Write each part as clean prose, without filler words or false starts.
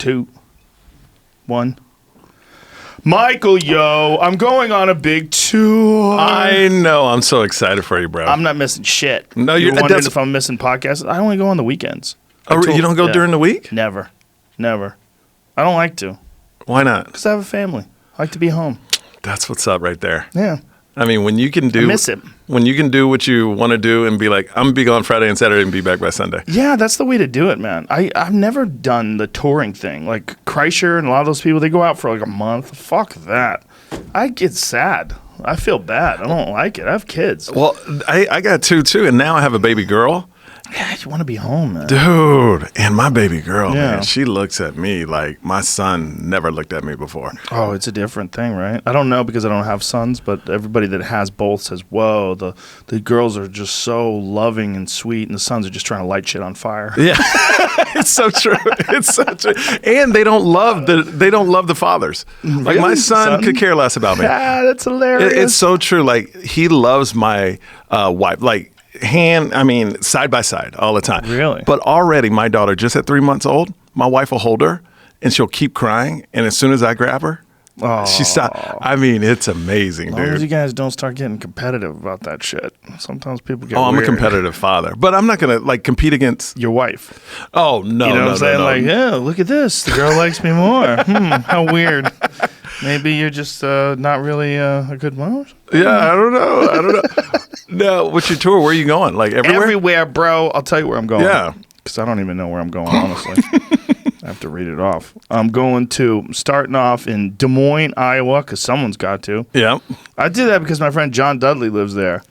2, 1. Michael, yo, I'm going on a big tour. I know. I'm so excited for you, bro. I'm not missing shit. No, you're wondering if I'm missing podcasts. I only go on the weekends. Oh, you don't go during the week? Never. I don't like to. Why not? Because I have a family. I like to be home. That's what's up right there. Yeah. I mean, when you can do, I miss it. When you can do what you want to do and be like, I'm gonna be gone Friday and Saturday and be back by Sunday. Yeah, that's the way to do it, man. I've never done the touring thing. Like Kreischer and a lot of those people, they go out for like a month. Fuck that. I get sad. I feel bad. I don't like it. I have kids. Well, I got 2 too, and now I have a baby girl. Yeah, you want to be home, man. Dude, and my baby girl, Yeah. man, she looks at me like my son never looked at me before. Oh, it's a different thing, right? I don't know because I don't have sons, but everybody that has both says, whoa, the girls are just so loving and sweet, and the sons are just trying to light shit on fire. Yeah, it's so true. It's so true. And they don't love the fathers. Like Really? my son could care less about me. Yeah, that's hilarious. It's so true. Like he loves my wife. Like side by side all the time. Really? But already my daughter, just at 3 months old, my wife will hold her and she'll keep crying. And as soon as I grab her, she stops. I mean, it's amazing, as long as you dude. guys don't start getting competitive about that shit. Sometimes people get I'm weird. a competitive father, but I'm not going to like compete against Your wife. Oh, no, You know what I'm saying? no. Like, yeah, look at this. The girl likes me more. How weird. Maybe you're just not really a good mom. Yeah, I don't know. No, what's your tour? Where are you going? Like everywhere? Everywhere, bro. I'll tell you where I'm going. Yeah. Because I don't even know where I'm going, honestly. I have to read it off. I'm starting off in Des Moines, Iowa, because someone's got to. Yeah. I did that because my friend John Dudley lives there.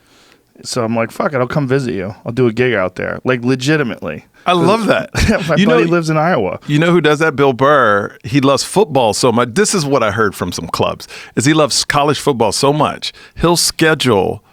So I'm like, fuck it, I'll come visit you. I'll do a gig out there. Like, legitimately. I love that. My buddy lives in Iowa. You know who does that? Bill Burr. He loves football so much. This is what I heard from some clubs, is he loves college football so much. He'll schedule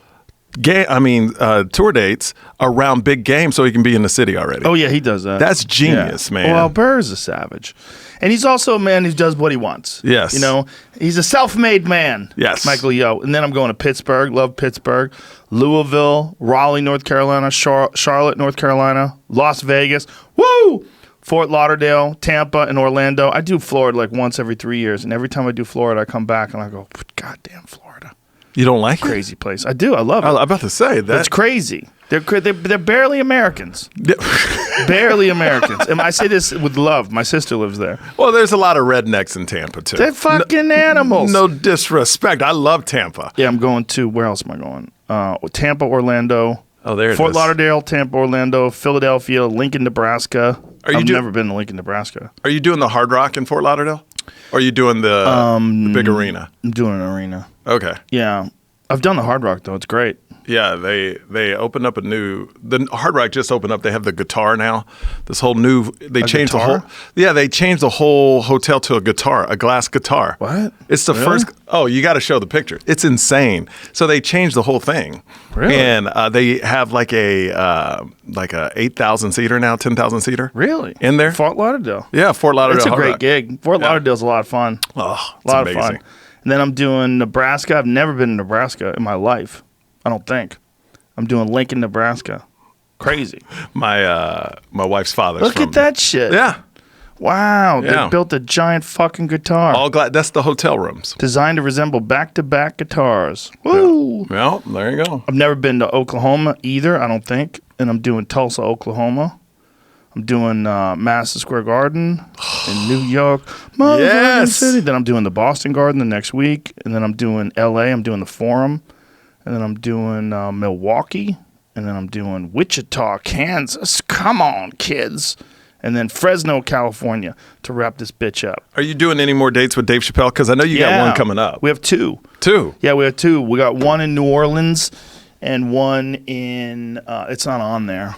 tour dates around big games so he can be in the city already. Oh, yeah, he does that. That's genius, man. Well, Burr's a savage. And he's also a man who does what he wants. Yes. You know, he's a self-made man. Yes. Michael Yo. And then I'm going to Pittsburgh. Love Pittsburgh. Louisville, Raleigh, North Carolina, Charlotte, North Carolina, Las Vegas. Woo! Fort Lauderdale, Tampa, and Orlando. I do Florida like once every 3 years. And every time I do Florida, I come back and I go, goddamn Florida. You don't like Crazy place. I do. I love it. I'm about to say that. It's crazy. They're barely Americans. Barely Americans. And I say this with love. My sister lives there. Well, there's a lot of rednecks in Tampa, too. They're fucking animals. No disrespect. I love Tampa. Yeah, I'm going to, where else am I going? Tampa, Orlando. Oh, there it is. Fort Lauderdale, Tampa, Orlando, Philadelphia, Lincoln, Nebraska. I've never been to Lincoln, Nebraska. Are you doing the Hard Rock in Fort Lauderdale? Or are you doing the big arena? I'm doing an arena. Okay. Yeah. I've done the Hard Rock, though. It's great. Yeah, they opened up the Hard Rock just opened up. They have the guitar now. This whole new, they changed guitar? they changed the whole hotel to a glass guitar. What? It's the first, you got to show the picture. It's insane. So they changed the whole thing. Really? And they have like a 8,000 seater now, 10,000 seater. Really? In there? Fort Lauderdale. Yeah, Fort Lauderdale. It's a Hard great Rock. gig. Fort Lauderdale's a lot of fun. Oh, it's a lot amazing. of fun. And then I'm doing Nebraska. I've never been to Nebraska in my life. I don't think. I'm doing Lincoln, Nebraska. Crazy. My wife's father's Look at that shit. Yeah. Wow. Yeah. They built a giant fucking guitar. All that's the hotel rooms. Designed to resemble back-to-back guitars. Woo! Well, there you go. I've never been to Oklahoma either, I don't think. And I'm doing Tulsa, Oklahoma. I'm doing Madison Square Garden in New York. Yes. City. Then I'm doing the Boston Garden the next week. And then I'm doing L.A. I'm doing the Forum. And then I'm doing Milwaukee. And then I'm doing Wichita, Kansas. Come on, kids. And then Fresno, California to wrap this bitch up. Are you doing any more dates with Dave Chappelle? Because I know you got one coming up. We have two. Two? Yeah, we have two. We got one in New Orleans and one in, it's not on there.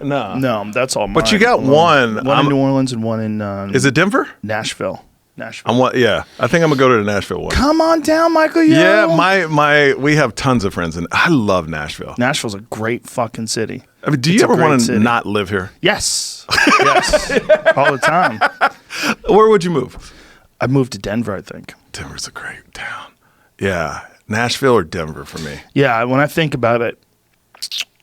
No. No, that's all mine. But you got one. One in New Orleans and one in is it Denver? Nashville. I think I'm gonna go to the Nashville one. Come on down, Michael. Yo. Yeah, we have tons of friends, and I love Nashville. Nashville's a great fucking city. I mean, do you ever want to not live here? Yes, yes, all the time. Where would you move? I moved to Denver, I think. Denver's a great town. Yeah, Nashville or Denver for me. Yeah, when I think about it,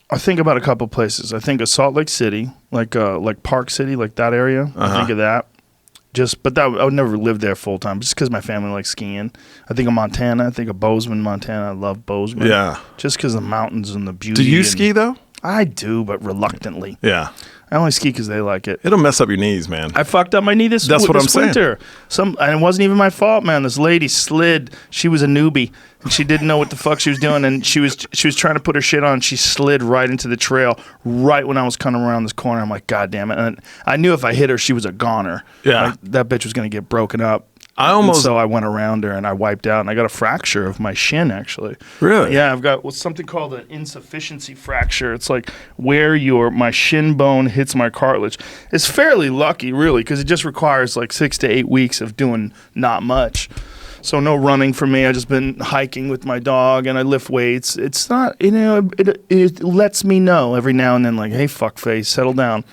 I think about a couple places. I think of Salt Lake City, like Park City, like that area. I think of that. But I would never live there full time, just because my family likes skiing. I think of Montana. I think of Bozeman, Montana. I love Bozeman. Yeah. Just because of the mountains and the beauty. Do you ski though? I do, but reluctantly. Yeah. I only ski because they like it. It'll mess up your knees, man. I fucked up my knee this winter. And it wasn't even my fault, man. This lady slid. She was a newbie, and she didn't know what the fuck she was doing. And she was trying to put her shit on. She slid right into the trail right when I was coming around this corner. I'm like, God damn it! And I knew if I hit her, she was a goner. Yeah, like, that bitch was gonna get broken up. So I went around her and I wiped out, and I got a fracture of my shin, actually. Really? Yeah, I've got what's something called an insufficiency fracture. It's like where my shin bone hits my cartilage. It's fairly lucky, really, because it just requires like 6 to 8 weeks of doing not much. So no running for me. I've just been hiking with my dog, and I lift weights. It's not, it lets me know every now and then, like, hey, fuckface, settle down.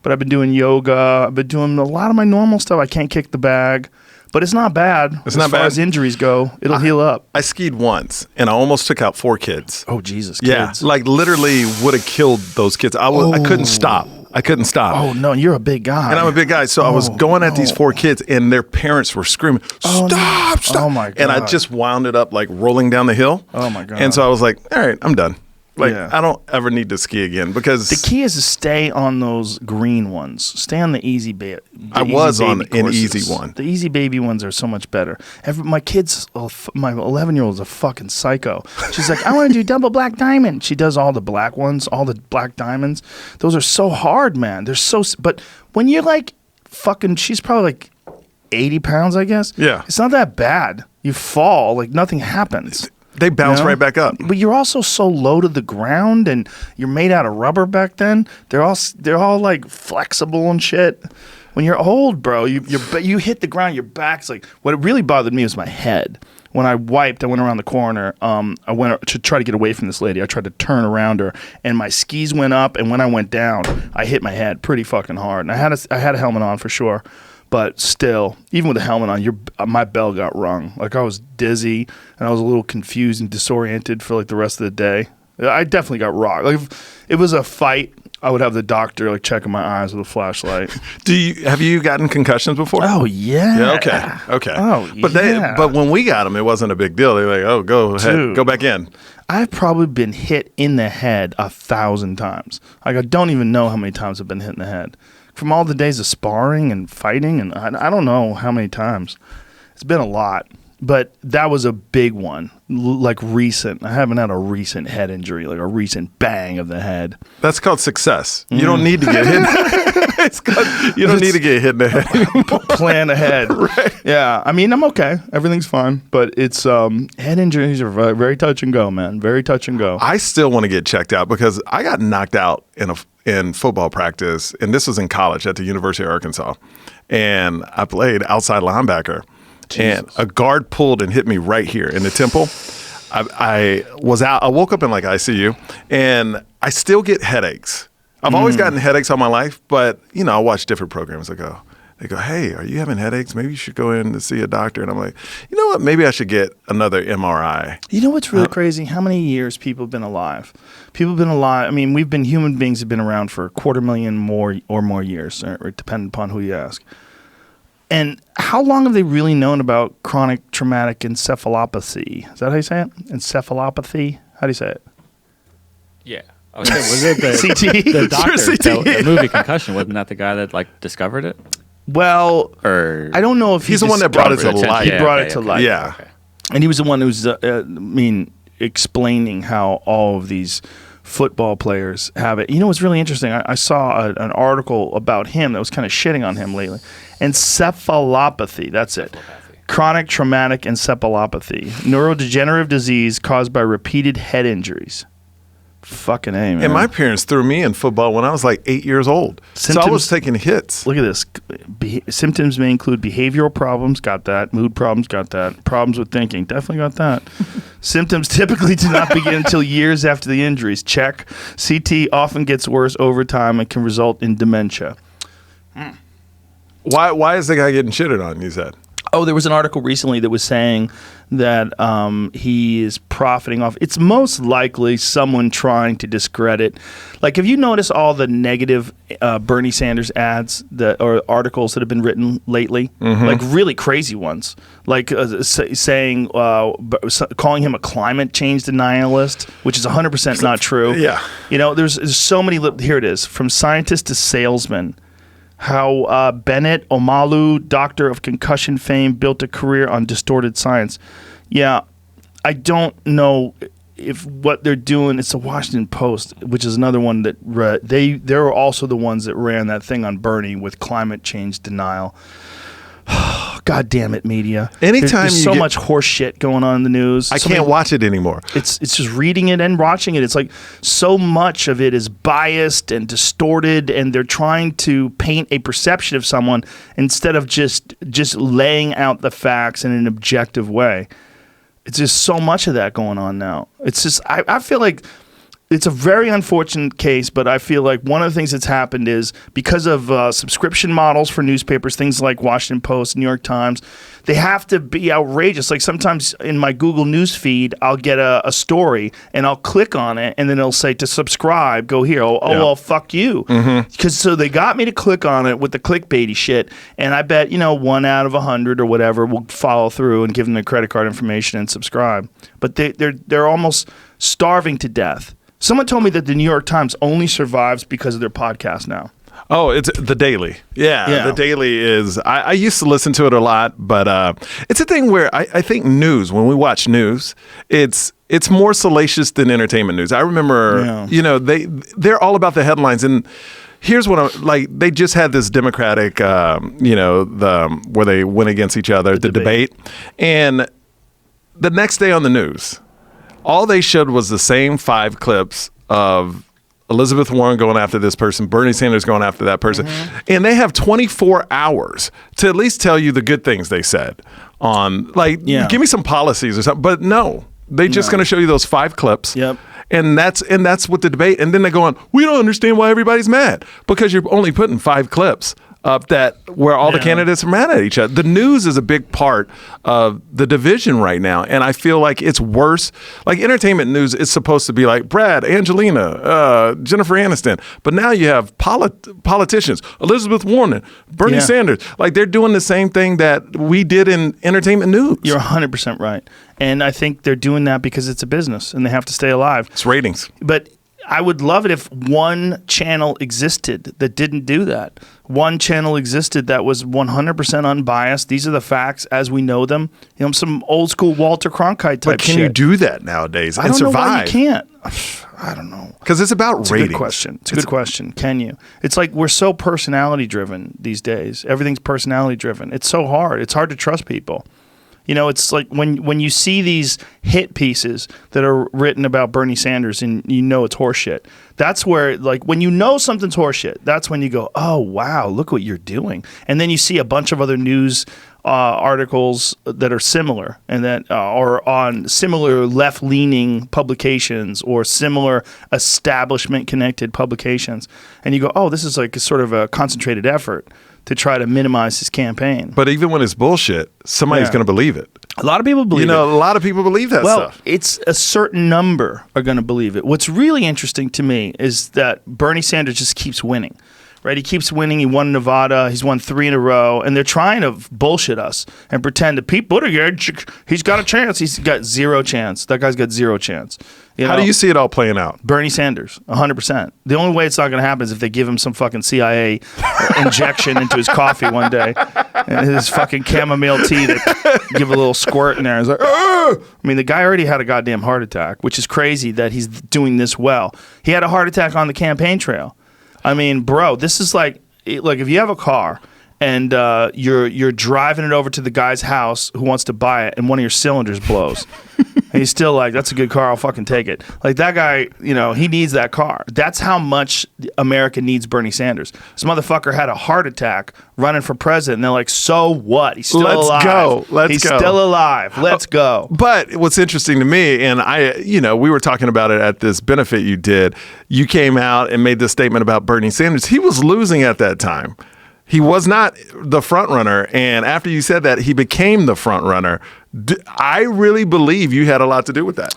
But I've been doing yoga. I've been doing a lot of my normal stuff. I can't kick the bag. But it's not bad. As far as injuries go, it'll heal up. I skied once, and I almost took out 4 kids. Oh, Jesus, yeah, kids. like literally would have killed those kids. I couldn't stop. Oh, no, you're a big guy. And I'm a big guy, so I was going at these 4 kids, and their parents were screaming, stop, stop. Oh, my God. And I just wound it up like rolling down the hill. Oh, my God. And so I was like, all right, I'm done. Like, I don't ever need to ski again because the key is to stay on those green ones. Stay on the easy baby. I was on an easy one. The easy baby ones are so much better. My 11-year-old is a fucking psycho. She's like, I want to do double black diamond. She does all the black ones, all the black diamonds. Those are so hard, man. But when you're like fucking, she's probably like 80 pounds, I guess. Yeah. It's not that bad. You fall, like nothing happens. They bounce right back up. But you're also so low to the ground, and you're made out of rubber back then. They're all like flexible and shit. When you're old, bro, you hit the ground, your back's like. What really bothered me was my head. When I went around the corner. I went to try to get away from this lady. I tried to turn around her, and my skis went up. And when I went down, I hit my head pretty fucking hard. And I had a helmet on for sure. But still, even with the helmet on, my bell got rung. Like, I was dizzy, and I was a little confused and disoriented for like the rest of the day. I definitely got rocked. Like, if it was a fight, I would have the doctor like checking my eyes with a flashlight. Have you gotten concussions before? Oh yeah. Yeah, okay. Oh But when we got them, it wasn't a big deal. They're like, oh, go ahead, Dude, go back in. I've probably been hit in the head 1,000 times. Like, I don't even know how many times I've been hit in the head. From all the days of sparring and fighting, and I don't know how many times. It's been a lot, but that was a big one, like recent. I haven't had a recent head injury, like a recent bang of the head. That's called success. You don't need to get hit. You don't need to get hit in the head. Plan ahead. Right. Yeah, I mean, I'm okay. Everything's fine, but it's head injuries are very, very touch and go, man. Very touch and go. I still want to get checked out because I got knocked out in football practice, and this was in college at the University of Arkansas, and I played outside linebacker. Jesus. And a guard pulled and hit me right here in the temple. I was out. I woke up in like ICU, and I still get headaches. I've always gotten headaches all my life, but I watch different programs. They go, hey, are you having headaches? Maybe you should go in to see a doctor. And I'm like, you know what? Maybe I should get another MRI. You know what's really crazy? How many years people have been alive? People have been alive. I mean, human beings have been around for 250,000 more years, depending upon who you ask. And how long have they really known about chronic traumatic encephalopathy? Is that how you say it? Encephalopathy? How do you say it? Yeah. Was it the CT? The doctor, the movie Concussion, wasn't that the guy that like discovered it? Well, I don't know if he's the one that brought it to light. He brought it to light. Yeah. Okay. And he was the one who's, explaining how all of these football players have it. You know what's really interesting? I saw an article about him that was kind of shitting on him lately. Encephalopathy, that's it. Chronic traumatic encephalopathy, neurodegenerative disease caused by repeated head injuries. Fucking A, man. And my parents threw me in football when I was like 8 years old. So I was taking hits. Look at this. Symptoms may include behavioral problems, got that. Mood problems, got that. Problems with thinking, definitely got that. Symptoms typically do not begin until years after the injuries. Check. CT often gets worse over time and can result in dementia. Why is the guy getting shitted on, you said? Oh, there was an article recently that was saying that he is profiting off. It's most likely someone trying to discredit. Like, have you noticed all the negative Bernie Sanders ads or articles that have been written lately? Like really crazy ones, like saying, calling him a climate change denialist, which is 100% not true. Yeah. You know, there's so many. Here it is, from scientist to salesman. How Bennett Omalu, doctor of concussion fame, built a career on distorted science. Yeah, I don't know if what they're doing. It's the Washington Post, which is another one that they're also the ones that ran that thing on Bernie with climate change denial. God damn it, media. Anytime there's so much horse shit going on in the news. I can't watch it anymore. It's just reading it and watching it. It's like so much of it is biased and distorted, and they're trying to paint a perception of someone instead of just laying out the facts in an objective way. It's just so much of that going on now. It's just I feel like it's a very unfortunate case, but I feel like one of the things that's happened is because of subscription models for newspapers, things like Washington Post, New York Times, they have to be outrageous. Like sometimes in my Google News feed, I'll get a story and I'll click on it and then it'll say to subscribe, go here. Well, fuck you. Because so they got me to click on it with the clickbaity shit, and I bet 1 out of 100 or whatever will follow through and give them their credit card information and subscribe. But they're almost starving to death. Someone told me that the New York Times only survives because of their podcast now. Oh, it's The Daily. Yeah. The Daily is, I used to listen to it a lot, but it's a thing where I think news, when we watch news, it's more salacious than entertainment news. I remember, they're all about the headlines. And here's what they just had this Democratic, where they went against each other, the debate. And the next day on the news, all they showed was the same 5 clips of Elizabeth Warren going after this person, Bernie Sanders going after that person. And they have 24 hours to at least tell you the good things they said on, give me some policies or something. But no, they're just going to show you those 5 clips. Yep. And that's what the debate. And then they go on, we don't understand why everybody's mad, because you're only putting 5 clips up where all the candidates are mad at each other. The news is a big part of the division right now, and I feel like it's worse. Like entertainment news is supposed to be like Brad, Angelina, Jennifer Aniston, but now you have politicians, Elizabeth Warren, Bernie Sanders. Like they're doing the same thing that we did in entertainment news. You're 100% right, and I think they're doing that because it's a business and they have to stay alive. It's ratings. But I would love it if one channel existed that didn't do that. One channel existed that was 100% unbiased. These are the facts as we know them. Some old school Walter Cronkite type shit. But can you do that nowadays and survive? I don't know why you can't. I don't know. Because it's about ratings. It's a good question. It's a good question. Can you? It's like we're so personality driven these days. Everything's personality driven. It's so hard. It's hard to trust people. It's like when you see these hit pieces that are written about Bernie Sanders and it's horseshit. That's where, like, when something's horseshit, that's when you go, oh, wow, look what you're doing. And then you see a bunch of other news articles that are similar and that are on similar left-leaning publications or similar establishment-connected publications. And you go, oh, this is like a sort of a concentrated effort to try to minimize his campaign. But even when it's bullshit, somebody's going to believe it. A lot of people believe it. A lot of people believe that stuff. Well, it's a certain number are going to believe it. What's really interesting to me is that Bernie Sanders just keeps winning. Right, he keeps winning. He won Nevada. He's won 3 in a row, and they're trying to bullshit us and pretend that Pete Buttigieg, he's got a chance. He's got 0 chance. That guy's got 0 chance. How do you see it all playing out? Bernie Sanders, 100%. The only way it's not going to happen is if they give him some fucking CIA injection into his coffee one day, and his fucking chamomile tea that give a little squirt in there. It's like, I mean, the guy already had a goddamn heart attack, which is crazy that he's doing this well. He had a heart attack on the campaign trail. I mean, bro, this is like if you have a car and you're driving it over to the guy's house who wants to buy it, and one of your cylinders blows. And he's still like, that's a good car, I'll fucking take it. Like that guy, he needs that car. That's how much America needs Bernie Sanders. This motherfucker had a heart attack running for president, and they're like, so what? He's still alive. He's still alive. Let's go. But what's interesting to me, and we were talking about it at this benefit you did. You came out and made this statement about Bernie Sanders. He was losing at that time. He was not the front runner, and after you said that, he became the front runner. I really believe you had a lot to do with that.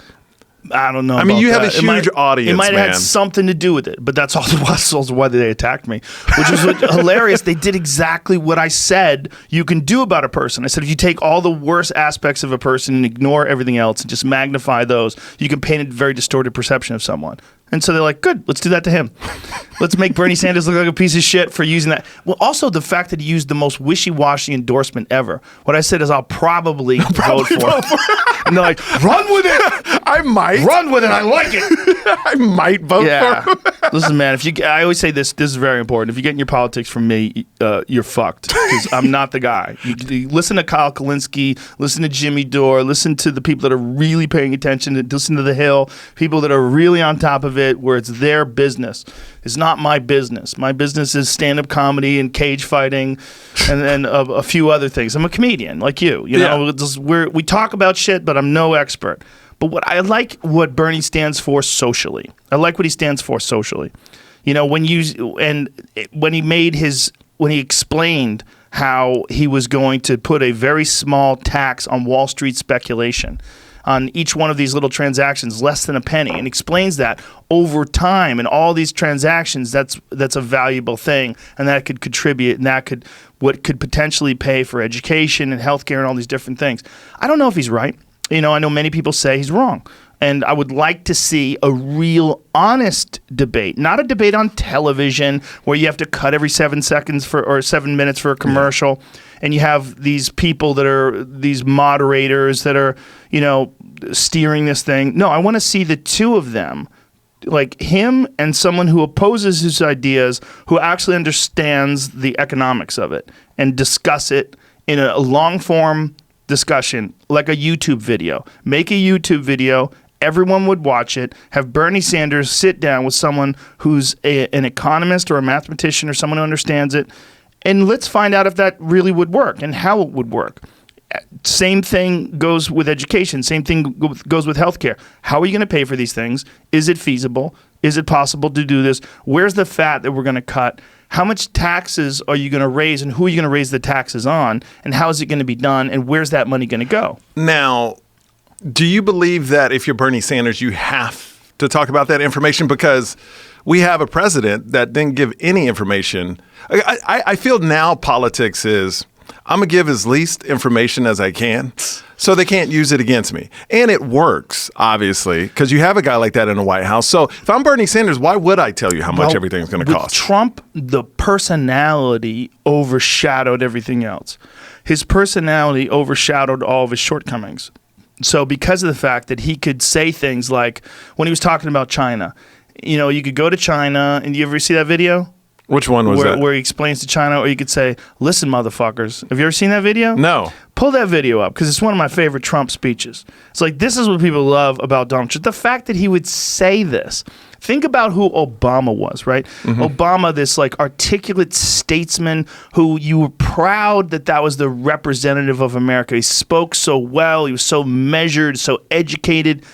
I don't know. I mean, you have a that. huge audience. It might have man. had something to do with it, but that's also why they attacked me, which was hilarious. They did exactly what I said you can do about a person. I said if you take all the worst aspects of a person and ignore everything else and just magnify those, you can paint a very distorted perception of someone. And so they're like, good, let's do that to him. Let's make Bernie Sanders look like a piece of shit for using that. Well, also the fact that he used the most wishy-washy endorsement ever. What I said is I'll probably vote for it. And they're like, run with it. I might. Run with it. I like it. I might vote for him. Listen, man, I always say this is very important. If you get in your politics from me, you're fucked. Because I'm not the guy. You listen to Kyle Kalinske, listen to Jimmy Dore, listen to the people that are really paying attention, listen to The Hill, people that are really on top of it, where it's their business. It's not my business. My business is stand-up comedy and cage fighting and a few other things. I'm a comedian like you. You know, we talk about shit, but I'm no expert. But what Bernie stands for socially. I like what he stands for socially. You know, when he explained how he was going to put a very small tax on Wall Street speculation on each one of these little transactions, less than a penny, and explains that over time and all these transactions, that's a valuable thing, and that could contribute, and that could potentially pay for education and healthcare and all these different things. I don't know if he's right. You know, I know many people say he's wrong. And I would like to see a real honest debate, not a debate on television where you have to cut every 7 seconds or 7 minutes for a commercial. Yeah. And you have these people that are these moderators that are, you know, steering this thing. No, I want to see the two of them, like him and someone who opposes his ideas, who actually understands the economics of it and discuss it in a long form discussion, like a YouTube video. Make a YouTube video. Everyone would watch it. Have Bernie Sanders sit down with someone who's an economist or a mathematician or someone who understands it, and let's find out if that really would work and how it would work. Same thing goes with education. Same thing goes with healthcare. How are you going to pay for these things? Is it feasible? Is it possible to do this? Where's the fat that we're going to cut? How much taxes are you going to raise, and who are you going to raise the taxes on? And how is it going to be done? And where's that money going to go? Now, do you believe that if you're Bernie Sanders, you have to talk about that information? Because we have a president that didn't give any information. I feel now politics is, I'm going to give as least information as I can so they can't use it against me. And it works, obviously, because you have a guy like that in the White House. So if I'm Bernie Sanders, why would I tell you how much everything's going to cost? Trump, the personality overshadowed everything else. His personality overshadowed all of his shortcomings. So because of the fact that he could say things like, when he was talking about China, you know, you could go to China, and you ever see that video? Which one was that? Where he explains to China, or you could say, listen, motherfuckers. Have you ever seen that video? No. Pull that video up, because it's one of my favorite Trump speeches. It's like, this is what people love about Donald Trump. The fact that he would say this. Think about who Obama was, right? Mm-hmm. Obama, this like articulate statesman who you were proud that was the representative of America. He spoke so well. He was so measured, so educated.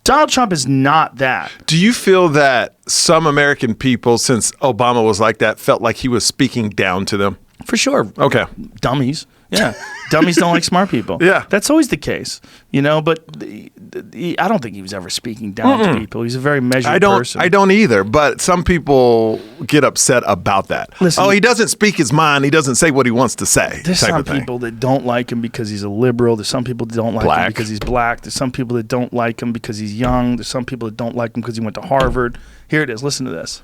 Donald Trump is not that. Do you feel that some American people, since Obama was like that, felt like he was speaking down to them? For sure. Okay. Dummies. Yeah. Dummies don't like smart people. Yeah. That's always the case, you know, but I don't think he was ever speaking down to people. He's a very measured person. I don't either, but some people get upset about that. Listen, he doesn't speak his mind. He doesn't say what he wants to say. There's some people that don't like him because he's a liberal. There's some people that don't like him because he's black. There's some people that don't like him because he's young. There's some people that don't like him because he went to Harvard. Here it is. Listen to this.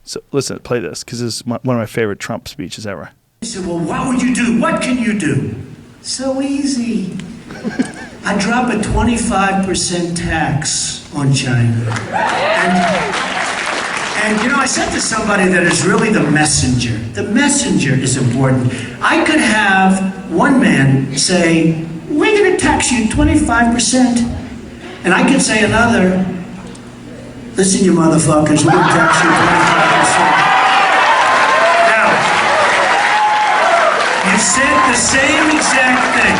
So listen, play this, because this is one of my favorite Trump speeches ever. He said, well, what would you do? What can you do? So easy. I drop a 25% tax on China. And you know, I said to somebody that is really the messenger. The messenger is important. I could have one man say, we're going to tax you 25%. And I could say another, listen, you motherfuckers, we're going to tax you 25%. You said the same exact thing.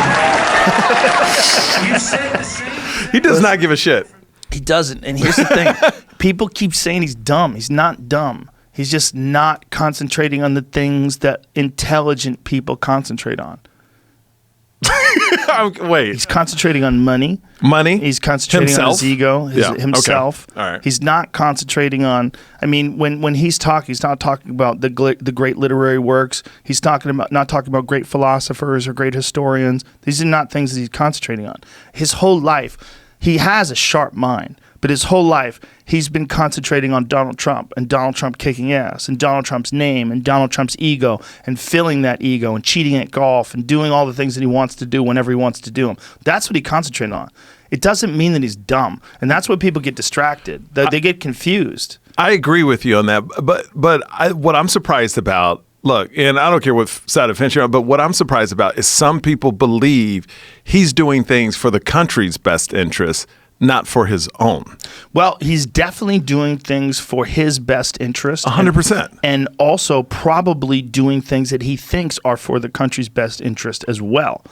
You said the same exact thing. He does not give a shit. He doesn't. And here's the thing. People keep saying he's dumb. He's not dumb. He's just not concentrating on the things that intelligent people concentrate on. Wait. He's concentrating on money. He's concentrating on his ego, himself. Okay. All right. He's not concentrating on. I mean, when he's talking, he's not talking about the great literary works. He's not talking about great philosophers or great historians. These are not things that he's concentrating on. His whole life, he has a sharp mind, but his whole life he's been concentrating on Donald Trump and Donald Trump kicking ass and Donald Trump's name and Donald Trump's ego and filling that ego and cheating at golf and doing all the things that he wants to do whenever he wants to do them. That's what he concentrated on. It doesn't mean that he's dumb. And that's what people get distracted. They get confused. I agree with you on that. But what I'm surprised about, look, and I don't care what side of fence you're on, but what I'm surprised about is some people believe he's doing things for the country's best interests, not for his own. Well, he's definitely doing things for his best interest. 100%. And also probably doing things that he thinks are for the country's best interest as well.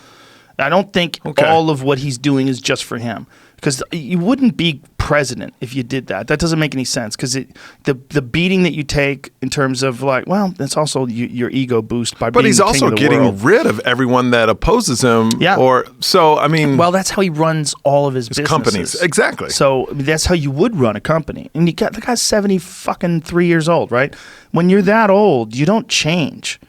I don't think all of what he's doing is just for him. Because you wouldn't be president if you did that. That doesn't make any sense. Because the beating that you take in terms of like, well, that's also your ego boost by being the king of the world. But he's also getting rid of everyone that opposes him. Yeah. Well, that's how he runs all of his businesses. Companies. Exactly. So that's how you would run a company. And the guy's 73 years old, right? When you're that old, you don't change.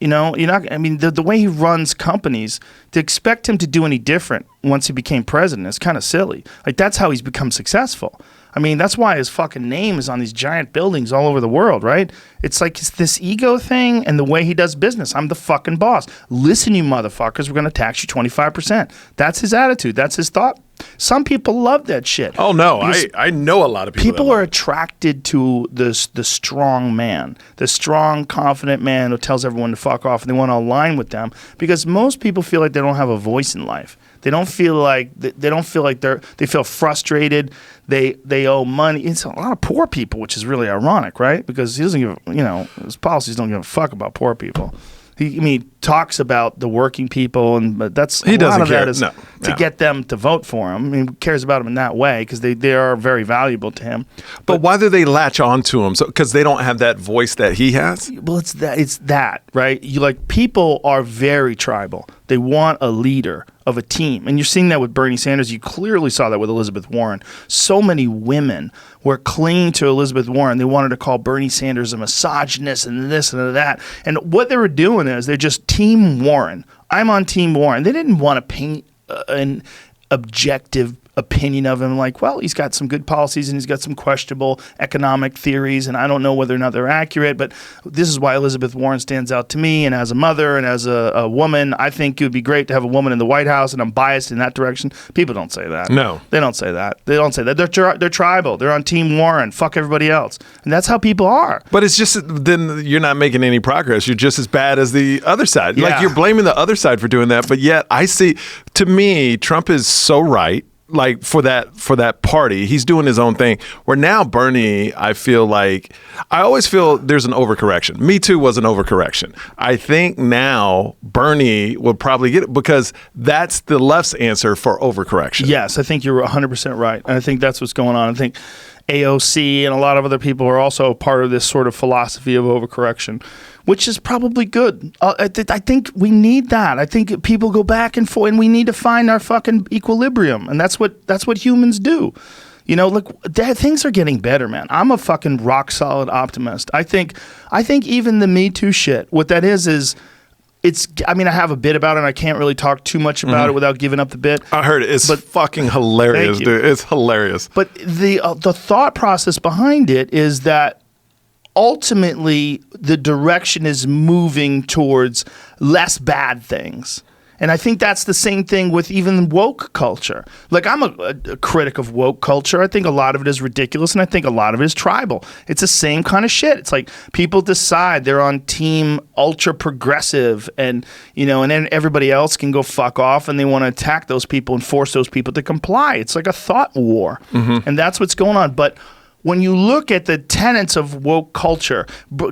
You know, you're not. I mean, the way he runs companies, to expect him to do any different once he became president is kind of silly. Like, that's how he's become successful. I mean, that's why his fucking name is on these giant buildings all over the world, right? It's like it's this ego thing and the way he does business. I'm the fucking boss. Listen, you motherfuckers, we're going to tax you 25%. That's his attitude. That's his thought. Some people love that shit. Oh, no. I know a lot of people. People are attracted to the strong man, the strong, confident man who tells everyone to fuck off, and they want to align with them because most people feel like they don't have a voice in life. They don't feel like they feel frustrated. They owe money. It's a lot of poor people, which is really ironic, right? Because he doesn't give, his policies don't give a fuck about poor people. He talks about the working people, but that's a lot of that is to get them to vote for him. I mean, he cares about them in that way because they are very valuable to him. But why do they latch on to him? So because they don't have that voice that he has? Well, it's that, right? People are very tribal. They want a leader of a team. And you're seeing that with Bernie Sanders. You clearly saw that with Elizabeth Warren. So many women were clinging to Elizabeth Warren. They wanted to call Bernie Sanders a misogynist and this and that. And what they were doing is they're just Team Warren. I'm on Team Warren. They didn't want to paint an objective opinion of him like, well, he's got some good policies and he's got some questionable economic theories, and I don't know whether or not they're accurate, but this is why Elizabeth Warren stands out to me, and as a mother and as a woman, I think it would be great to have a woman in the White House, and I'm biased in that direction. People don't say that. No. They don't say that. They're tribal. They're on Team Warren. Fuck everybody else. And that's how people are. But it's just, then you're not making any progress. You're just as bad as the other side. Yeah. Like, you're blaming the other side for doing that, but yet I see, to me, Trump is so right. Like for that party, he's doing his own thing. Where now Bernie, I always feel there's an overcorrection. Me Too was an overcorrection. I think now Bernie will probably get it because that's the left's answer for overcorrection. Yes, I think you're 100% right. And I think that's what's going on. I think AOC and a lot of other people are also part of this sort of philosophy of overcorrection, which is probably good. I think we need that. I think people go back and forth, and we need to find our fucking equilibrium, and that's what humans do. Look, things are getting better, man. I'm a fucking rock solid optimist. I think even the Me Too shit, what that is I have a bit about it, and I can't really talk too much about it without giving up the bit. I heard it. It's fucking hilarious, dude. It's hilarious. But the thought process behind it is that ultimately the direction is moving towards less bad things. And I think that's the same thing with even woke culture. Like, I'm a critic of woke culture. I think a lot of it is ridiculous, and I think a lot of it is tribal. It's the same kind of shit. It's like people decide they're on team ultra progressive, and and then everybody else can go fuck off, and they want to attack those people and force those people to comply. It's like a thought war, and that's what's going on. But when you look at the tenets of woke culture,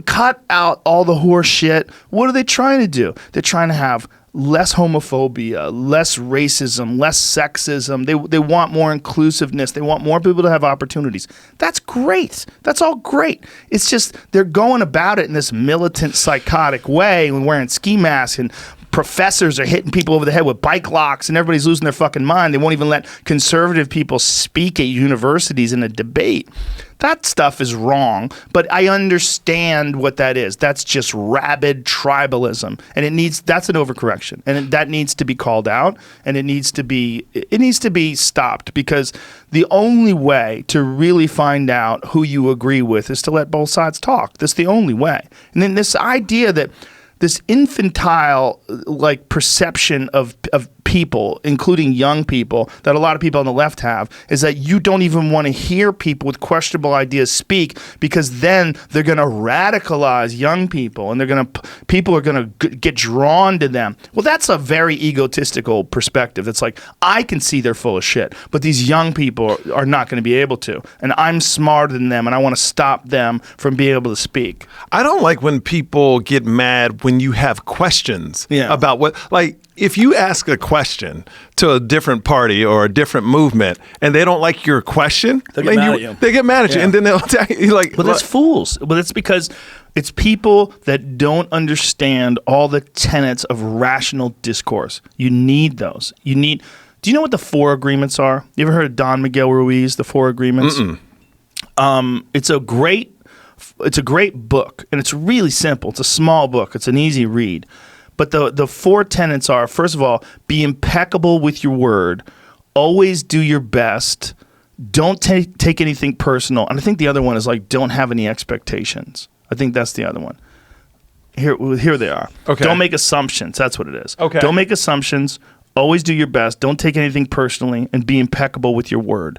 cut out all the horse shit, what are they trying to do? They're trying to have less homophobia, less racism, less sexism. They want more inclusiveness. They want more people to have opportunities. That's great. That's all great. It's just they're going about it in this militant, psychotic way and wearing ski masks, and professors are hitting people over the head with bike locks, and everybody's losing their fucking mind. They won't even let conservative people speak at universities in a debate. That stuff is wrong, but I understand what that is. That's just rabid tribalism, and that's an overcorrection, and that needs to be called out, and it needs to be stopped, because the only way to really find out who you agree with is to let both sides talk. That's the only way. And then this idea that this infantile like perception of people, including young people, that a lot of people on the left have, is that you don't even want to hear people with questionable ideas speak, because then they're going to radicalize young people, and people are going to get drawn to them. Well, that's a very egotistical perspective. It's like, I can see they're full of shit, but these young people are not going to be able to, and I'm smarter than them, and I want to stop them from being able to speak. I don't like when people get mad when you have questions about what, like, if you ask a question to a different party or a different movement and they don't like your question, they get mad at you. They get mad at you, and then they'll attack you. Like, but that's fools. But it's because it's people that don't understand all the tenets of rational discourse. You need those. Do you know what the 4 agreements are? You ever heard of Don Miguel Ruiz, the 4 agreements? It's a great book, and it's really simple. It's a small book. It's an easy read. But the 4 tenets are, first of all, be impeccable with your word, always do your best, don't take anything personal. And I think the other one is like, don't have any expectations. I think that's the other one. Here they are. Okay. Don't make assumptions. That's what it is. Okay. Don't make assumptions, always do your best, don't take anything personally, and be impeccable with your word.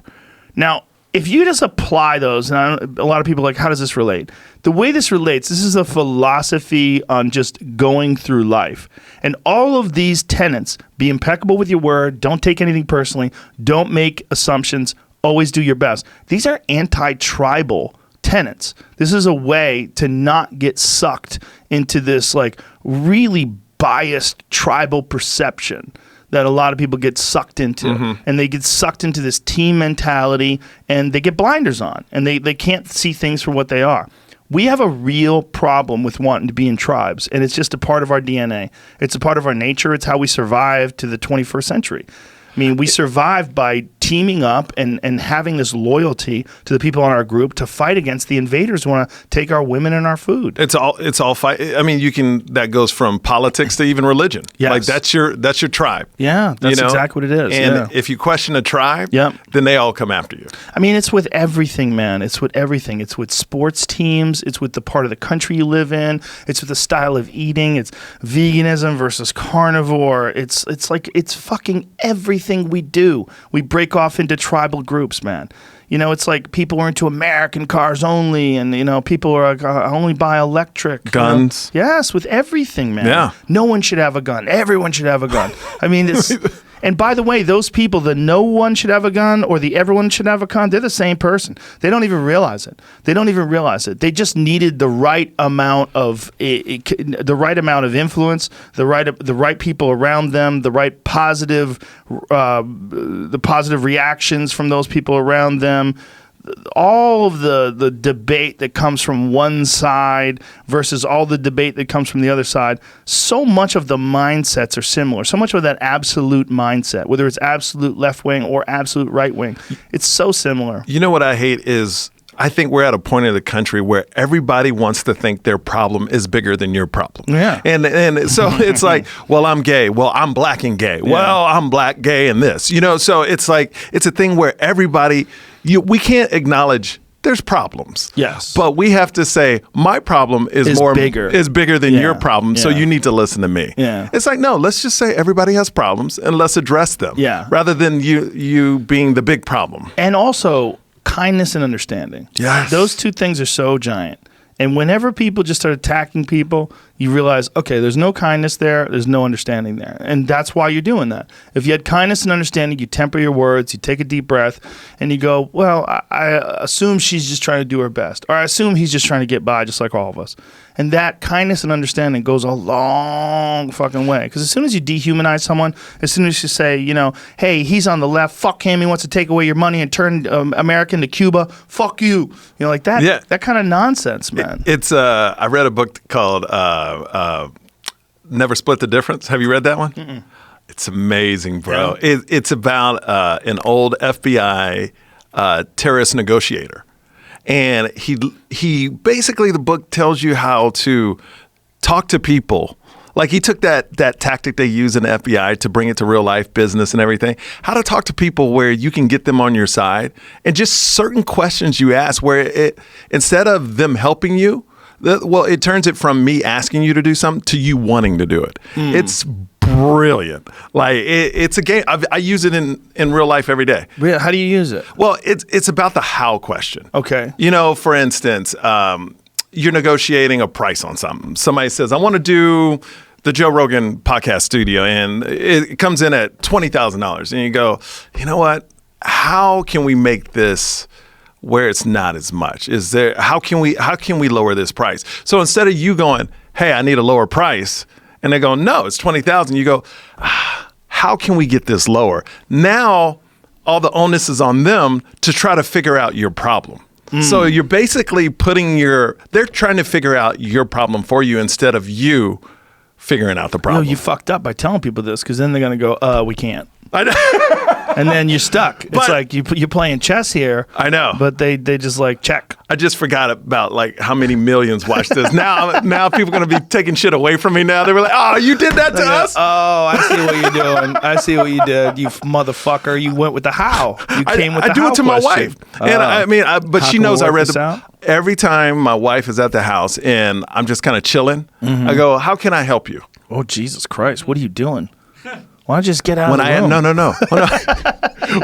Now, if you just apply those, and a lot of people are like, how does this relate? The way this relates, this is a philosophy on just going through life. And all of these tenets, be impeccable with your word, don't take anything personally, don't make assumptions, always do your best. These are anti-tribal tenets. This is a way to not get sucked into this like really biased tribal perception that a lot of people get sucked into. And they get sucked into this team mentality, and they get blinders on, and they can't see things for what they are. We have a real problem with wanting to be in tribes, and it's just a part of our DNA. It's a part of our nature. It's how we survived to the 21st century. I mean, we survived by teaming up and having this loyalty to the people in our group to fight against the invaders who want to take our women and our food. It's all fight. I mean, that goes from politics to even religion. Yes. Like that's your tribe. Yeah, that's exactly what it is. And if you question a tribe, Yep. then they all come after you. I mean, it's with everything, man. It's with everything. It's with sports teams. It's with the part of the country you live in. It's with the style of eating. It's veganism versus carnivore. It's fucking everything we do. We break off into tribal groups, man. You know, it's like people are into American cars only, and, you know, people are like, I only buy electric. Guns. You know? Yes, with everything, man. Yeah. No one should have a gun. Everyone should have a gun. I mean, it's... And by the way, those people, the no one should have a gun or the everyone should have a gun, they're the same person. They don't even realize it. They just needed the right amount of influence, the right people around them, the positive reactions from those people around them. All of the debate that comes from one side versus all the debate that comes from the other side, so much of the mindsets are similar. So much of that absolute mindset, whether it's absolute left wing or absolute right wing, it's so similar. You know what I hate is I think we're at a point in the country where everybody wants to think their problem is bigger than your problem. Yeah. And so it's like, well, I'm gay. Well, I'm black and gay. Yeah. Well, I'm black, gay, and this. You know, so it's like, it's a thing where everybody, we can't acknowledge there's problems. Yes. But we have to say, my problem is bigger than your problem, so you need to listen to me. Yeah. It's like, no, let's just say everybody has problems and let's address them. Yeah. Rather than you being the big problem. And also kindness and understanding. Yes. Those two things are so giant. And whenever people just start attacking people, you realize, okay, there's no kindness there, there's no understanding there. And that's why you're doing that. If you had kindness and understanding, you temper your words, you take a deep breath, and you go, well, I assume she's just trying to do her best. Or I assume he's just trying to get by just like all of us. And that kindness and understanding goes a long fucking way. Because as soon as you dehumanize someone, as soon as you say, you know, hey, he's on the left, fuck him, he wants to take away your money and turn America into Cuba, fuck you. You know, like that, that kind of nonsense, man. I read a book called Never Split the Difference. Have you read that one? Mm-mm. It's amazing, bro. Yeah. It's about an old FBI terrorist negotiator. And he basically, the book tells you how to talk to people. Like he took that tactic they use in the FBI to bring it to real life business and everything. How to talk to people where you can get them on your side, and just certain questions you ask where instead of them helping you, it turns it from me asking you to do something to you wanting to do it. It's brilliant. Like it's a game. I use it in real life every day. How do you use it? Well, it's about the how question. Okay. You know, for instance, you're negotiating a price on something. Somebody says, I want to do the Joe Rogan podcast studio, and it comes in at $20,000. And you go, you know what? How can we make this where it's not as much? How can we lower this price? So instead of you going, hey, I need a lower price, and they go, no, it's $20,000. You go, how can we get this lower? Now, all the onus is on them to try to figure out your problem. So you're basically they're trying to figure out your problem for you instead of you figuring out the problem. No, you fucked up by telling people this, because then they're going to go, we can't. I know. And then you're stuck. It's like you're playing chess here. I know. But they just like, check. I just forgot about like how many millions watch this. Now people are going to be taking shit away from me now. They were like, oh, you did that to us? Oh, I see what you're doing. I see what you did, you motherfucker. You went with the how. You came with the how. I do it to question. my wife. And I mean, but she knows I read every time my wife is at the house and I'm just kind of chilling, I go, how can I help you? Oh, Jesus Christ. What are you doing? Why don't you just get out of the room? No.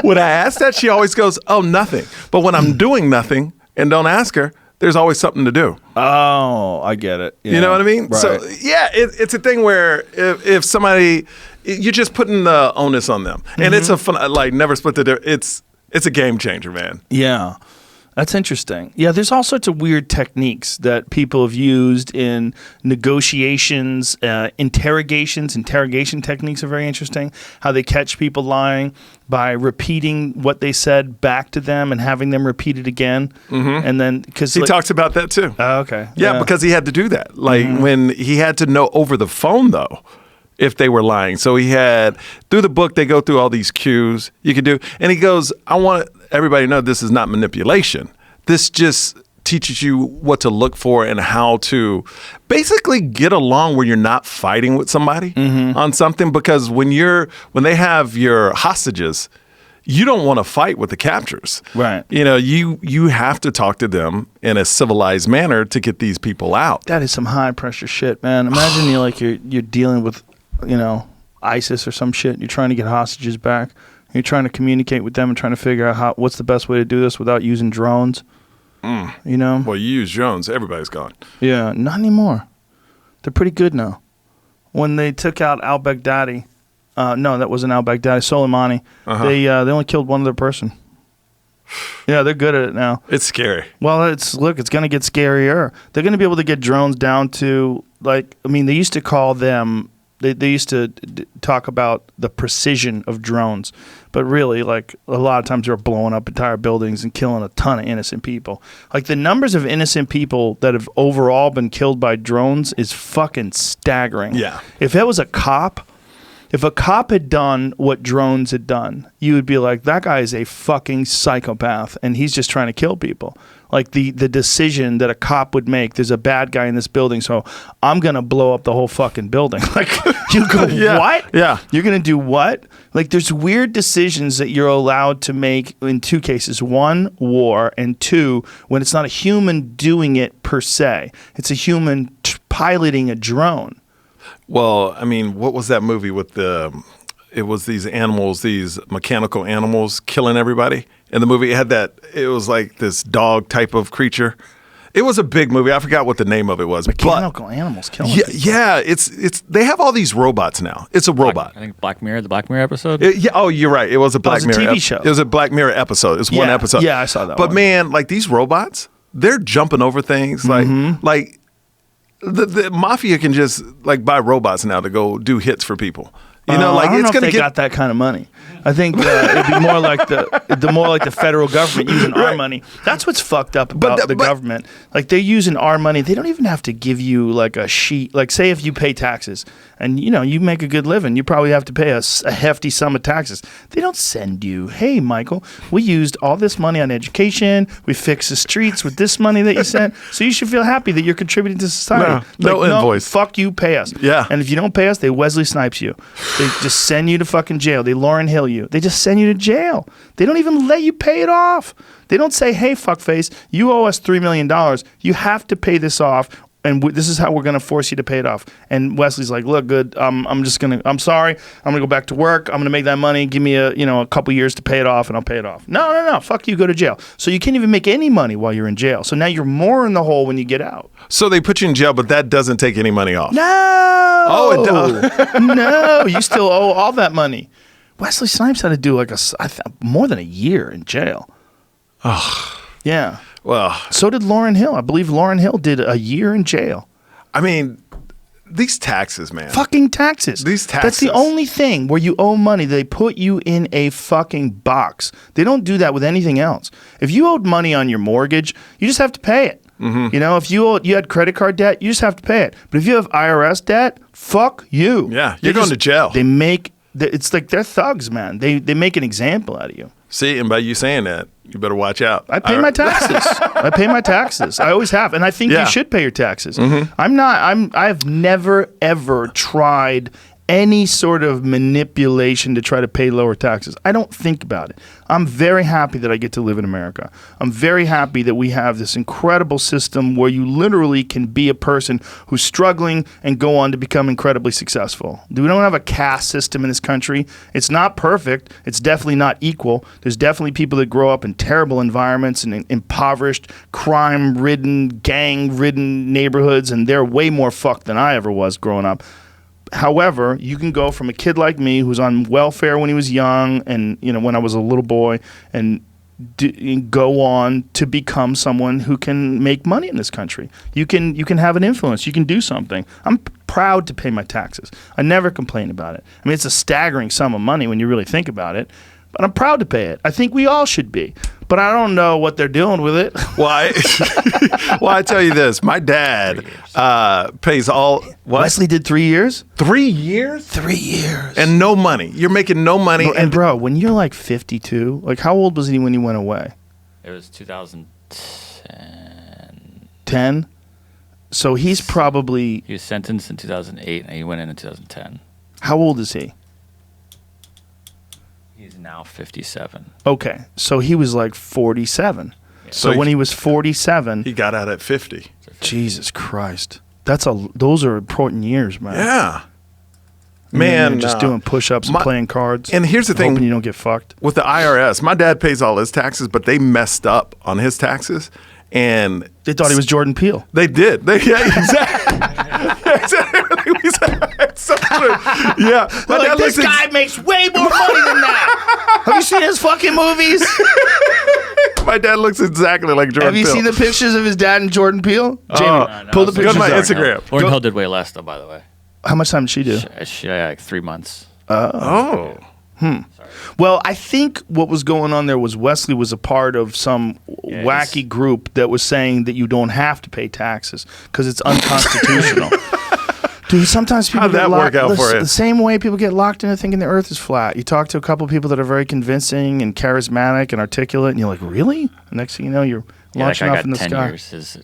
When I ask that, she always goes, oh, nothing. But when I'm doing nothing and don't ask her, there's always something to do. Oh, I get it. Yeah. You know what I mean? Right. So, yeah, it's a thing where if somebody, you're just putting the onus on them. And it's a fun, like, never split the difference. It's a game changer, man. Yeah. That's interesting. Yeah, there's all sorts of weird techniques that people have used in negotiations, interrogations. Interrogation techniques are very interesting. How they catch people lying by repeating what they said back to them and having them repeat it again. And then because he talks about that too. Oh, okay. Yeah, because he had to do that. Like when he had to know over the phone though, if they were lying. So he had, through the book, they go through all these cues you could do. And he goes, I want everybody to know this is not manipulation. This just teaches you what to look for and how to basically get along where you're not fighting with somebody on something. Because when they have your hostages, you don't want to fight with the captors. Right. You know, you have to talk to them in a civilized manner to get these people out. That is some high pressure shit, man. Imagine you're dealing with, you know, ISIS or some shit. You're trying to get hostages back. You're trying to communicate with them and trying to figure out what's the best way to do this without using drones. You know? Well, you use drones, everybody's gone. Yeah, not anymore. They're pretty good now. When they took out al-Baghdadi, no, that wasn't al-Baghdadi, Soleimani, they only killed one other person. Yeah, they're good at it now. It's scary. Well, it's going to get scarier. They're going to be able to get drones down to, like, I mean, they used to call them, they used to talk about the precision of drones. But really, like, a lot of times they're blowing up entire buildings and killing a ton of innocent people. Like, the numbers of innocent people that have overall been killed by drones is fucking staggering. Yeah. If it was a cop had done what drones had done, you would be like, that guy is a fucking psychopath, and he's just trying to kill people. Like, the decision that a cop would make, there's a bad guy in this building, so I'm going to blow up the whole fucking building. Like, you go, what? Yeah. You're going to do what? Like, there's weird decisions that you're allowed to make in two cases. One, war, and two, when it's not a human doing it per se. It's a human piloting a drone. Well, I mean, what was that movie with it was these animals, these mechanical animals killing everybody? In the movie, it was like this dog type of creature. It was a big movie. I forgot what the name of it was. Mechanical animals killing Yeah, people. yeah. It's they have all these robots now. It's a robot. I think the Black Mirror episode. Yeah. Oh, you're right. It was a Black was a Mirror TV show. It was a Black Mirror episode. It was one Yeah. episode. Yeah, I saw that But one. man, like these robots, they're jumping over things. Like the mafia can just like buy robots now to go do hits for people. You know, like I don't it's know if gonna they get. got that kind of money. I think it'd be more like the federal government using our money. That's what's fucked up about the government. Like they're using our money. They don't even have to give you like a sheet. Like say if you pay taxes and you make a good living, you probably have to pay a hefty sum of taxes. They don't send you, hey Michael, we used all this money on education. We fixed the streets with this money that you sent. So you should feel happy that you're contributing to society. No invoice. Fuck you, pay us. Yeah. And if you don't pay us, they Wesley Snipes you. They just send you to fucking jail. They Lauryn Hill you. They just send you to jail. They don't even let you pay it off. They don't say, hey, fuckface, you owe us $3 million. You have to pay this off, and this is how we're going to force you to pay it off. And Wesley's like, look, good. I'm sorry. I'm going to go back to work. I'm going to make that money. Give me a couple years to pay it off, and I'll pay it off. No. Fuck you. Go to jail. So you can't even make any money while you're in jail. So now you're more in the hole when you get out. So they put you in jail, but that doesn't take any money off. No. Oh, it does. No, you still owe all that money. Wesley Snipes had to do like more than a year in jail. Oh, yeah. Well, So did Lauryn Hill. I believe Lauryn Hill did a year in jail. I mean, these taxes, man. Fucking taxes. These That's the taxes. only thing where you owe money. They put you in a fucking box. They don't do that with anything else. If you owed money on your mortgage, you just have to pay it. Mm-hmm. If you had credit card debt, you just have to pay it. But if you have IRS debt, fuck you. Yeah, They you're going to jail. They make it's like they're thugs, man. They make an example out of you. See, and by you saying that, you better watch out. I pay my taxes. I pay my taxes. I always have, and I think Yeah. you should pay your taxes. Mm-hmm. I've never ever tried any sort of manipulation to try to pay lower taxes. I don't think about it. I'm very happy that I get to live in America. I'm very happy that we have this incredible system where you literally can be a person who's struggling and go on to become incredibly successful. We don't have a caste system in this country. It's not perfect. It's definitely not equal. There's definitely people that grow up in terrible environments and impoverished, crime-ridden, gang-ridden neighborhoods, and they're way more fucked than I ever was growing up. However, you can go from a kid like me who's on welfare when he was young and, when I was a little boy and go on to become someone who can make money in this country. You can have an influence. You can do something. I'm proud to pay my taxes. I never complain about it. I mean, it's a staggering sum of money when you really think about it, but I'm proud to pay it. I think we all should be. But I don't know what they're doing with it. Why? Well, I tell you this. My dad pays all. What? Wesley did 3 years? 3 years? 3 years. And no money. You're making no money. And bro, when you're like 52, like how old was he when he went away? It was 2010. 10? So he's probably, He was sentenced in 2008, and he went in 2010. how old is he? He's now 57. Okay, so he was like 47. So So when he- he was 47, he got out at 50. Jesus Christ. Those are important years, man. Yeah. And then Man. you're just doing push-ups and my- playing cards. and here's the thing. Hoping you don't get fucked. With the IRS, my dad pays all his taxes, but they messed up on his taxes. And They thought he was Jordan Peele. they did. Yeah, exactly. Yeah. My dad looks makes way more money than that. Have you seen his fucking movies? my dad looks exactly like Jordan Have you Peele. seen the pictures of his dad and Jordan Peele? Jamie, pull the Go pictures to my up. Instagram. Lauryn Hill did way less, though, by the way. How much time did she do? She had like 3 months. Oh. Well, I think what was going on there was Wesley was a part of some wacky group that was saying that you don't have to pay taxes because it's unconstitutional. Dude, sometimes people How'd get that locked, work out for you? the same way people get locked into thinking the earth is flat. You talk to a couple of people that are very convincing and charismatic and articulate, and you're like, really? And next thing you know, you're Yeah, that launching guy off got in the 10 sky. years. His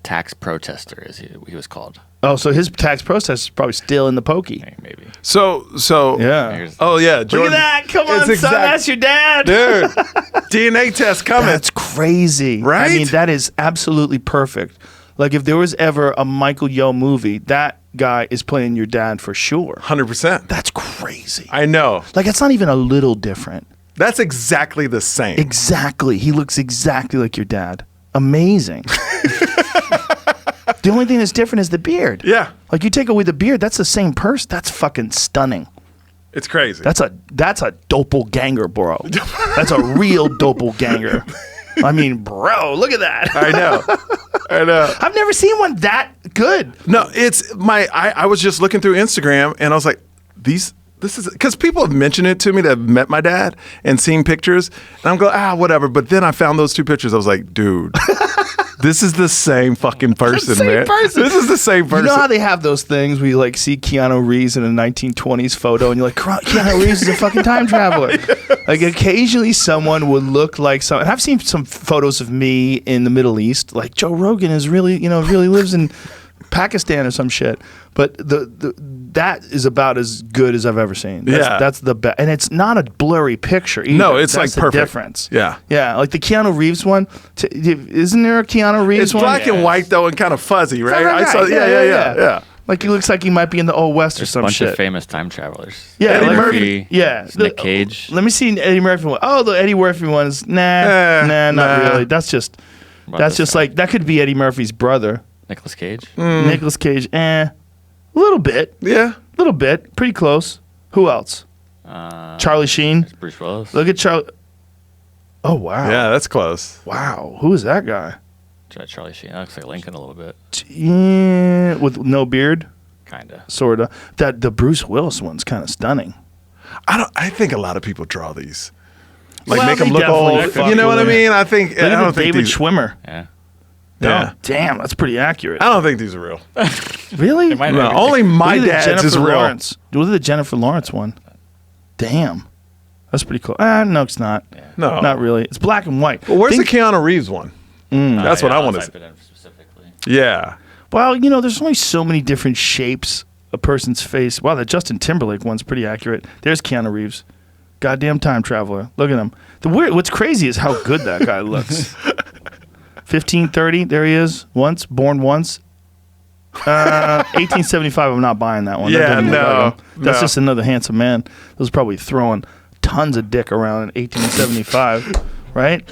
tax protester, as he was called. Oh, so his tax process is probably still in the pokey. Maybe. So Yeah. Here's- oh yeah, Look Jordan, at that. Come on, It's son. exact- That's your dad. dude. DNA test coming. That's crazy. Right? I mean, that is absolutely perfect. Like, if there was ever a Michael Yo movie, that guy is playing your dad for sure. 100%. That's crazy. I know. Like, it's not even a little different. That's exactly the same. Exactly. He looks exactly like your dad. Amazing. The only thing that's different is the beard. Yeah. Like you take away the beard, that's the same person. That's fucking stunning. It's crazy. That's a doppelganger, bro. That's a real doppelganger. I mean, bro, look at that. I know. I've never seen one that good. No, it's I was just looking through Instagram and I was like, this is because people have mentioned it to me that have met my dad and seen pictures, and I'm going, whatever. But then I found those two pictures. I was like, dude, this is the same fucking person, man. This is the same person. You know how they have those things where you like see Keanu Reeves in a 1920s photo and you're like, Keanu Reeves is a fucking time traveler. Like occasionally someone would look like some. And I've seen some photos of me in the Middle East. Like Joe Rogan is really lives in Pakistan or some shit. But that is about as good as I've ever seen. That's the best, and it's not a blurry picture either. No, it's that's like perfect. The difference. Yeah, like the Keanu Reeves one. Isn't there a Keanu Reeves one? It's black and white though, and kind of fuzzy, right? I saw. Yeah. Like he looks like he might be in the Old West or some bunch shit. of famous time travelers. Yeah, Eddie like Murphy. Yeah, Nick Cage. Let me see Eddie Murphy one. Oh, the Eddie Murphy one is not really. That's just like that could be Eddie Murphy's brother. Nicolas Cage. Nicolas Cage. A little bit. Yeah, a little bit. Pretty close. Who else? Charlie Sheen. Bruce Willis. Look at Charlie. Oh wow. Yeah, that's close. Wow, who is that guy? Charlie Sheen. That looks like Lincoln a little bit. Yeah, with no beard. Kinda. Sorta. The Bruce Willis one's kind of stunning. I think a lot of people draw these, like Well, make them they look definitely old. fuck You know what I with it. mean? I think Look I at don't think David these. Schwimmer. Yeah. Yeah. Oh, damn, that's pretty accurate. I don't think these are real. Really? might No, not be. only my Look at dad's is Jennifer real. Lawrence. Look at the Jennifer Lawrence one. Damn. That's pretty cool. No, it's not. No, Not really. It's black and white. Well, where's the Keanu Reeves one? That's what I want to see. Type it in specifically. Yeah. Well, there's only so many different shapes a person's face. Wow, that Justin Timberlake one's pretty accurate. There's Keanu Reeves. Goddamn time traveler. Look at him. What's crazy is how good that guy looks. 1530, there he is. Born once. 1875, I'm not buying that one. That Yeah, doesn't look no, like him. That's no. just another handsome man. Those probably throwing tons of dick around in 1875, right?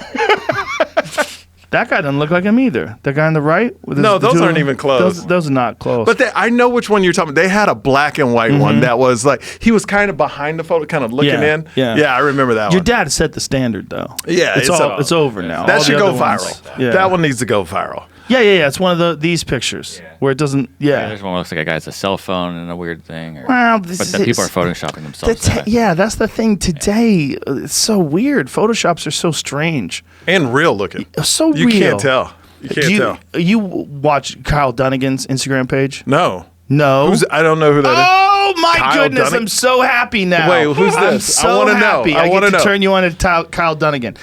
That guy doesn't look like him either. That guy on the right? No, those aren't even close. Those are not close. But I know which one you're talking about. They had a black and white one that was like, he was kind of behind the photo, kind of looking in. Yeah. I remember that Your one. dad set the standard, though. Yeah, it's over now. That All should the go other ones- viral. Yeah. That one needs to go viral. Yeah. It's one of these pictures where it doesn't. Yeah, there's one that looks like a guy has a cell phone and a weird thing. Well, but then people are photoshopping themselves. That's the thing today. It's so weird. Photoshops are so strange. And real looking. So You real. can't tell. You can't tell. You watch Kyle Dunnigan's Instagram page? No. No. I don't know who that is. Oh my Kyle goodness! Dunnigan? I'm so happy now. Wait, who's I'm this? so I wanna know. happy. I I wanna get to know. turn you on to Kyle Dunnigan.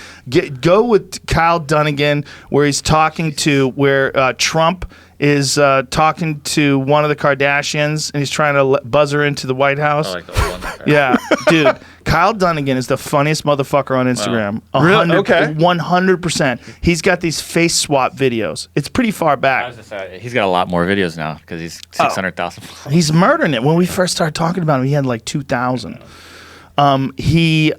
Go with Kyle Dunnigan, where he's talking to Trump is talking to one of the Kardashians, and he's trying to buzz her into the White House. I like the old one. Yeah, dude. Kyle Dunnigan is the funniest motherfucker on Instagram. Wow. Really? Okay. 100%. He's got these face swap videos. It's pretty far back. He's got a lot more videos now because he's 600,000. He's murdering it. When we first started talking about him, he had like 2,000. He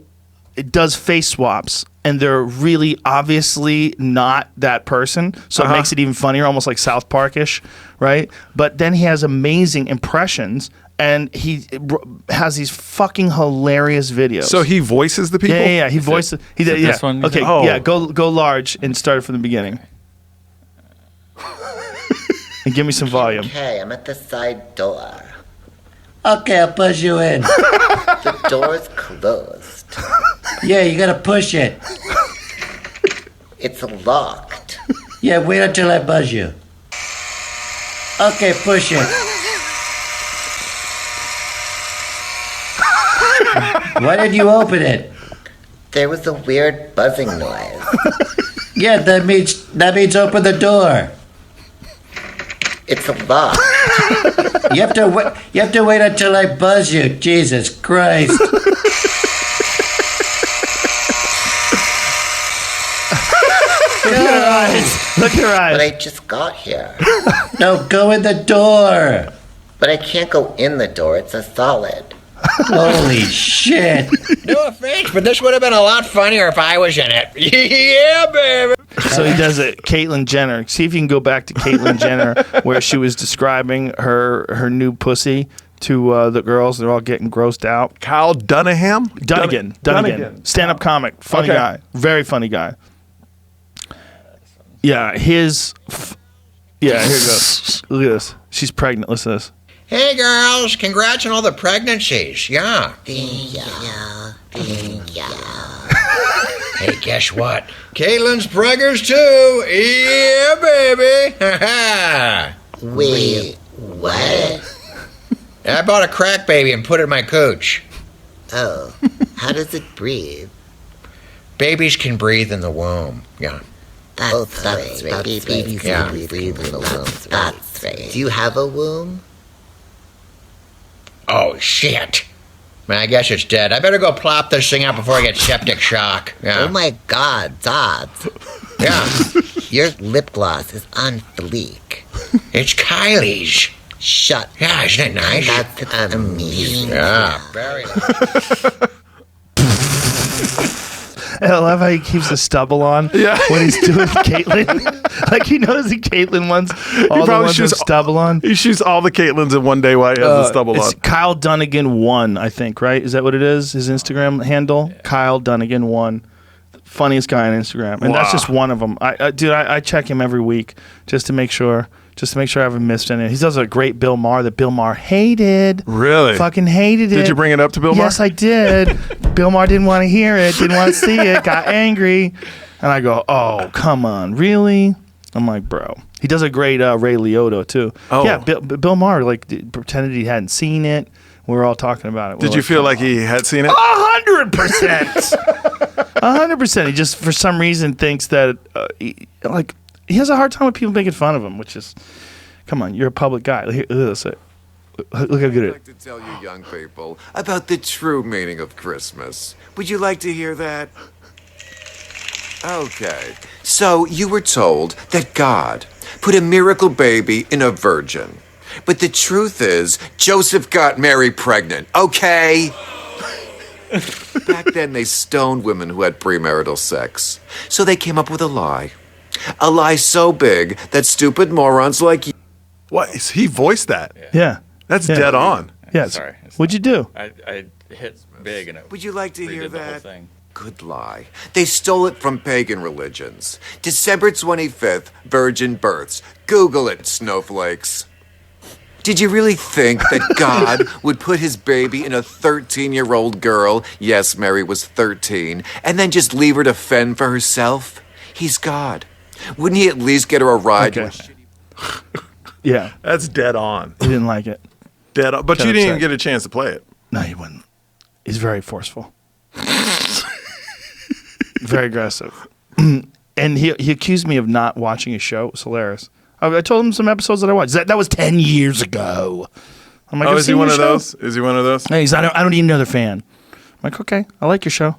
does face swaps, and they're really obviously not that person. So it makes it even funnier, almost like South Park-ish, right? But then he has amazing impressions, and he has these fucking hilarious videos. So he voices the people? Yeah. He voices. He did. Yeah. this one? Okay. Oh. Yeah. Go large and start it from the beginning. And give me some volume. Okay, I'm at the side door. Okay, I'll push you in. The door's closed. Yeah, you gotta push it. It's locked. Yeah, wait until I buzz you. Okay, push it. Why did you open it? There was a weird buzzing noise. Yeah, that means open the door. It's locked. You have to wait until I buzz you. Jesus Christ. Look at her eyes. Look at her But eyes. I just got here. No, go in the door. But I can't go in the door. It's a solid. Holy shit. No offense, but this would have been a lot funnier if I was in it. Yeah, baby. So he does it. Caitlyn Jenner. See if you can go back to Caitlyn Jenner, where she was describing her new pussy to the girls. They're all getting grossed out. Kyle Dunnigan. Dunnigan. Stand-up comic. Funny guy. Very funny guy. Yeah, here it goes. Look at this. She's pregnant. Listen to this. Hey girls, congrats on all the pregnancies. Yeah. Thank you. Hey, guess what? Caitlin's preggers too. Yeah, baby. Wait, what? I bought a crack baby and put it in my cooch. Oh, how does it breathe? Babies can breathe in the womb. Yeah. That's right. Babies yeah. can breathe in the womb. That's right. Do you have a womb? Oh, shit. Man, I guess it's dead. I better go plop this thing out before I get septic shock. Yeah. Oh my God, Dad. Yeah. Your lip gloss is on fleek. It's Kylie's. Shut. Yeah, isn't it nice? That's amazing. Yeah, very nice. I love how he keeps the stubble on when he's doing Caitlyn. Like he knows the Caitlyn ones, all the ones with stubble on. He shoots all the Caitlyns in one day while he has the stubble It's on. Kyle Dunnigan 1, I think, right? Is that what it is? His Instagram handle? Yeah. Kyle Dunnigan 1. Funniest guy on Instagram. And that's just one of them. I check him every week just to make sure. I haven't missed any. He does a great Bill Maher that Bill Maher hated. Really? Fucking hated it. Did you bring it up to Bill Maher? Yes, I did. Bill Maher didn't want to hear it, didn't want to see it, got angry. And I go, oh, come on, really? I'm like, bro. He does a great Ray Liotta, too. Oh. Yeah, Bill Maher pretended he hadn't seen it. We were all talking about it. Did you feel like he had seen it? 100%. 100%. He just, for some reason, thinks that, he has a hard time with people making fun of him, which is, come on, you're a public guy. Look at this. Look how good it is. I'd like to tell you young people about the true meaning of Christmas. Would you like to hear that? Okay. So you were told that God put a miracle baby in a virgin. But the truth is, Joseph got Mary pregnant, okay? Back then, they stoned women who had premarital sex. So they came up with a lie. A lie so big that stupid morons like you... What? He voiced that? Yeah. That's dead on. Yeah. Sorry. What'd you do? I hit big and it Would you like to hear redid the whole that? thing. Good lie. They stole it from pagan religions. December 25th, virgin births. Google it, snowflakes. Did you really think that God would put his baby in a 13-year-old girl? Yes, Mary was 13. And then just leave her to fend for herself? He's God. Wouldn't he at least get her a ride? Okay. Yeah. That's dead on. He didn't like it. Dead on. But you didn't even get a chance to play it. No, he wouldn't. He's very forceful. Very aggressive. And he accused me of not watching his show. It was hilarious. I told him some episodes that I watched. That was 10 years ago. I'm like, is he one of those? Is he one of those? No, I don't need another fan. I'm like, okay, I like your show.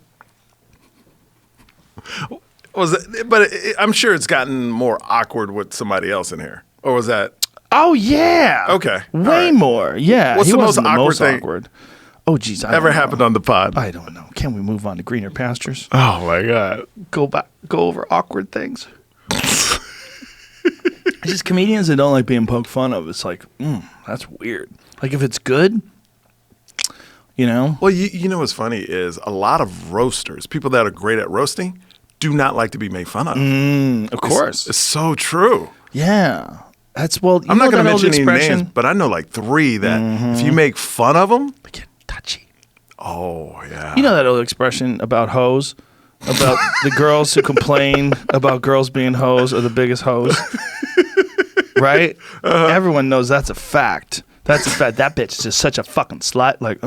I'm sure it's gotten more awkward with somebody else in here. Or was that? Oh, yeah. Okay. Way more. Yeah. What's he the most wasn't awkward thing awkward. Oh, geez. ever happened on the pod? I don't know. Can we move on to greener pastures? Oh, my God. Go over awkward things. It's just comedians that don't like being poked fun of. It's like, that's weird. Like, if it's good, you know? Well, you know what's funny is a lot of roasters, people that are great at roasting, do not like to be made fun of. Of course. It's so true. Yeah. That's, well, I'm not going to mention any names, but I know like 3 that if you make fun of them, they get touchy. Oh, yeah. You know that old expression about hoes? About the girls who complain about girls being hoes are the biggest hoes? Right? Everyone knows that's a fact. That's a fact. That bitch is just such a fucking slut. Like,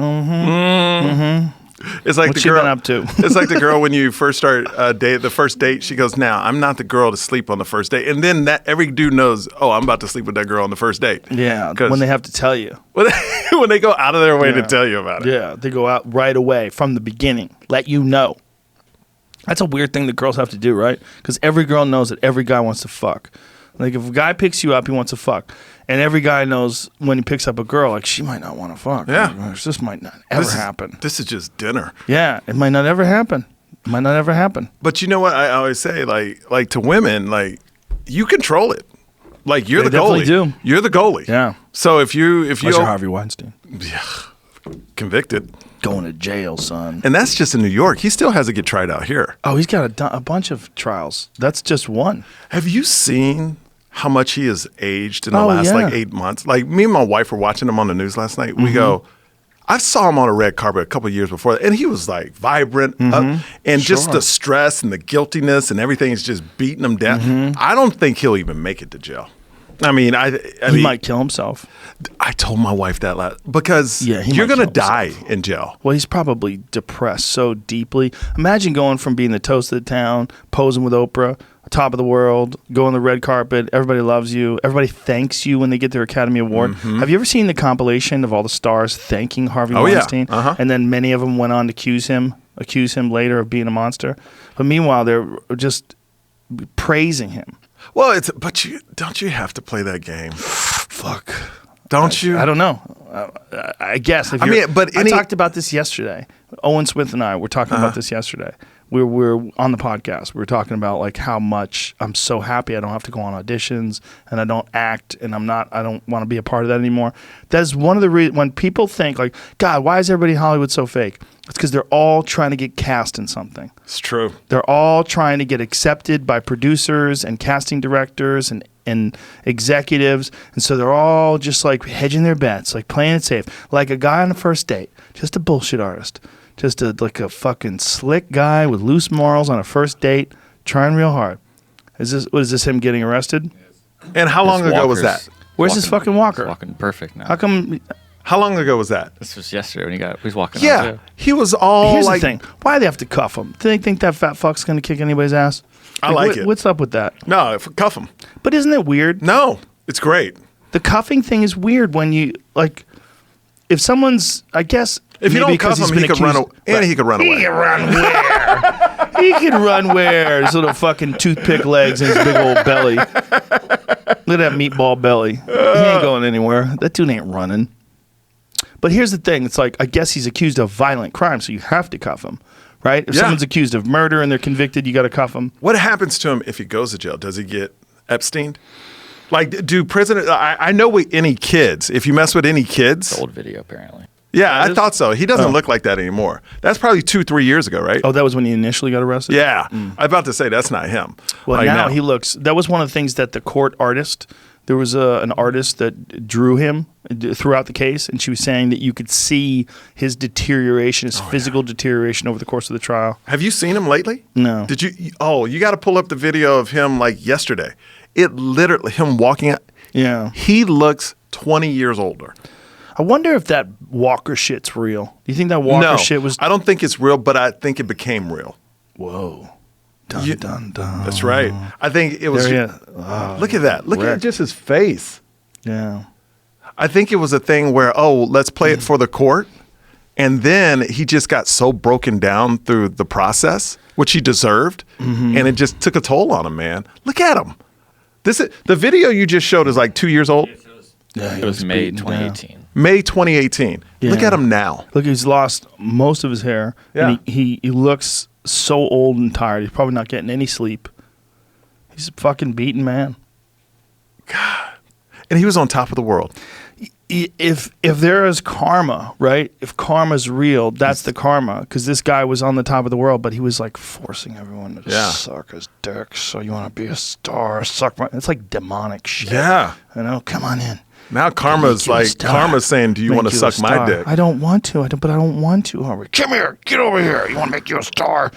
It's like what the you girl been up to? It's like the girl when you first start the first date. She goes, "Now I'm not the girl to sleep on the first date," and then that every dude knows, "Oh, I'm about to sleep with that girl on the first date." Yeah, when they have to tell you. When they go out of their way to tell you about it. Yeah, they go out right away from the beginning, let you know. That's a weird thing that girls have to do, right? Because every girl knows that every guy wants to fuck. Like, if a guy picks you up, he wants to fuck. And every guy knows when he picks up a girl, like, she might not want to fuck. Yeah. Like, this might not ever happen. This is just dinner. Yeah, it might not ever happen. Might not ever happen. But you know what I always say, like to women, like you control it. Like you're They the goalie. definitely do. You're the goalie. Yeah. So if you Unless you're Harvey Weinstein. convicted, Going to jail, son. and that's just in New York. He still has to get tried out here. Oh, he's got a bunch of trials. That's just one. Have you seen how much he has aged in the Oh, last yeah. like 8 months? Like me and my wife were watching him on the news last night. Mm-hmm. We go, I saw him on a red carpet a couple of years before, and he was like vibrant, and just Sure. the stress and the guiltiness and everything is just beating him down. Mm-hmm. I don't think he'll even make it to jail. I mean, I He mean, might kill himself. I told my wife that because Yeah, he you're might going to kill die himself. in jail. Well, he's probably depressed so deeply. Imagine going from being the toast of the town, posing with Oprah, top of the world, go on the red carpet. Everybody loves you. Everybody thanks you when they get their Academy Award. Have you ever seen the compilation of all the stars thanking Harvey Oh, yeah. Weinstein? Uh-huh. And then many of them went on to accuse him later of being a monster. But meanwhile, they're just praising him. Well, but don't you have to play that game? Fuck. Don't you? I don't know. I guess. If I you're- mean, but I any- talked about this yesterday. Owen Smith and I were talking about this yesterday. We were on the podcast. We were talking about like how much I'm so happy I don't have to go on auditions and I don't act and I don't want to be a part of that anymore. That's one of the reasons when people think like, God, why is everybody in Hollywood so fake? It's because they're all trying to get cast in something. It's true. They're all trying to get accepted by producers and casting directors and executives. And so they're all just like hedging their bets, like playing it safe. Like a guy on a first date, just a bullshit artist. Just like a fucking slick guy with loose morals on a first date, trying real hard. Is this him getting arrested? And how long His ago was walker's that? Where's his fucking walker? Walking perfect now. How come? How long ago was that? This was yesterday when he was walking out Yeah, too. he was all Here's like, the thing. Why do they have to cuff him? Do they think that fat fuck's gonna kick anybody's ass? I like it. What's up with that? No, cuff him. But isn't it weird? No, it's great. The cuffing thing is weird when you like. If someone's, I guess, If you maybe don't cuff because he's him, he been could run, accused- and he could run He away. can run where? He can run where? His little fucking toothpick legs and his big old belly. Look at that meatball belly. He ain't going anywhere. That dude ain't running. But here's the thing. It's like, I guess he's accused of violent crime, so you have to cuff him, right? If Yeah. someone's accused of murder and they're convicted, you got to cuff him. What happens to him if he goes to jail? Does he get Epstein? Like, do prisoners? I know any kids. If you mess with any kids, Old video apparently. yeah, I thought so. He doesn't look like that anymore. That's probably 2-3 years ago, right? Oh, that was when he initially got arrested? Yeah, I'm about to say that's not him. Well, Like, now no. he looks. That was one of the things that the court artist. There was an artist that drew him throughout the case, and she was saying that you could see his deterioration, his physical deterioration over the course of the trial. Have you seen him lately? No. Did you? Oh, you got to pull up the video of him like yesterday. It literally him walking out. Yeah. He looks 20 years older. I wonder if that Walker shit's real. Do you think that Walker no, shit was? I don't think it's real, but I think it became real. Whoa. Dun, You- dun, dun. That's right. I think it was. There he is. Oh, Look at that. Look at wrecked. just his face. Yeah. I think it was a thing where, let's play it for the court. And then he just got so broken down through the process, which he deserved. And it just took a toll on him, man. Look at him. The video you just showed is like 2 years old. Yeah, he It was May beaten down. 2018. May 2018. Look Yeah. at him now. Look, he's lost most of his hair. Yeah. And he looks so old and tired. He's probably not getting any sleep. He's a fucking beaten man. And he was on top of the world. If there is karma, right? If karma's real, that's the karma. Because this guy was on the top of the world, but he was like forcing everyone to Yeah. suck his dick. So you want to be a star? Suck my. It's like demonic shit. Yeah. You know, come on in. Now karma's Make you a like, star. karma's saying, do you Make want to you suck a my star. dick? I don't want to. But I don't want to, Harvey. Come here. Get over here. You want to make you a star?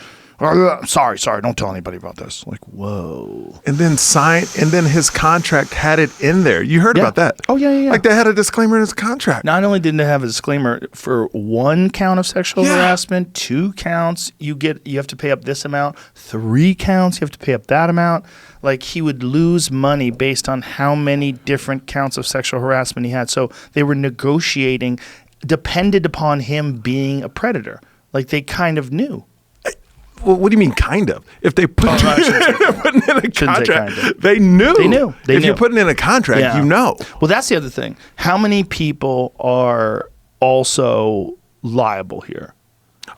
Sorry. Don't tell anybody about this. Like, whoa. And then his contract had it in there. You heard Yeah. about that? Oh, yeah. Like they had a disclaimer in his contract. Not only did they have a disclaimer for 1 count of sexual Yeah. harassment, 2 counts you have to pay up this amount, 3 counts you have to pay up that amount. Like he would lose money based on how many different counts of sexual harassment he had. So they were negotiating, depended upon him being a predator. Like they kind of knew. Well, what do you mean, kind of? If they put no, I shouldn't say putting in a Shouldn't say contract, kind of. they knew. They knew. They if knew. you're putting in a contract, Yeah. you know. Well, that's the other thing. How many people are also liable here?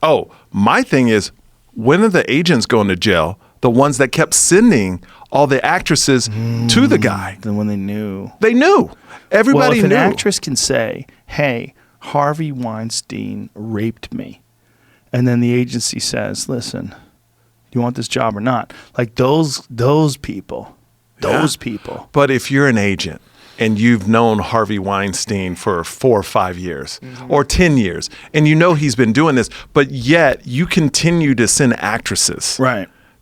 Oh, my thing is, when are the agents going to jail? The ones that kept sending all the actresses to the guy. Then when they knew. They knew. Everybody well, if knew. an actress can say, hey, Harvey Weinstein raped me, and then the agency says, listen, do you want this job or not? Like those people. But if you're an agent and you've known Harvey Weinstein for 4 or 5 years or 10 years, and you know he's been doing this, but yet you continue to send actresses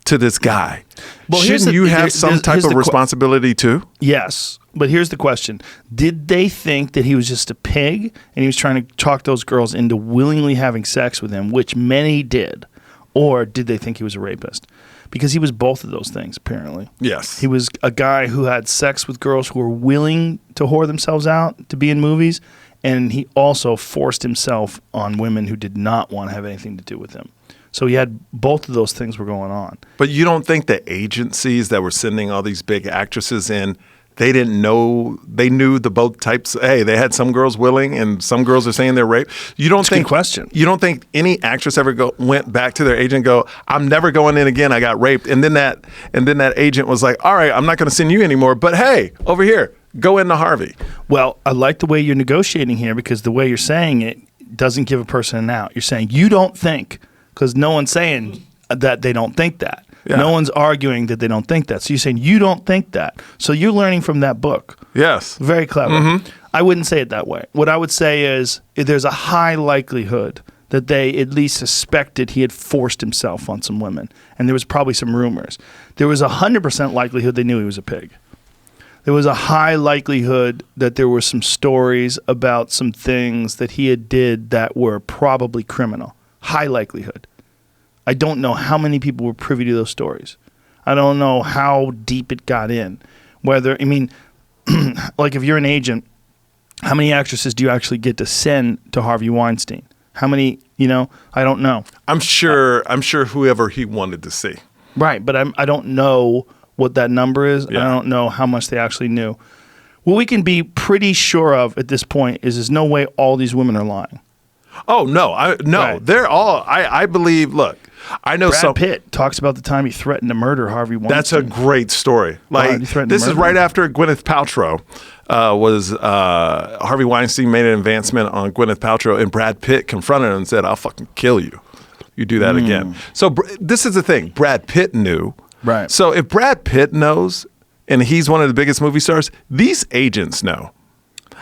to this guy, well, shouldn't you have some type of responsibility too? Yes. But here's the question. Did they think that he was just a pig and he was trying to talk those girls into willingly having sex with him, which many did? Or did they think he was a rapist? Because he was both of those things, apparently. Yes. He was a guy who had sex with girls who were willing to whore themselves out to be in movies, and he also forced himself on women who did not want to have anything to do with him. So he had both of those things were going on. But you don't think the agencies that were sending all these big actresses in, they didn't know, they knew the both types. Hey, they had some girls willing and some girls are saying they're raped. You don't think, good question. You don't think any actress ever went back to their agent and go, I'm never going in again, I got raped. And then that agent was like, all right, I'm not going to send you anymore, but hey, over here, go into Harvey. Well, I like the way you're negotiating here, because the way you're saying it doesn't give a person an out. You're saying you don't think, because no one's saying that they don't think that. Yeah. No one's arguing that they don't think that. So you're saying you don't think that. So you're learning from that book. Yes. Very clever. I wouldn't say it that way. What I would say is there's a high likelihood that they at least suspected he had forced himself on some women. And there was probably some rumors. There was 100% likelihood they knew he was a pig. There was a high likelihood that there were some stories about some things that he had did that were probably criminal. High likelihood. I don't know how many people were privy to those stories. I don't know how deep it got in. Whether, I mean, like if you're an agent, how many actresses do you actually get to send to Harvey Weinstein? How many, I don't know. I'm sure whoever he wanted to see. Right, but I don't know what that number is. Yeah. I don't know how much they actually knew. What we can be pretty sure of at this point is there's no way all these women are lying. Oh, no. Right. They're all, I believe, look, I know Brad Pitt talks about the time he threatened to murder Harvey Weinstein. That's a great story. Like, this is right after Gwyneth Paltrow Harvey Weinstein made an advancement on Gwyneth Paltrow, and Brad Pitt confronted him and said, I'll fucking kill you. You do that again. So this is the thing. Brad Pitt knew. Right. So if Brad Pitt knows, and he's one of the biggest movie stars, these agents know.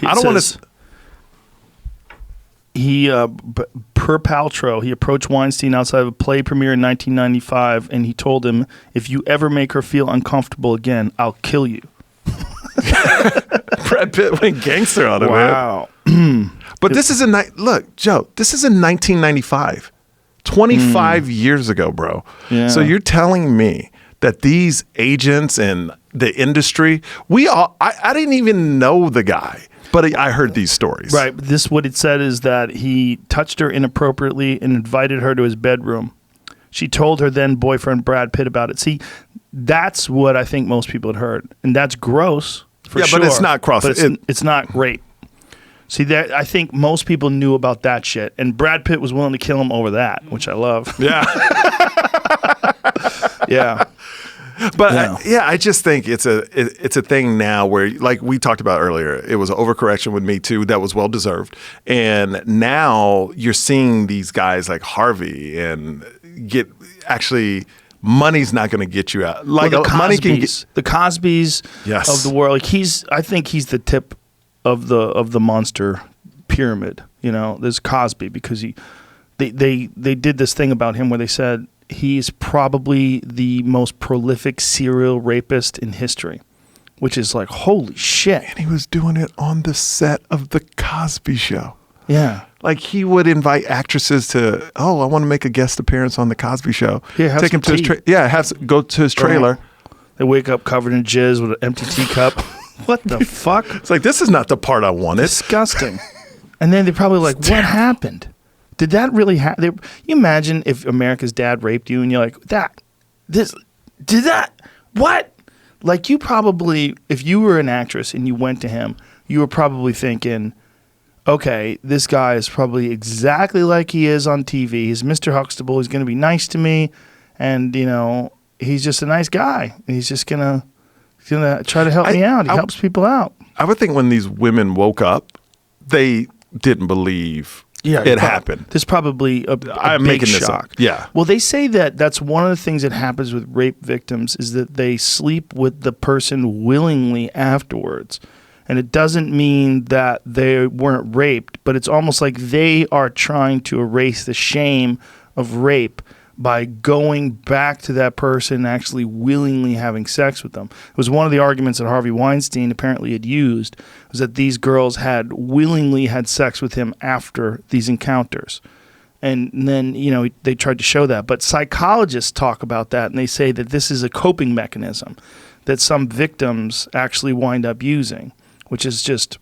I don't want to... Per Paltrow, he approached Weinstein outside of a play premiere in 1995, and he told him, if you ever make her feel uncomfortable again, I'll kill you. Brad Pitt went gangster on him, wow. Man. But this is look, Joe, this is in 1995. 25 years ago, bro. Yeah. So you're telling me that these agents and the industry, I didn't even know the guy. But I heard these stories. Right. What it said is that he touched her inappropriately and invited her to his bedroom. She told her then boyfriend Brad Pitt about it. See, that's what I think most people had heard. And that's gross, for sure. But it's not gross. It's not rape. See, I think most people knew about that shit. And Brad Pitt was willing to kill him over that, which I love. Yeah. Yeah. But I just think it's a thing now where, like we talked about earlier, it was an overcorrection with Me Too that was well deserved, and now you're seeing these guys like Harvey and actually money's not going to get you out. Like money can get the Cosbys of the world. Like I think he's the tip of the monster pyramid. There's Cosby because they did this thing about him where they said he's probably the most prolific serial rapist in history, which is like, holy shit. And he was doing it on the set of The Cosby Show. Yeah. Like he would invite actresses to, I want to make a guest appearance on The Cosby Show. Yeah, take him to go to his trailer. They wake up covered in jizz with an empty teacup. What the fuck? It's like, this is not the part I wanted. Disgusting. And then they're probably like, what happened? Did that really happen? You imagine if America's Dad raped you and you're like, what? Like you probably, if you were an actress and you went to him, you were probably thinking, okay, this guy is probably exactly like he is on TV. He's Mr. Huxtable. He's going to be nice to me, and he's just a nice guy. He's just gonna try to help me out. He helps people out. I would think when these women woke up, they didn't believe it happened. There's probably a I'm big making this shock. up. Yeah. Well, they say that that's one of the things that happens with rape victims is that they sleep with the person willingly afterwards. And it doesn't mean that they weren't raped, but it's almost like they are trying to erase the shame of rape by going back to that person and actually willingly having sex with them. It was one of the arguments that Harvey Weinstein apparently had used, was that these girls had willingly had sex with him after these encounters. And then, they tried to show that. But psychologists talk about that, and they say that this is a coping mechanism that some victims actually wind up using, which is just,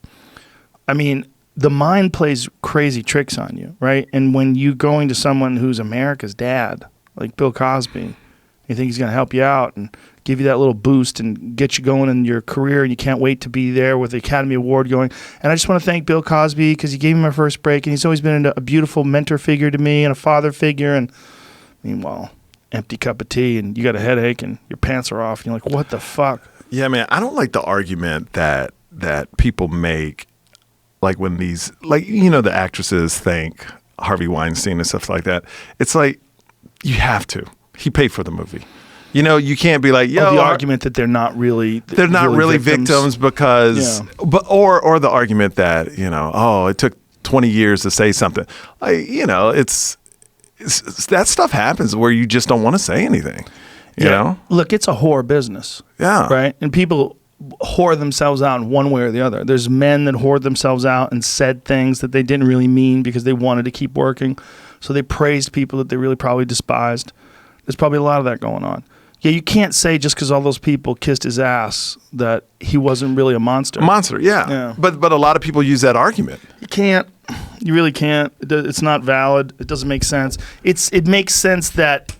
the mind plays crazy tricks on you, right? And when you going to someone who's America's dad, like Bill Cosby, you think he's going to help you out and give you that little boost and get you going in your career, and you can't wait to be there with the Academy Award going. And I just want to thank Bill Cosby because he gave me my first break, and he's always been a beautiful mentor figure to me and a father figure. And meanwhile, empty cup of tea, and you got a headache, and your pants are off, and you're like, what the fuck? Yeah, man, I don't like the argument that people make, like when these, the actresses thank Harvey Weinstein and stuff like that. It's like, you have to. He paid for the movie. You can't be like, the argument that they're not really victims because, or the argument that it took 20 years to say something. It's that stuff happens where you just don't want to say anything. You know, look, it's a whore business. Yeah, right, and people whore themselves out in one way or the other. There's men that whored themselves out and said things that they didn't really mean because they wanted to keep working. So they praised people that they really probably despised. There's probably a lot of that going on. Yeah, you can't say just because all those people kissed his ass that he wasn't really a monster. A monster, yeah. But a lot of people use that argument. You can't. You really can't. It's not valid. It doesn't make sense. It makes sense that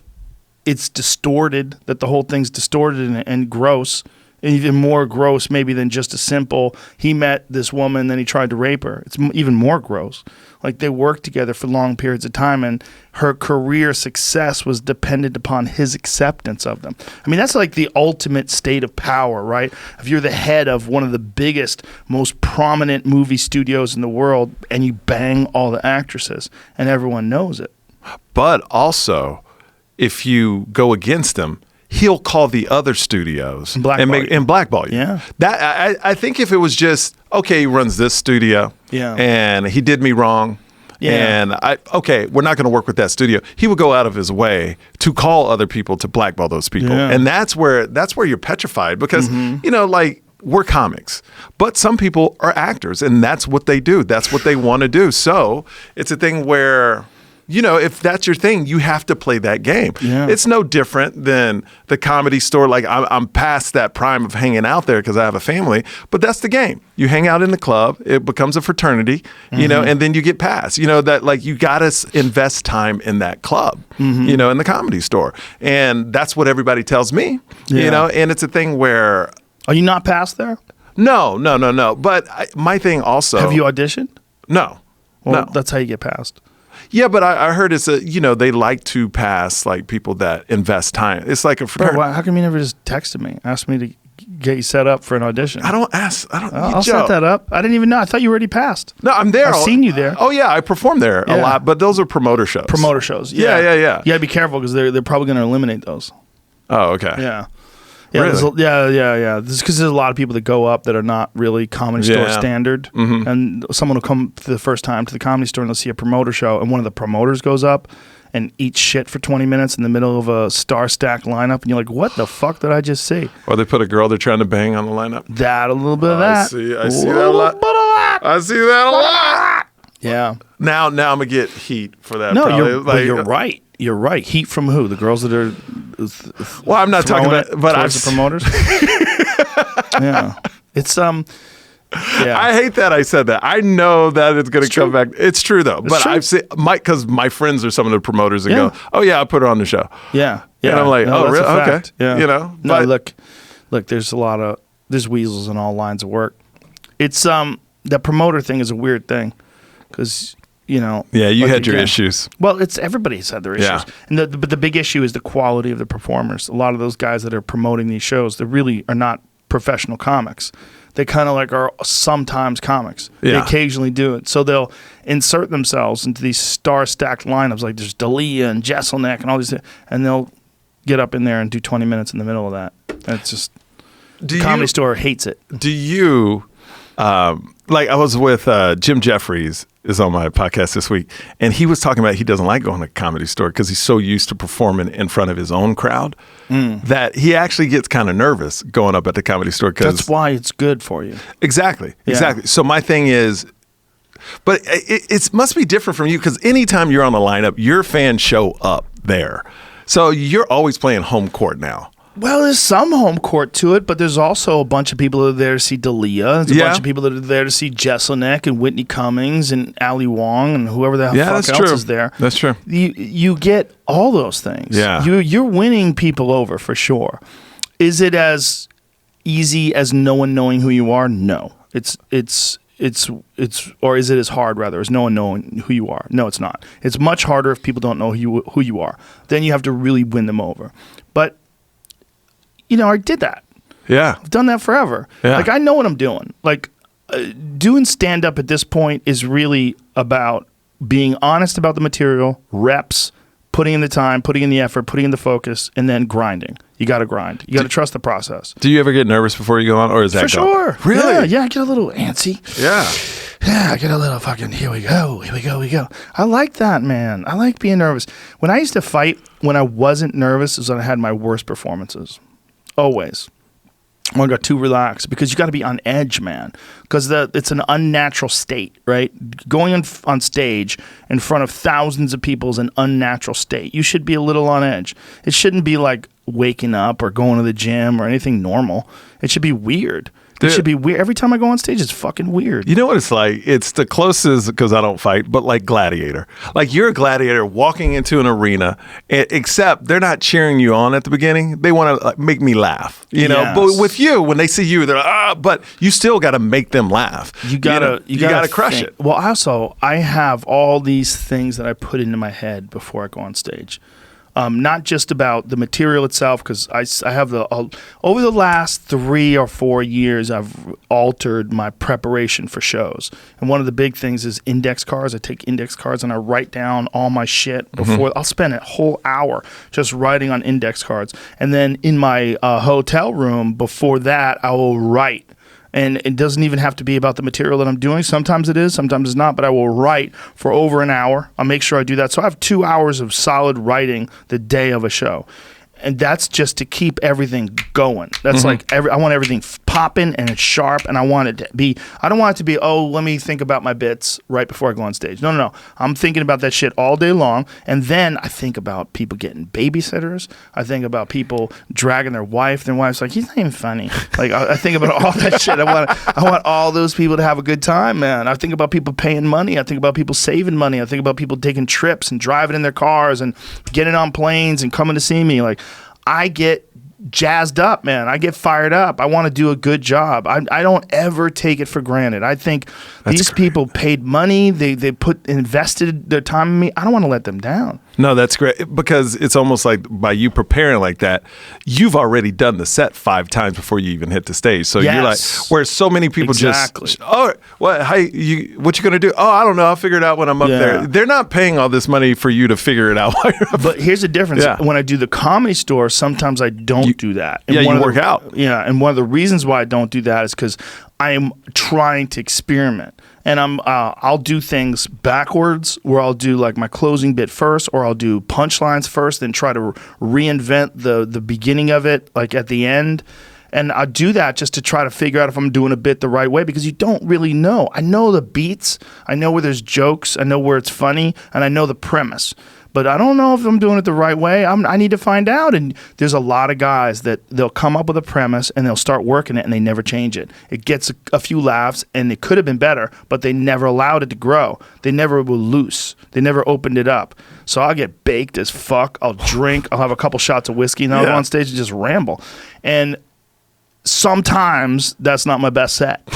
it's distorted, that the whole thing's distorted and gross. Even more gross maybe than just a simple, he met this woman, then he tried to rape her. It's even more gross. Like, they worked together for long periods of time, and her career success was dependent upon his acceptance of them. That's like the ultimate state of power, right? If you're the head of one of the biggest, most prominent movie studios in the world, and you bang all the actresses, and everyone knows it. But also, if you go against him, he'll call the other studios and blackball you. Yeah. That I think if it was just, okay, he runs this studio, and he did me wrong, and we're not going to work with that studio. He would go out of his way to call other people to blackball those people, and that's where you're petrified because we're comics, but some people are actors, and that's what they do. That's what they want to do. So it's a thing where, if that's your thing, you have to play that game. Yeah. It's no different than the Comedy Store. Like, I'm past that prime of hanging out there because I have a family, but that's the game. You hang out in the club, it becomes a fraternity, and then you get past, that like you got to invest time in that club, in the Comedy Store. And that's what everybody tells me, and it's a thing where. Are you not past there? No. But my thing also. Have you auditioned? No. Well, that's how you get past. Yeah, but I heard it's they like to pass like people that invest time. It's like a fraternity. Bro, how come you never just texted me, asked me to get you set up for an audition? I'll set that up. I didn't even know. I thought you already passed. No, I'm there. I've seen you there. Oh yeah, I perform there a lot, but those are promoter shows. Yeah. You gotta be careful because they're probably going to eliminate those. Oh, okay. Yeah. Really? Yeah. This is because there's a lot of people that go up that are not really Comedy Store standard. And someone will come for the first time to the Comedy Store and they'll see a promoter show, and one of the promoters goes up and eats shit for 20 minutes in the middle of a star-stacked lineup, and you're like, what the fuck did I just see? Or they put a girl they're trying to bang on the lineup. A little bit of that. I see that a lot. I see that a lot. Yeah. Now I'm going to get heat for that. No, you're right. You're right. Heat from who? The girls that are. Well, I'm not talking about, but the promoters. Yeah, it's Yeah. I hate that I said that. I know that it's going to come back. It's true though, but I've seen because my friends are some of the promoters and go, "Oh yeah, I put her on the show." Yeah, and I'm like, "Oh really? Okay." Yeah, look. There's weasels in all lines of work. It's that promoter thing is a weird thing because you know. Yeah, you like had your again- issues. Well, it's everybody's had their issues, Yeah. and but the big issue is the quality of the performers. A lot of those guys that are promoting these shows, they really are not professional comics. They kind of like are sometimes comics. They Yeah. occasionally do it, so they'll insert themselves into these star-stacked lineups. Like there's D'Elia and Jesselneck and all these, and they'll get up in there and do 20 minutes in the middle of that. It's just Do Comedy you, Store hates it. do you like I was with Jim Jeffries is on my podcast this week, and he was talking about he doesn't like going to Comedy Store because he's so used to performing in front of his own crowd that he actually gets kind of nervous going up at the Comedy Store. That's why it's good for you. Exactly. Yeah. Exactly. So my thing is, but it must be different from you because anytime you're on the lineup, your fans show up there. So you're always playing home court now. Well, there's some home court to it, but there's also a bunch of people that are there to see D'Elia. There's a Yeah. bunch of people that are there to see Jesselneck and Whitney Cummings and Ali Wong and whoever the Yeah, fuck that's else true. is there. That's true. You get all those things. Yeah. You're winning people over for sure. Is it as easy as no one knowing who you are? No. It's or is it as hard rather as no one knowing who you are? No, it's not. It's much harder if people don't know who you are. Then you have to really win them over. But you know, I did that. Yeah. I've done that forever. Yeah. Like I know what I'm doing. Like doing stand up at this point is really about being honest about the material, reps, putting in the time, putting in the effort, putting in the focus, and then grinding. You got to grind. You got to trust the process. Do you ever get nervous before you go on, or is that For sure. Really? Yeah, I get a little antsy. Yeah. Yeah, I get a little fucking, here we go. I like that, man. I like being nervous. When I used to fight, when I wasn't nervous, is when I had my worst performances. Always. When I got too relaxed, because you got to be on edge, man. Because it's an unnatural state, right? Going on stage in front of thousands of people is an unnatural state. You should be a little on edge. It shouldn't be like waking up or going to the gym or anything normal. It should be weird. It should be weird. Every time I go on stage, it's fucking weird. You know what it's like? It's the closest, because I don't fight, but like Gladiator. Like you're a gladiator walking into an arena, except they're not cheering you on at the beginning. They want to make me laugh, you know. Yes. But with you, when they see you, they're like, but you still got to make them laugh. You gotta crush think. it. Well, also, I have all these things that I put into my head before I go on stage. Not just about the material itself, because I have over the last 3 or 4 years, I've altered my preparation for shows. And one of the big things is index cards. I take index cards and I write down all my shit before. I'll spend a whole hour just writing on index cards. And then in my hotel room before that, I will write. And it doesn't even have to be about the material that I'm doing. Sometimes it is, sometimes it's not, but I will write for over an hour. I'll make sure I do that. So I have 2 hours of solid writing the day of a show. And that's just to keep everything going. That's like, I want everything popping and it's sharp, and I want it to be, I don't want it to be, oh, let me think about my bits right before I go on stage. No. I'm thinking about that shit all day long, and then I think about people getting babysitters. I think about people dragging their wife. Their wife's like, he's not even funny. Like, I think about all that shit. I want all those people to have a good time, man. I think about people paying money. I think about people saving money. I think about people taking trips and driving in their cars and getting on planes and coming to see me. Like, I get jazzed up, man. I get fired up. I want to do a good job. I don't ever take it for granted. I think these people paid money. They invested their time in me. I don't want to let them down. No, that's great, because it's almost like by you preparing like that, you've already done the set 5 times before you even hit the stage. So you're like, where so many people just, oh, what you gonna do? Oh, I don't know. I'll figure it out when I'm up there. They're not paying all this money for you to figure it out while you're up. But here's the difference. Yeah. When I do the Comedy Store, sometimes I don't do that. And you work out. Yeah, and one of the reasons why I don't do that is because I am trying to experiment. And I'll do things backwards, where I'll do like my closing bit first, or I'll do punchlines first, then try to reinvent the beginning of it, like at the end. And I do that just to try to figure out if I'm doing a bit the right way, because you don't really know. I know the beats, I know where there's jokes, I know where it's funny, and I know the premise. But I don't know if I'm doing it the right way. I need to find out. And there's a lot of guys that they'll come up with a premise and they'll start working it and they never change it. It gets a few laughs and it could have been better, but they never allowed it to grow. They never were loose. They never opened it up. So I'll get baked as fuck. I'll drink. I'll have a couple shots of whiskey and I'll go on stage and just ramble. And sometimes that's not my best set.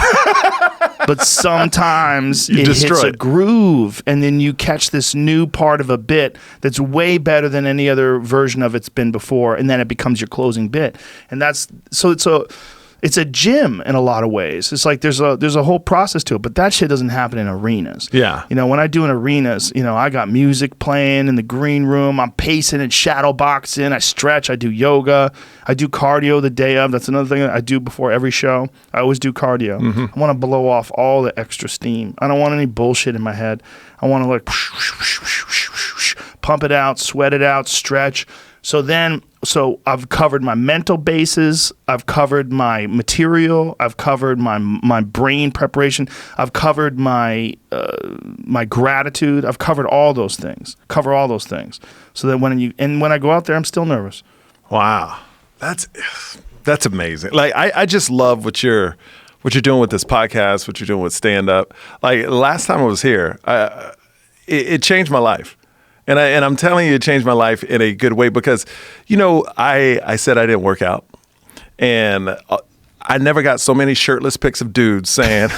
but sometimes You it hits destroy a it. groove, and then you catch this new part of a bit that's way better than any other version of it's been before, and then it becomes your closing bit. And that's so it's a gym in a lot of ways. It's like there's a whole process to it, but that shit doesn't happen in arenas. Yeah. You know, when I do in arenas, you know, I got music playing in the green room. I'm pacing and shadow boxing. I stretch. I do yoga. I do cardio the day of. That's another thing that I do before every show. I always do cardio. I want to blow off all the extra steam. I don't want any bullshit in my head. I want to like pump it out, sweat it out, stretch. So I've covered my mental bases, I've covered my material, I've covered my brain preparation, I've covered my gratitude, I've covered all those things. So that when I go out there, I'm still nervous. Wow, that's amazing. Like I just love what you're doing with this podcast, what you're doing with stand up. Like last time I was here, it changed my life. And I'm telling you, it changed my life in a good way because, you know, I said I didn't work out, and I never got so many shirtless pics of dudes saying,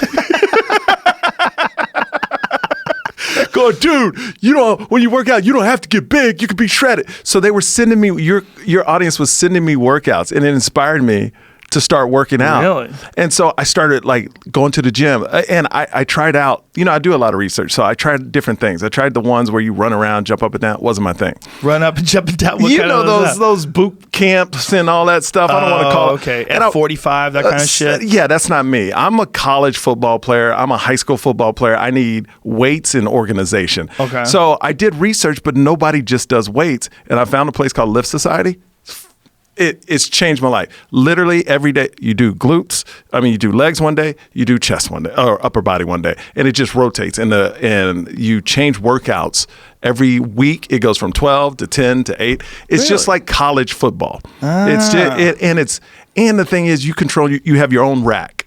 "Go, dude, you know, when you work out, you don't have to get big. You can be shredded." So they were sending me your audience was sending me workouts, and it inspired me to start working out. Really? And so I started like going to the gym, and I tried out, you know, I do a lot of research. So I tried different things. I tried the ones where you run around, jump up and down. It wasn't my thing. Run up and jump and down. What You kind know, of is that? those boot camps and all that stuff. I don't want to call it. Okay. And At 45, that kind of shit. Yeah, that's not me. I'm a college football player. I'm a high school football player. I need weights and organization. Okay. So I did research, but nobody just does weights. And I found a place called Lift Society. It's changed my life. Literally every day you do glutes. I mean, you do legs one day, you do chest one day, or upper body one day, and it just rotates. And you change workouts every week. It goes from 12 to 10 to 8. It's just like college football. It's just, and the thing is, you control. You have your own rack.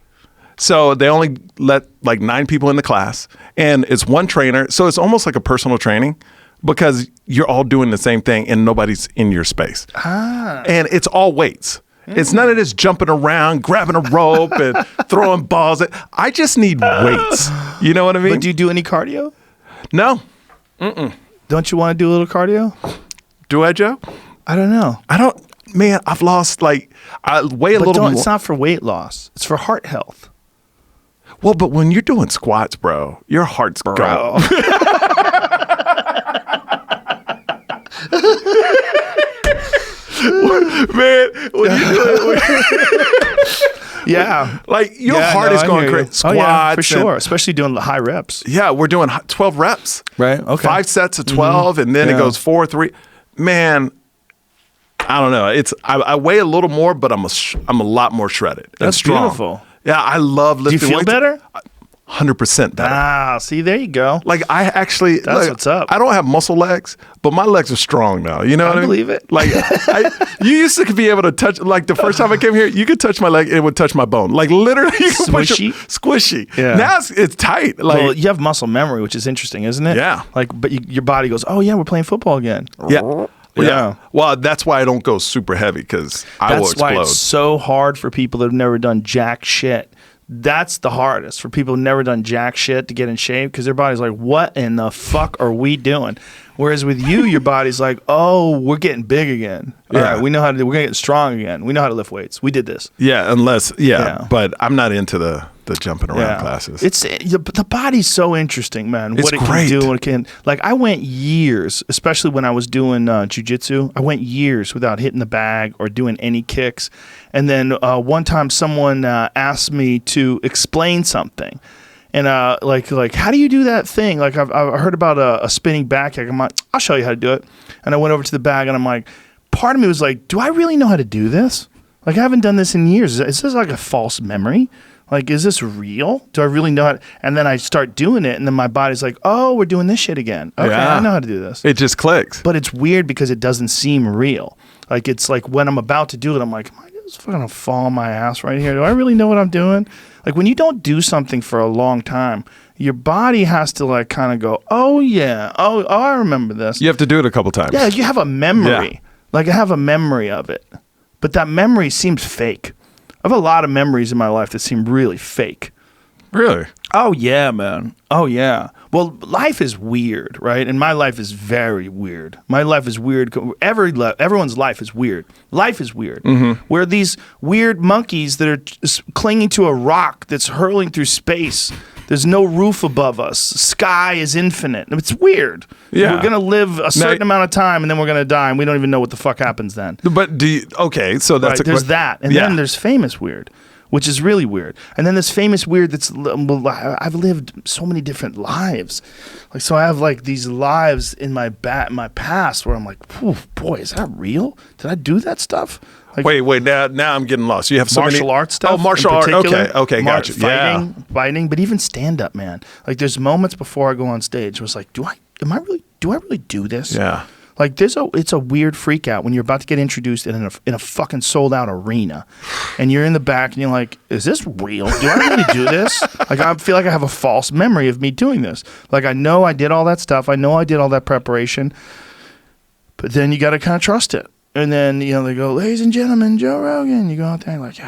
So they only let like 9 people in the class, and it's one trainer. So it's almost like a personal training, because you're all doing the same thing and nobody's in your space. And it's all weights. It's none of this jumping around, grabbing a rope and throwing balls. I just need weights. You know what I mean? But do you do any cardio? No. Don't you want to do a little cardio? Do I, Joe? I don't know. Man, I've lost I weigh a But little more. it's not for weight loss. It's for heart health. Well, but when you're doing squats, bro, your heart's gone. Man, when you do it, Yeah. like your heart is going crazy. Squats, Oh, yeah, for sure. Especially doing the high reps. Yeah, we're doing 12 reps. Right, okay. 5 sets of 12, and then it Yeah. goes 4, 3. Man, I don't know. I weigh a little more, but I'm a lot more shredded. and That's strong. beautiful. Yeah, I love Do you lifting feel weights. better? 100% better. Ah, see, there you go. Like I actually, That's what's up. I don't have muscle legs, but my legs are strong now. You know what I mean? believe it. Like you used to be able to touch. Like the first time I came here, you could touch my leg, and it would touch my bone. Like literally, you could push Squishy? squishy. Yeah. Now it's tight. Like Well, you have muscle memory, which is interesting, isn't it? Yeah. Like, but your body goes, oh, yeah, we're playing football again. yeah. Yeah. Well, that's why I don't go super heavy, because I will That's why explode. it's so hard for people that have never done jack shit. That's the hardest for people who've never done jack shit to get in shape, because their body's like, what in the fuck are we doing? Whereas with you, your body's like, oh, we're getting big again. All Yeah. right, we know how to do. We're gonna get strong again. We know how to lift weights. We did this. Yeah, unless Yeah. but I'm not into the jumping around classes. It's the body's so interesting, man. It's what it great. can do, what it can. Like I went years, especially when I was doing jiu-jitsu. I went years without hitting the bag or doing any kicks. And then one time, someone asked me to explain something, and like how do you do that thing? Like I've heard about a spinning back kick. I'm like, I'll show you how to do it. And I went over to the bag, and I'm like, part of me was like, do I really know how to do this? Like I haven't done this in years. Is this like a false memory? Like, is this real? Do I really know it? And then I start doing it, and then my body's like, oh, we're doing this shit again. Okay, Yeah. I know how to do this. It just clicks. But it's weird because it doesn't seem real. Like, it's like when I'm about to do it, I'm like, am I just fucking fall on my ass right here? Do I really know what I'm doing? Like, when you don't do something for a long time, your body has to, like, kind of go, oh, yeah. Oh, I remember this. You have to do it a couple times. Yeah, you have a memory. Yeah. Like, I have a memory of it. But that memory seems fake. I have a lot of memories in my life that seem really fake. Really? Oh yeah, man. Oh yeah. Well, life is weird, right? And my life is very weird. My life is weird. Everyone's life is weird. Life is weird. We're these weird monkeys that are clinging to a rock that's hurling through space. There's no roof above us. Sky is infinite. It's weird. Yeah. We're gonna live a certain amount of time, and then we're gonna die, and we don't even know what the fuck happens then. But do you, okay, so that's Right, there's that, and then there's famous weird, which is really weird, and then there's famous weird that's I've lived so many different lives, like so I have like these lives in my past where I'm like, boy, is that real? Did I do that stuff? Like, wait. Now I'm getting lost. You have so martial many arts stuff. Oh, martial art. Okay, gotcha. Fighting, but even stand up, man. Like there's moments before I go on stage where it's like, do I really do this? Yeah. Like it's a weird freak out when you're about to get introduced in a fucking sold out arena, and you're in the back and you're like, is this real? Do I really do this? Like I feel like I have a false memory of me doing this. Like I know I did all that stuff. I know I did all that preparation, but then you got to kind of trust it. And then, they go, ladies and gentlemen, Joe Rogan. You go out there and like,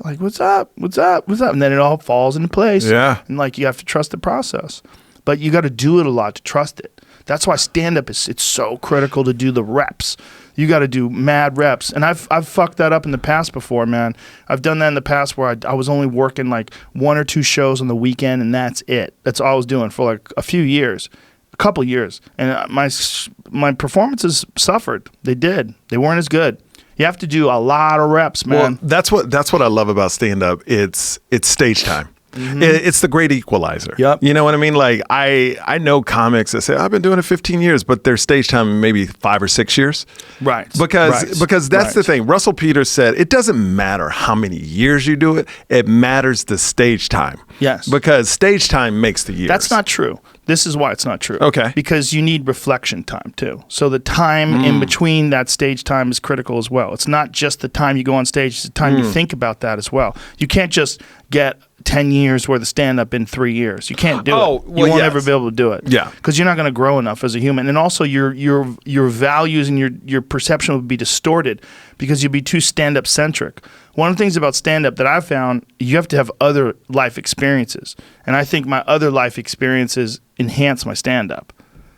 like, what's up? And then it all falls into place. Yeah. And like, you have to trust the process. But you got to do it a lot to trust it. That's why stand-up it's so critical to do the reps. You got to do mad reps. And I've fucked that up in the past before, man. I've done that in the past where I was only working like 1 or 2 shows on the weekend, and that's it. That's all I was doing for like a few years. Couple years, and my performances suffered. They did. They weren't as good. You have to do a lot of reps, man. Well, that's what I love about stand up. It's stage time. It's the great equalizer. Yep. You know what I mean? Like I know comics that say I've been doing it 15 years, but their stage time maybe 5 or 6 years. Right. Because that's the thing. Russell Peters said it doesn't matter how many years you do it. It matters the stage time. Yes. Because stage time makes the years. That's not true. This is why it's not true. Okay. Because you need reflection time too. So the time in between that stage time is critical as well. It's not just the time you go on stage, it's the time you think about that as well. You can't just get 10 years worth of stand-up in 3 years. You can't do it. You won't ever be able to do it. Yeah. Because you're not going to grow enough as a human. And also your values and your perception will be distorted because you'll be too stand-up centric. One of the things about stand-up that I've found, you have to have other life experiences. And I think my other life experiences enhance my stand-up.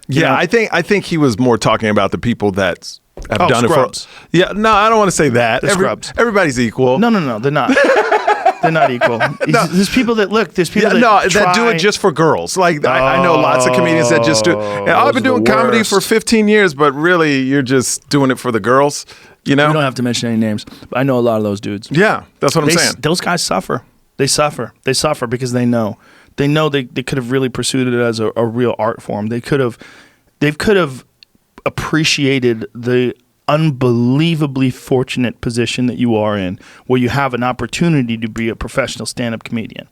Yeah, I think he was more talking about the people that have done scrubs. it for. Yeah, no, I don't want to say that. Scrubs. Everybody's equal. No, they're not. They're not equal. There's people that that do it just for girls. Like I know lots of comedians that just do. I've been doing comedy for 15 years, but really you're just doing it for the girls. You know, we don't have to mention any names, but I know a lot of those dudes. Yeah, that's what I'm saying. Those guys suffer. They suffer because they know they could have really pursued it as a real art form. They could have appreciated the unbelievably fortunate position that you are in, where you have an opportunity to be a professional stand-up comedian.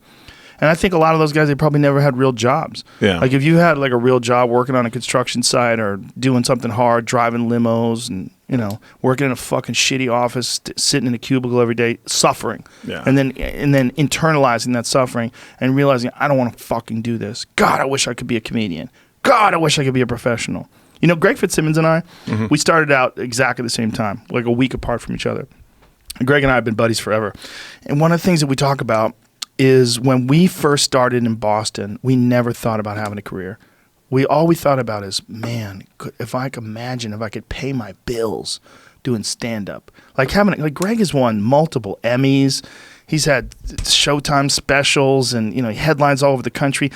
And I think a lot of those guys, they probably never had real jobs. Yeah. Like if you had like a real job working on a construction site or doing something hard, driving limos and, working in a fucking shitty office, sitting in a cubicle every day, suffering. Yeah. And then internalizing that suffering and realizing, I don't want to fucking do this. God, I wish I could be a comedian. God, I wish I could be a professional. Greg Fitzsimmons and I, we started out exactly the same time, like a week apart from each other. Greg and I have been buddies forever. And one of the things that we talk about is when we first started in Boston, we never thought about having a career. All we thought about is, man, if I could pay my bills doing stand-up. Like Greg has won multiple Emmys. He's had Showtime specials and, headlines all over the country.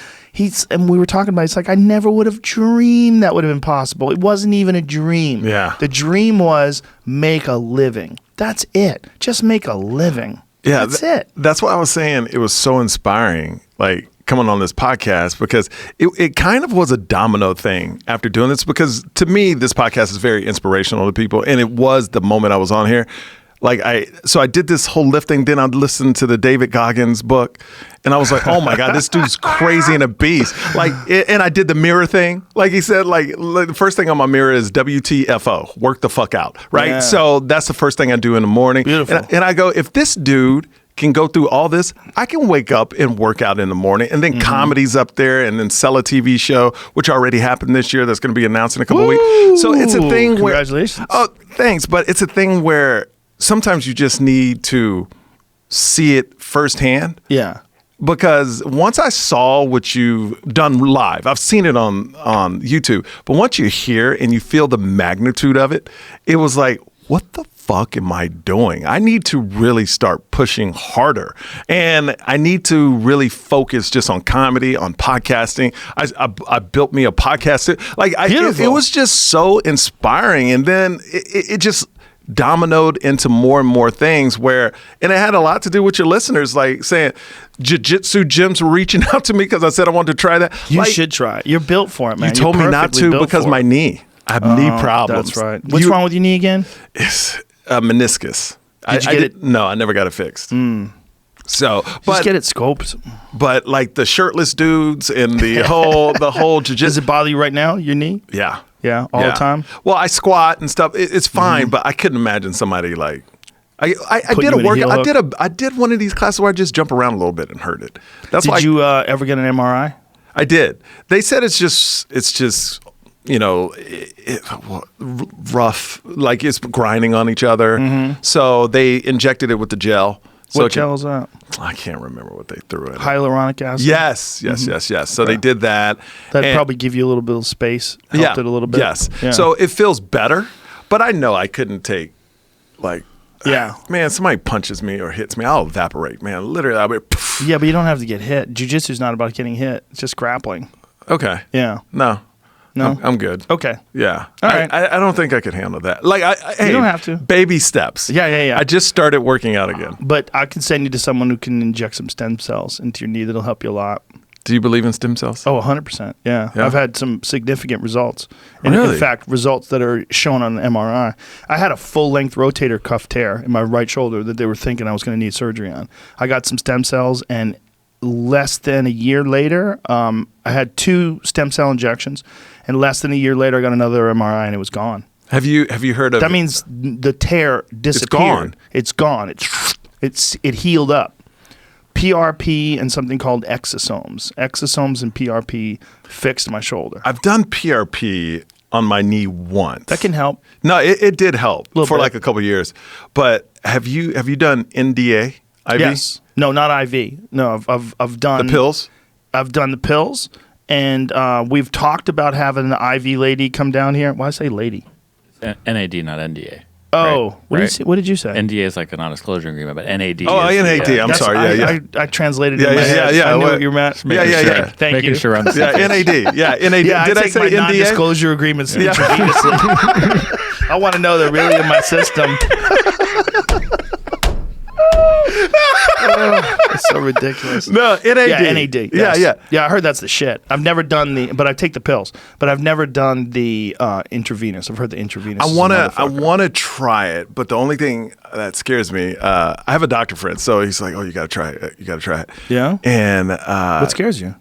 And we were talking about, it's like, I never would have dreamed that would have been possible. It wasn't even a dream. Yeah. The dream was make a living. That's it. Just make a living. Yeah. That's it. That's why I was saying it was so inspiring, like coming on this podcast, because it kind of was a domino thing after doing this, because to me, this podcast is very inspirational to people. And it was the moment I was on here. So I did this whole lifting, then I listened to the David Goggins book, and I was like, oh my God, this dude's crazy and a beast. And I did the mirror thing. Like he said, the first thing on my mirror is WTFO, work the fuck out, right? Yeah. So that's the first thing I do in the morning. Beautiful. And I go, if this dude can go through all this, I can wake up and work out in the morning. And then comedy's up there, and then sell a TV show, which already happened this year. That's going to be announced in a couple of weeks. So it's a thing where... Congratulations. Oh, thanks. But it's a thing where sometimes you just need to see it firsthand. Yeah. because once I saw what you've done live, I've seen it on YouTube, but once you're here and you feel the magnitude of it, it was like, what the fuck am I doing? I need to really start pushing harder, and I need to really focus just on comedy, on podcasting. I built me a podcast. Like it was just so inspiring, and then it just dominoed into more and more things and it had a lot to do with your listeners, like saying jiu-jitsu gyms were reaching out to me because I said I wanted to try that. You should try it. You're built for it, man. You told me not to because my knee. I have knee problems. That's right. What's wrong with your knee again? It's a meniscus. Did you get it? No, I never got it fixed. So, just get it scoped. But like the shirtless dudes and the whole jiu-jitsu. Does it bother you right now, your knee? Yeah. Yeah, all the time? Well, I squat and stuff. It's fine, but I couldn't imagine somebody like I Put did you a in a work. heel hook? I did one of these classes where I just jump around a little bit and hurt it. That's why Did you ever get an MRI? I did. They said it's just rough, like it's grinding on each other. So they injected it with the gel. So What gel is that? I can't remember what they threw in it. Hyaluronic acid? Yes. So they did that. That'd probably give you a little bit of space. Helped it a little bit. Yes. Yeah. So it feels better, but I know I couldn't take, like, man, somebody punches me or hits me, I'll evaporate, man. Literally, I'll be, poof. Yeah, but you don't have to get hit. Jiu-jitsu's not about getting hit. It's just grappling. Okay. Yeah. No. I'm good. Okay. Yeah. All right. I don't think I could handle that. Like, hey, you don't have to. Baby steps. Yeah. I just started working out again. But I can send you to someone who can inject some stem cells into your knee that'll help you a lot. Do you believe in stem cells? Oh, 100%. Yeah. I've had some significant results. And Really? in fact, results that are shown on an MRI. I had a full-length rotator cuff tear in my right shoulder that they were thinking I was going to need surgery on. I got some stem cells, and less than a year later, I had 2 stem cell injections, and less than a year later, I got another MRI, and it was gone. Have you heard of That means the tear disappeared. It's gone. It healed up. PRP and something called exosomes. Exosomes and PRP fixed my shoulder. I've done PRP on my knee once. That can help. No, it did help for bit. like a couple of years. But have you done NDA? IV? Yes. No, not IV. No, I've done The pills? I've done the pills, and we've talked about having an IV lady come down here. Why I say lady? NAD, not NDA. Oh, Right. What did you say? NDA is like a non-disclosure agreement, but NAD. Oh, is NAD. I'm That's- sorry. Yeah. I translated it Yeah, in my yeah, head. yeah, I knew what- what you meant. Yeah. Thank Making you. sure we're on the same Yeah, page. NAD. Yeah, NAD. Yeah, Did I I take say my NDA? non-disclosure agreements Yeah. intravenously. I want to know they're really in my system. It's so ridiculous. No, NAD. Yeah, NAD. Yeah, yes. yeah. Yeah, I heard that's the shit. I've never done but I take the pills. But I've never done the intravenous. I've heard the intravenous. I wanna try it, but the only thing that scares me, I have a doctor friend, so he's like, "Oh, you gotta try it. You gotta try it." Yeah? And What scares you?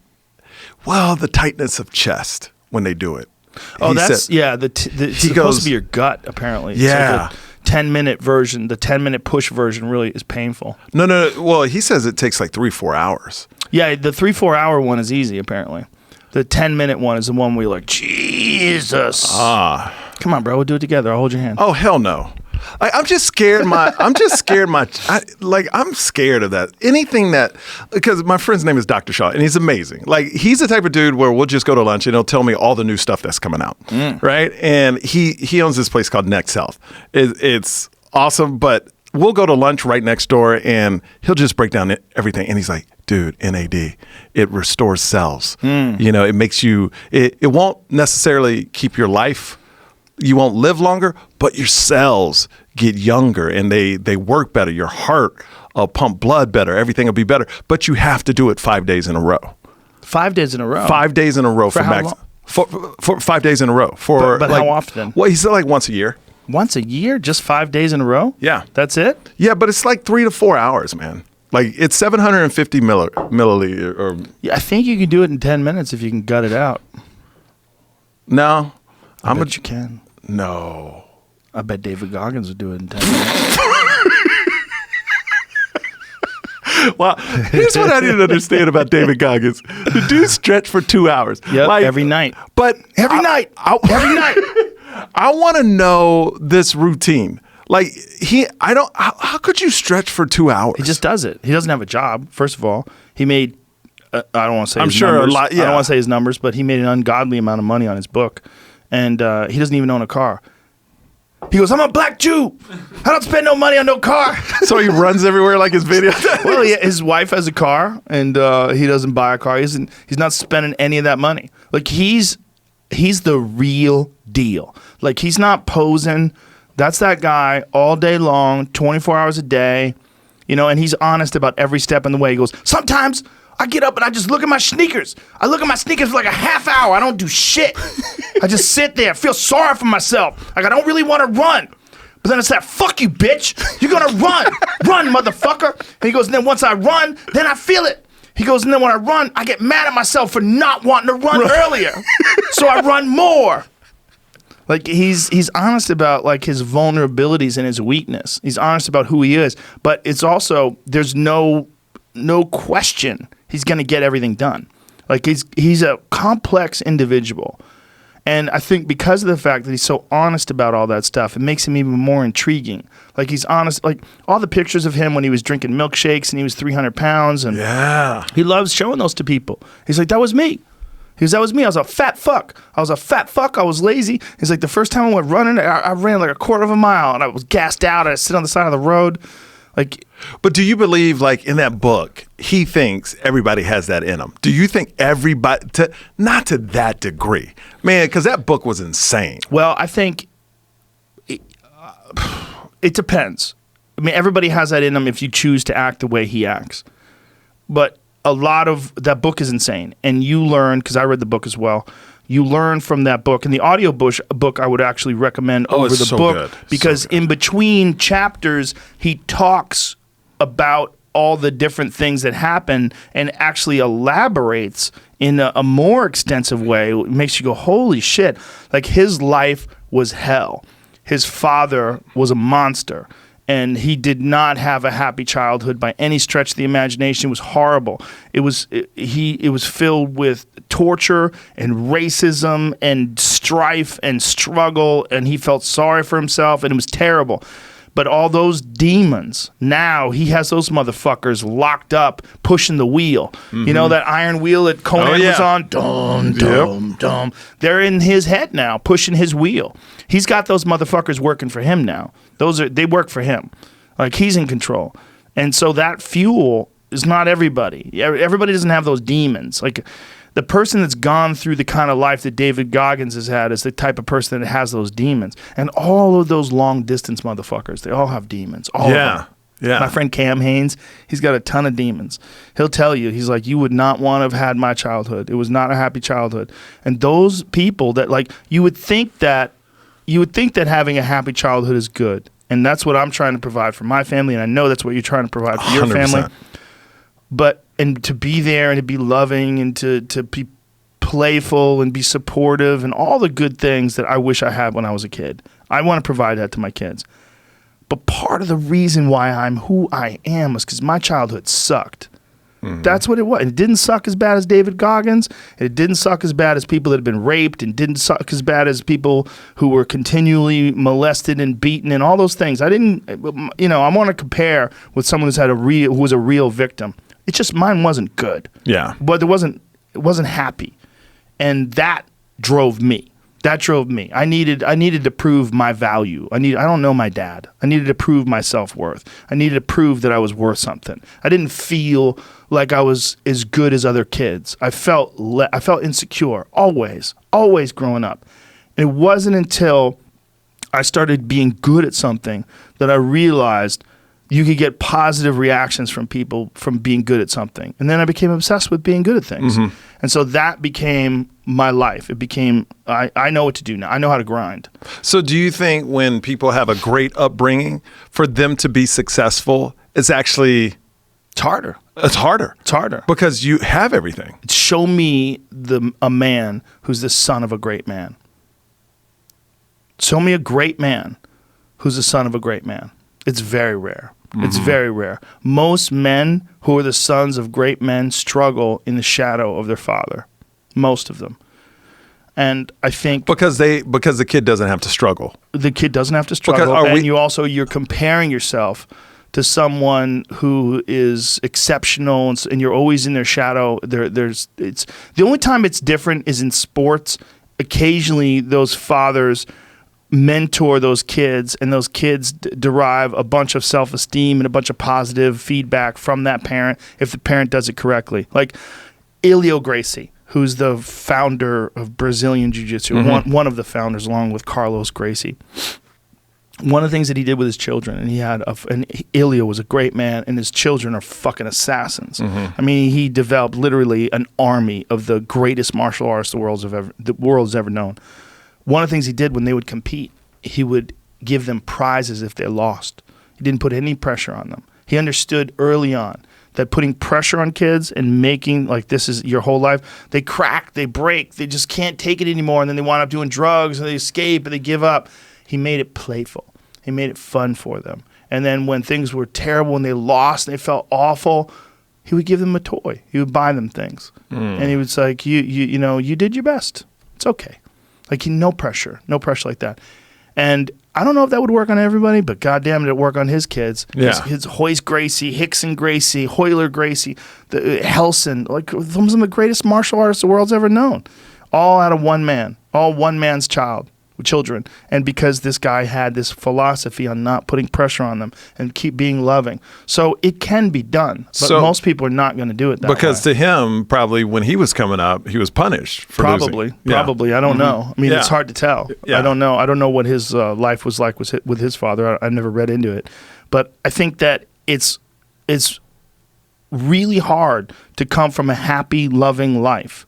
well, the tightness of chest when they do it. Oh, He that's said- it's supposed goes- to be your gut. Apparently, Yeah. It's like a 10-minute version. The 10-minute push version really is painful. No. Well, he says it takes like 3-4 hours. Yeah, the 3-4 hour one is easy. Apparently, the 10-minute one is the one where you're like, Jesus. Come on, bro. We'll do it together. I'll hold your hand. Oh, hell no. I'm just scared. I'm scared of that. Anything that, because my friend's name is Dr. Shaw, and he's amazing. Like, he's the type of dude where we'll just go to lunch and he'll tell me all the new stuff that's coming out, right? And he owns this place called Next Health. It's awesome, but we'll go to lunch right next door, and he'll just break down everything. And he's like, dude, NAD, it restores cells. You know, it makes you. It won't necessarily keep your life. You won't live longer, but your cells get younger and they work better. Your heart will pump blood better. Everything will be better. But you have to do it 5 days in a row. 5 days in a row. 5 days in a row for how max. long? For 5 days in a row. For But like, how often? Well, he said like once a year. Once a year? Just 5 days in a row? Yeah. That's it? Yeah, but it's like 3 to 4 hours, man. Like it's 750 milliliter. Or Yeah, I think you can do it in 10 minutes if you can gut it out. no, I bet you can. no. I bet David Goggins would do it in 10 minutes. Well, here's what I didn't understand about David Goggins. The dude stretched for 2 hours. Yep, every night. But Every night. every night. I want to know this routine. Like how could you stretch for 2 hours? He just does it. He doesn't have a job. First of all, he made. I don't want to say. I'm his sure numbers. a lot. Yeah. I don't want to say his numbers, but he made an ungodly amount of money on his book, and he doesn't even own a car. He goes, I'm a black Jew. I don't spend no money on no car. So he runs everywhere like his video. Well, his wife has a car, and he doesn't buy a car. He's not spending any of that money. Like he's the real deal. Like he's not posing. That's that guy all day long, 24 hours a day, and he's honest about every step in the way. He goes, sometimes I get up and I just look at my sneakers. I look at my sneakers for like a half hour. I don't do shit. I just sit there, feel sorry for myself. Like I don't really want to run. But then it's that, fuck you, bitch. You're going to run. Run, motherfucker. And he goes, and then once I run, then I feel it. He goes, and then when I run, I get mad at myself for not wanting to run earlier. So I run more. Like he's honest about like his vulnerabilities and his weakness. He's honest about who he is. But it's also, there's no question he's going to get everything done. Like he's a complex individual. And I think because of the fact that he's so honest about all that stuff, it makes him even more intriguing. Like he's honest, like all the pictures of him when he was drinking milkshakes and he was 300 pounds. And he loves showing those to people. He's like, that was me. He goes, that was me. I was a fat fuck. I was lazy. He's like, the first time I went running, I ran like a quarter of a mile and I was gassed out. I sit on the side of the road. Like, but do you believe, like in that book, he thinks everybody has that in them? Do you think everybody, not to that degree, man? Because that book was insane. Well, I think it depends. I mean, everybody has that in them if you choose to act the way he acts. But a lot of that book is insane, and you learn, because I read the book as well. You learn from that book, and the audio book I would actually recommend over the so book good. because in between chapters he talks about all the different things that happen and actually elaborates in a more extensive way. It makes you go, holy shit! Like his life was hell. His father was a monster. And he did not have a happy childhood by any stretch of the imagination. It was horrible. It was filled with torture and racism and strife and struggle, and he felt sorry for himself, and it was terrible. But all those demons, now he has those motherfuckers locked up, pushing the wheel. Mm-hmm. You know that iron wheel that Conan was on? Dum, dum, dum. They're in his head now, pushing his wheel. He's got those motherfuckers working for him now. They work for him. Like he's in control. And so that fuel is not everybody. Everybody doesn't have those demons. Like the person that's gone through the kind of life that David Goggins has had is the type of person that has those demons. And all of those long distance motherfuckers, they all have demons. All of them. Yeah. My friend Cam Haynes, he's got a ton of demons. He'll tell you, he's like, you would not want to have had my childhood. It was not a happy childhood. And those people that like, you would think that having a happy childhood is good. And that's what I'm trying to provide for my family. And I know that's what you're trying to provide for your 100%. family. But, and to be there and to be loving and to be playful and be supportive and all the good things that I wish I had when I was a kid. I want to provide that to my kids. But part of the reason why I'm who I am is because my childhood sucked. Mm-hmm. That's what it was. It didn't suck as bad as David Goggins. It didn't suck as bad as people that had been raped, and didn't suck as bad as people who were continually molested and beaten and all those things. I didn't, I want to compare with someone who was a real victim. It's just mine wasn't good. Yeah. But it wasn't happy. And that drove me. I needed to prove my value. I don't know my dad. I needed to prove my self-worth. I needed to prove that I was worth something. I didn't feel like I was as good as other kids. I felt insecure always growing up. And it wasn't until I started being good at something that I realized you could get positive reactions from people from being good at something. And then I became obsessed with being good at things. Mm-hmm. And so that became my life. It became, I know what to do now. I know how to grind. So do you think when people have a great upbringing, for them to be successful, it's harder? It's harder. Because you have everything. Show me a man who's the son of a great man. Show me a great man who's the son of a great man. It's very rare. Mm-hmm. It's very rare. Most men who are the sons of great men struggle in the shadow of their father. Most of them. And I think because the kid doesn't have to struggle. The kid doesn't have to struggle, and you're comparing yourself to someone who is exceptional, and you're always in their shadow. It's the only time it's different is in sports. Occasionally, those fathers mentor those kids, and those kids derive a bunch of self-esteem and a bunch of positive feedback from that parent if the parent does it correctly. Like Elio Gracie, who's the founder of Brazilian Jiu-Jitsu, one of the founders, along with Carlos Gracie. One of the things that he did with his children, and Elio was a great man, and his children are fucking assassins. I mean, he developed literally an army of the greatest martial artists the world's ever known. One of the things he did when they would compete, he would give them prizes if they lost. He didn't put any pressure on them. He understood early on that putting pressure on kids and making, like, this is your whole life, they crack, they break, they just can't take it anymore, and then they wind up doing drugs, and they escape, and they give up. He made it playful. He made it fun for them. And then when things were terrible and they lost and they felt awful, he would give them a toy. He would buy them things. And he was like, you did your best. It's okay. Like, no pressure like that. And I don't know if that would work on everybody, but goddamn, it work on his kids. Yeah. His Hoist Gracie, Hickson Gracie, Hoyler Gracie, Helson, like some of the greatest martial artists the world's ever known. All out of one man, all one man's children. And because this guy had this philosophy on not putting pressure on them and keep being loving. So it can be done, but most people are not going to do it that way. Because to him, probably when he was coming up, he was punished for losing. Probably. I don't know. I mean, it's hard to tell. Yeah. I don't know. I don't know what his life was like with his father. I've never read into it. But I think that it's really hard to come from a happy, loving life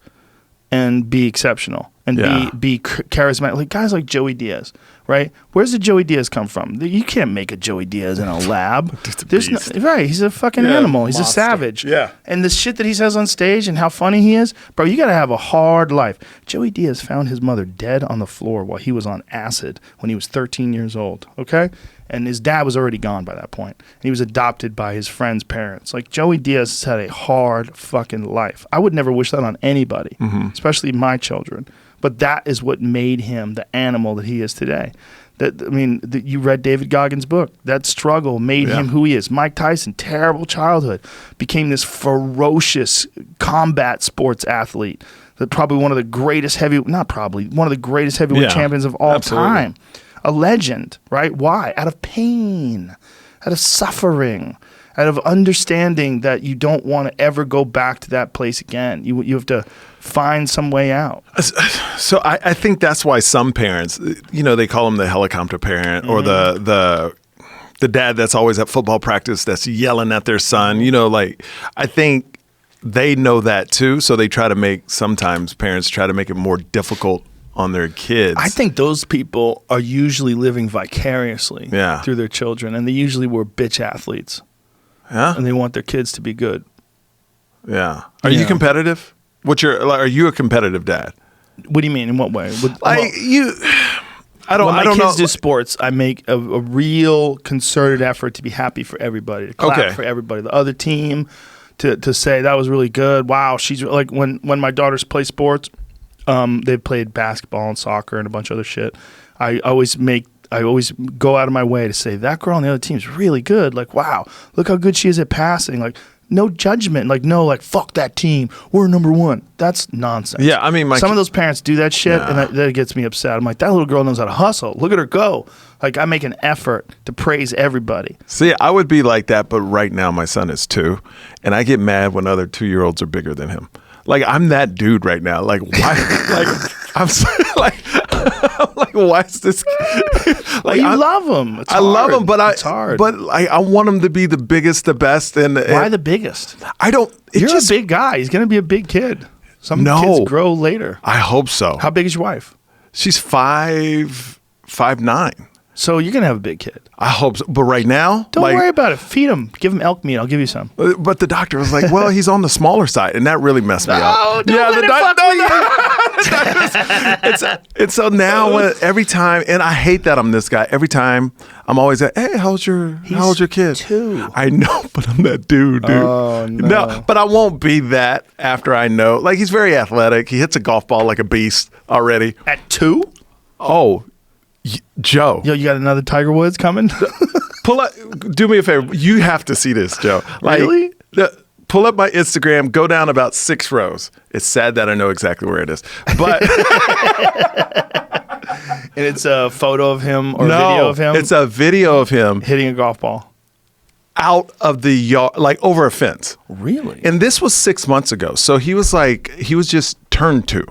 and be exceptional. And be charismatic. Like guys like Joey Diaz, right? Where's the Joey Diaz come from? You can't make a Joey Diaz in a lab. Right, he's a fucking animal. He's a savage. Yeah. And the shit that he says on stage and how funny he is, bro, you got to have a hard life. Joey Diaz found his mother dead on the floor while he was on acid when he was 13 years old, okay? And his dad was already gone by that point. And he was adopted by his friend's parents. Like, Joey Diaz has had a hard fucking life. I would never wish that on anybody, especially my children. But that is what made him the animal that he is today. You read David Goggins' book. That struggle made him who he is. Mike Tyson, terrible childhood, became this ferocious combat sports athlete. Probably one of the greatest heavyweight champions of all time. A legend, right? Why? Out of pain, out of suffering, out of understanding that you don't want to ever go back to that place again. You have to find some way out. So I think that's why some parents, they call them the helicopter parent or the dad that's always at football practice that's yelling at their son. I think they know that too. So sometimes parents try to make it more difficult on their kids. I think those people are usually living vicariously through their children, and they usually were bitch athletes. Yeah, and they want their kids to be good. Yeah. Are you competitive? Are you a competitive dad? What do you mean? In what way? I don't. When I don't my kids know. do sports, I make a real concerted effort to be happy for everybody, to clap for everybody, the other team, to say that was really good. Wow, she's like when my daughters play sports. They've played basketball and soccer and a bunch of other shit. I always go out of my way to say that girl on the other team is really good. Like, wow, look how good she is at passing. Like, no judgment. Like, fuck that team. We're number one. That's nonsense. Yeah, I mean, some of those parents do that shit, and that gets me upset. I'm like, that little girl knows how to hustle. Look at her go. Like, I make an effort to praise everybody. See, I would be like that, but right now my son is 2, and I get mad when other 2-year-olds are bigger than him. Like, I'm that dude right now. Like, why? I'm like, why is this? Like, you love him. I love him, but it's hard. But I want him to be the biggest, the best. And why the biggest? I don't. You're a big guy. He's going to be a big kid. Some kids grow later. I hope so. How big is your wife? She's 5'9". So you're gonna have a big kid. I hope so. But right now, Don't worry about it. Feed him. Give him elk meat. I'll give you some. But the doctor was like, well, he's on the smaller side. And that really messed me up. And so now every time, and I hate that I'm this guy. Every time I'm always like, hey, how's your kid? 2. I know, but I'm that dude. Oh, no. But I won't be that after I know. Like, he's very athletic. He hits a golf ball like a beast already. At 2? Oh, Joe. Yo, you got another Tiger Woods coming? Pull up. Do me a favor. You have to see this, Joe. Really? Pull up my Instagram. Go down about 6 rows. It's sad that I know exactly where it is, but And it's a photo of him or video of him? It's a video of him hitting a golf ball out of the yard, like over a fence. Really? And this was 6 months ago. So he was just turned 2.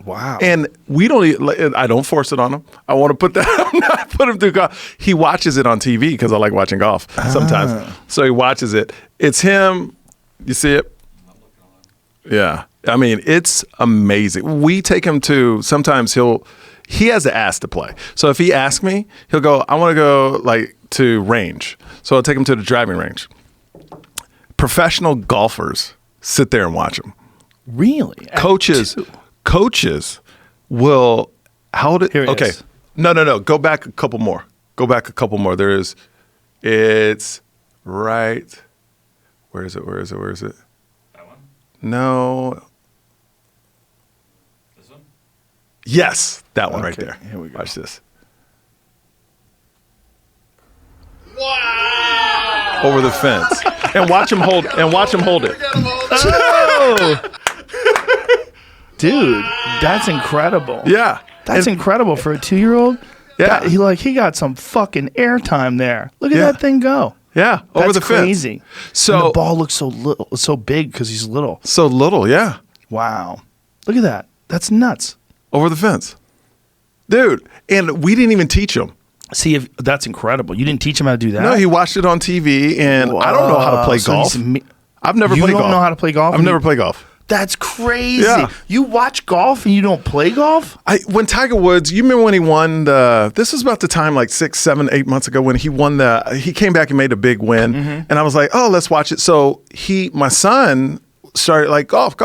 Wow. And I don't force it on him. I want to put that, put him through golf. He watches it on TV because I like watching golf sometimes. So he watches it. It's him. You see it? Yeah. I mean, it's amazing. We take him to, sometimes he has to ask to play. So if he asks me, he'll go, I want to go to range. So I'll take him to the driving range. Professional golfers sit there and watch him. Really? Coaches will hold it. Here it okay. is. No. Go back a couple more. It's right. Where is it? That one? No. This one? Yes, that one right Okay, there. here we go. Watch this. Wow! Over the fence. And watch him hold it. Oh! Dude, that's incredible. Yeah. That's incredible for a 2-year-old. Yeah. He got some fucking airtime there. Look at Yeah. that thing go. Yeah, over That's the fence. crazy. So And the ball looks so big because he's little. So little, yeah. Wow. Look at that. That's nuts. Over the fence. Dude, and we didn't even teach him. See, that's incredible. You didn't teach him how to do that? No, he watched it on TV, and I don't know how to play So golf. he's I've never played golf. You don't know how to play golf? I've never played golf. That's crazy. Yeah. You watch golf and you don't play golf? When Tiger Woods, you remember when he won this was about the time like 6, 7, 8 months ago when he won he came back and made a big win. Mm-hmm. And I was like, oh, let's watch it. So my son started like golf.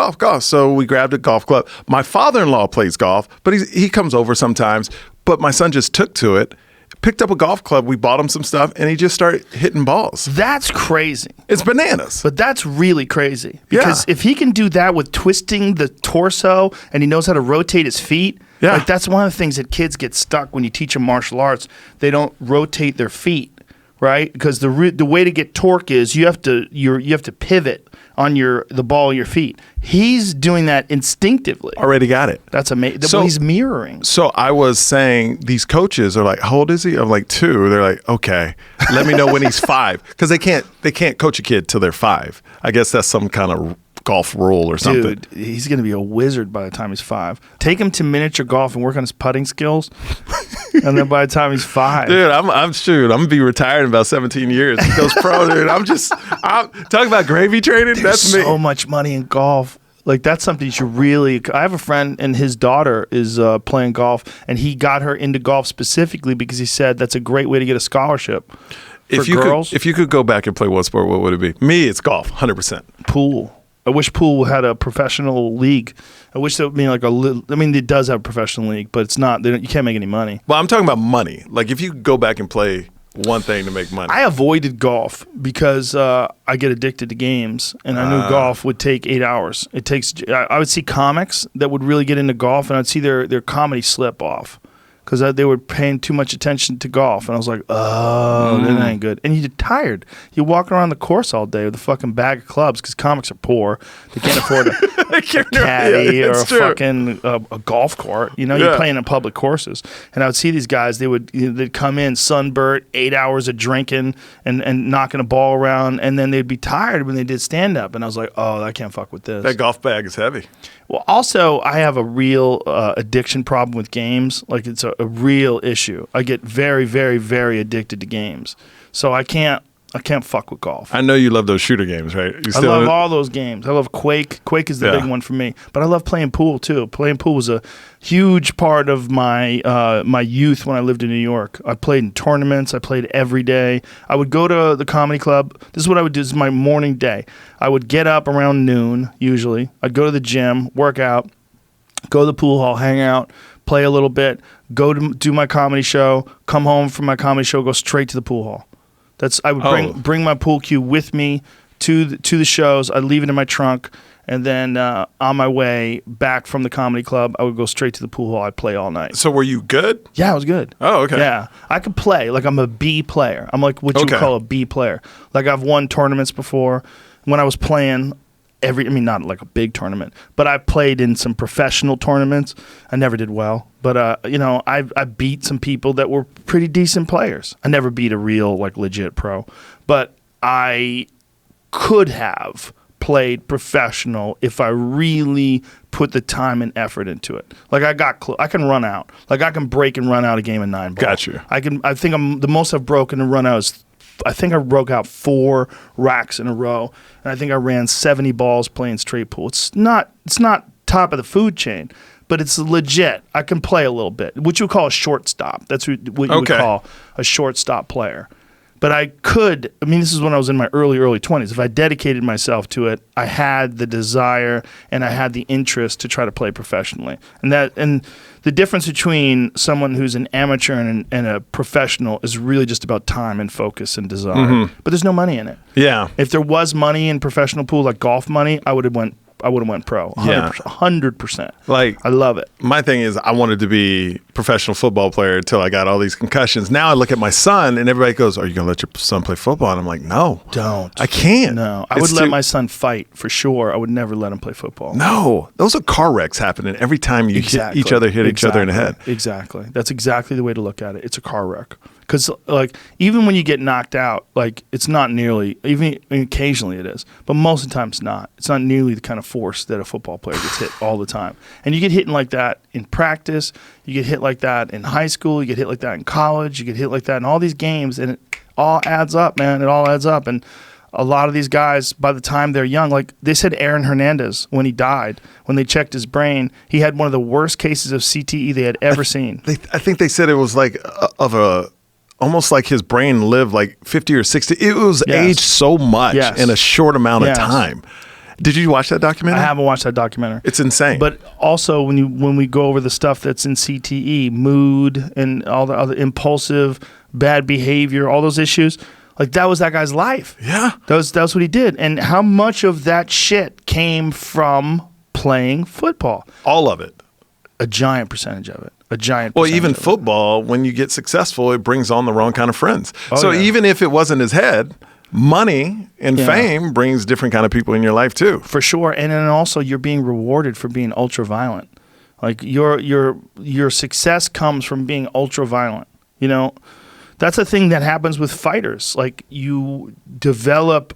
So we grabbed a golf club. My father-in-law plays golf, but he comes over sometimes. But my son just took to it, picked up a golf club. We bought him some stuff and he just started hitting balls. That's crazy. It's bananas. But that's really crazy. Because if he can do that with twisting the torso and he knows how to rotate his feet, like that's one of the things that kids get stuck when you teach them martial arts. They don't rotate their feet, right? Because the way to get torque is you have to pivot on the ball of your feet. He's doing that instinctively. Already got it. That's amazing. So he's mirroring. So I was saying these coaches are like, how old is he? I'm like 2. They're like, okay, let me know when he's 5 because they can't coach a kid till they're 5. I guess that's some kind of golf rule or something. Dude, he's going to be a wizard by the time he's 5. Take him to miniature golf and work on his putting skills, and then by the time he's 5, dude, I'm gonna be retired in about 17 years. He goes pro, dude. I'm talking about gravy training. There's That's me. so much money in golf. Like that's something you should really. I have a friend and his daughter is playing golf, and he got her into golf specifically because he said that's a great way to get a scholarship for girls. If you could go back and play one sport, what would it be? Me, it's golf, 100%. Pool. I wish pool had a professional league. I wish there would be it does have a professional league, but it's not. You can't make any money. Well, I'm talking about money. Like if you could go back and play one thing to make money. I avoided golf because I get addicted to games, and I knew golf would take 8 hours. I would see comics that would really get into golf, and I'd see their comedy slip off because they were paying too much attention to golf, and I was like, oh, that ain't good. And you get tired. You walk around the course all day with a fucking bag of clubs because comics are poor. They can't afford a caddy or a golf court. You're playing in public courses. And I would see these guys. They'd come in sunburnt, 8 hours of drinking and knocking a ball around, and then they'd be tired when they did stand up. And I was like, oh, I can't fuck with this. That golf bag is heavy. Well, also, I have a real addiction problem with games. Like, it's a real issue. I get very, very, very addicted to games. So I can't I can't fuck with golf. I know you love those shooter games, right? I love all those games. I love Quake. Quake is the big one for me. But I love playing pool too. Playing pool was a huge part of my my youth when I lived in New York. I played in tournaments. I played every day. I would go to the comedy club. This is what I would do. This is my morning day. I would get up around noon usually. I'd go to the gym, work out, go to the pool hall, hang out, play a little bit, go to do my comedy show, come home from my comedy show, go straight to the pool hall. I would bring my pool cue with me to the shows. I'd leave it in my trunk, and then on my way back from the comedy club, I would go straight to the pool hall. I'd play all night. So were you good? Yeah, I was good. Oh, okay. Yeah, I could play. Like, I'm a B player. I'm like what you would call a B player. Like, I've won tournaments before. When I was playing not like a big tournament, but I played in some professional tournaments. I never did well, but I beat some people that were pretty decent players. I never beat a real, like, legit pro, but I could have played professional if I really put the time and effort into it. Like, I can run out. Like, I can break and run out a game of 9 ball. Got you. I think the most I've broken and run out is, I think I broke out 4 racks in a row, and I think I ran 70 balls playing straight pool. It's not top of the food chain, but it's legit. I can play a little bit, which you would call a shortstop. That's what you would call a shortstop player. But this is when I was in my early 20s. If I dedicated myself to it, I had the desire and I had the interest to try to play professionally. And the difference between someone who's an amateur and a professional is really just about time and focus and desire. Mm-hmm. But there's no money in it. Yeah. If there was money in professional pool, like golf money, I would have went pro. 100%. Like, I love it. My thing is, I wanted to be a professional football player until I got all these concussions. Now I look at my son and everybody goes, "Are you going to let your son play football?" And I'm like, "No. Don't. I can't." No. I would let my son fight for sure. I would never let him play football. No. Those are car wrecks happening every time you hit each other in the head. Exactly. That's exactly the way to look at it. It's a car wreck. Because, like, even when you get knocked out, like, it's not nearly, even occasionally it is, but most of the time it's not. It's not nearly the kind of force that a football player gets hit all the time. And you get hit like that in practice, you get hit like that in high school, you get hit like that in college, you get hit like that in all these games, and it all adds up, man. It all adds up. And a lot of these guys, by the time they're young, like they said Aaron Hernandez, when he died, when they checked his brain, he had one of the worst cases of CTE they had ever seen. I think they said it was like almost like his brain lived like 50 or 60. It was aged so much in a short amount of time. Did you watch that documentary? I haven't watched that documentary. It's insane. But also, when we go over the stuff that's in CTE, mood and all the other impulsive, bad behavior, all those issues, like that was that guy's life. Yeah. That was what he did. And how much of that shit came from playing football? All of it. A giant percentage of it. Well, even football, when you get successful, it brings on the wrong kind of friends. Even if it wasn't his head, money and fame brings different kind of people in your life too. For sure. And then also you're being rewarded for being ultra violent. Like your success comes from being ultra violent. You know, that's a thing that happens with fighters. Like, you develop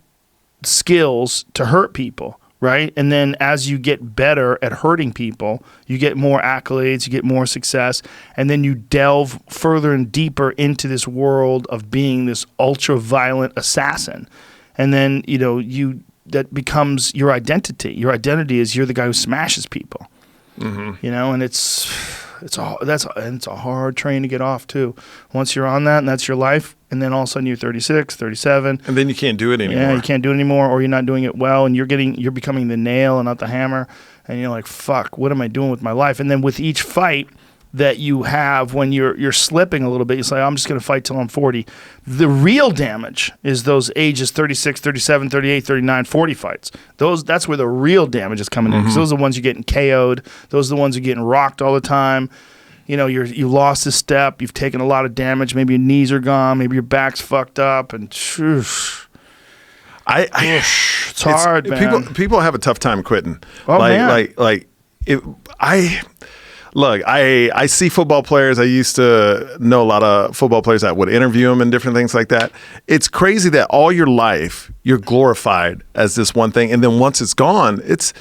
skills to hurt people. Right? And then as you get better at hurting people, you get more accolades, you get more success, and then you delve further and deeper into this world of being this ultra-violent assassin. And then, that becomes your identity. Your identity is you're the guy who smashes people. Mm-hmm. And it's a hard train to get off too. Once you're on that and that's your life, and then all of a sudden you're 36, 37. And then you can't do it anymore. Yeah, you can't do it anymore, or you're not doing it well, and you're becoming the nail and not the hammer, and you're like, fuck, what am I doing with my life? And then with each fight that you have, when you're slipping a little bit, you say, I'm just going to fight till I'm 40. The real damage is those ages 36, 37, 38, 39, 40 fights. That's where the real damage is coming in, because those are the ones you're getting KO'd. Those are the ones you're getting rocked all the time. You lost a step. You've taken a lot of damage. Maybe your knees are gone. Maybe your back's fucked up. And it's hard, man. People have a tough time quitting. Oh, man. I see football players. I used to know a lot of football players that would interview them and different things like that. It's crazy that all your life you're glorified as this one thing, and then once it's gone, it's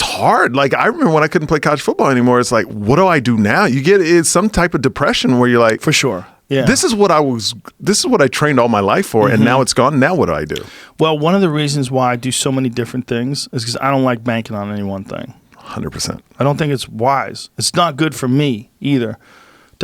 hard. Like, I remember when I couldn't play college football anymore, it's like, what do I do now? It's some type of depression where you're like, for sure. Yeah. This is what I trained all my life for, and now it's gone. Now what do I do? Well, one of the reasons why I do so many different things is because I don't like banking on any one thing. 100%. I don't think it's wise. It's not good for me either.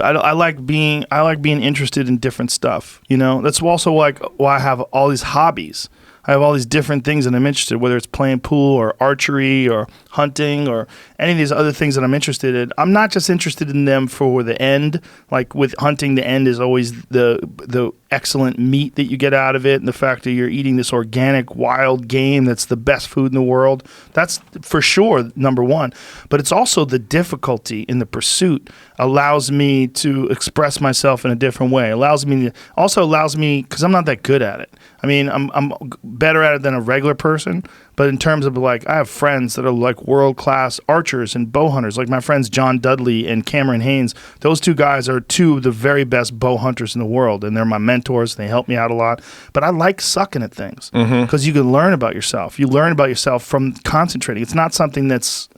I like being interested in different stuff. You know, that's also like why I have all these hobbies. I have all these different things that I'm interested in, whether it's playing pool or archery or hunting or any of these other things that I'm interested in. I'm not just interested in them for the end. Like with hunting, the end is always the excellent meat that you get out of it and the fact that you're eating this organic wild game that's the best food in the world. That's for sure number one. But it's also the difficulty in the pursuit allows me to express myself in a different way. Allows me because I'm not that good at it. I mean, I'm better at it than a regular person, but in terms of like, I have friends that are like world-class archers and bow hunters, like my friends John Dudley and Cameron Haynes. Those two guys are two of the very best bow hunters in the world, and they're my mentors. They help me out a lot. But I like sucking at things because you can learn about yourself. You learn about yourself from concentrating. It's not something that's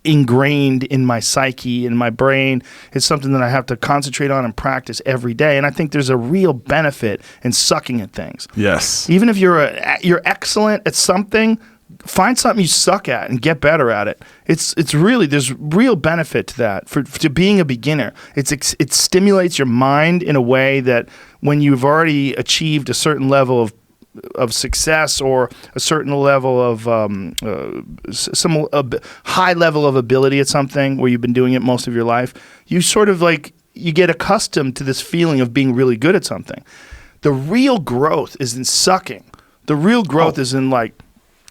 ingrained in my psyche, in my brain. It's something that I have to concentrate on and practice every day. And I think there's a real benefit in sucking at things. Yes. Even if you're excellent at something, find something you suck at and get better at it. It's really, there's real benefit to that to being a beginner. It stimulates your mind in a way that when you've already achieved a certain level of success or a certain level of some high level of ability at something where you've been doing it most of your life, you sort of like you get accustomed to this feeling of being really good at something. The real growth is in sucking. The real growth is in like,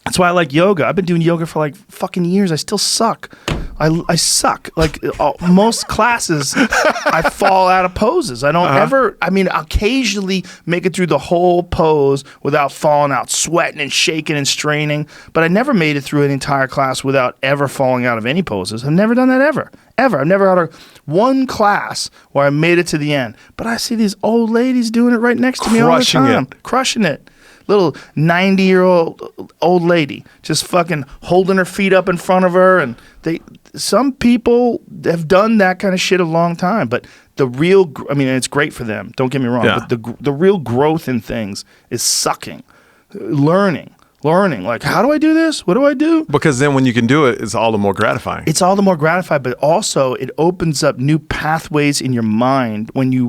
that's why I like yoga. I've been doing yoga for like fucking years. I still suck. I suck. Like most classes, I fall out of poses. I don't ever, I mean, occasionally make it through the whole pose without falling out, sweating and shaking and straining. But I never made it through an entire class without ever falling out of any poses. I've never done that ever. I've never had one class where I made it to the end. But I see these old ladies doing it right next to me all the time. Crushing it. Little 90-year-old old lady just fucking holding her feet up in front of her, and some people have done that kind of shit a long time. But the real, I mean, it's great for them. Don't get me wrong. Yeah. But the real growth in things is sucking, learning. Like, how do I do this? What do I do? Because then when you can do it, it's all the more gratifying. It's all the more gratifying, but also it opens up new pathways in your mind when you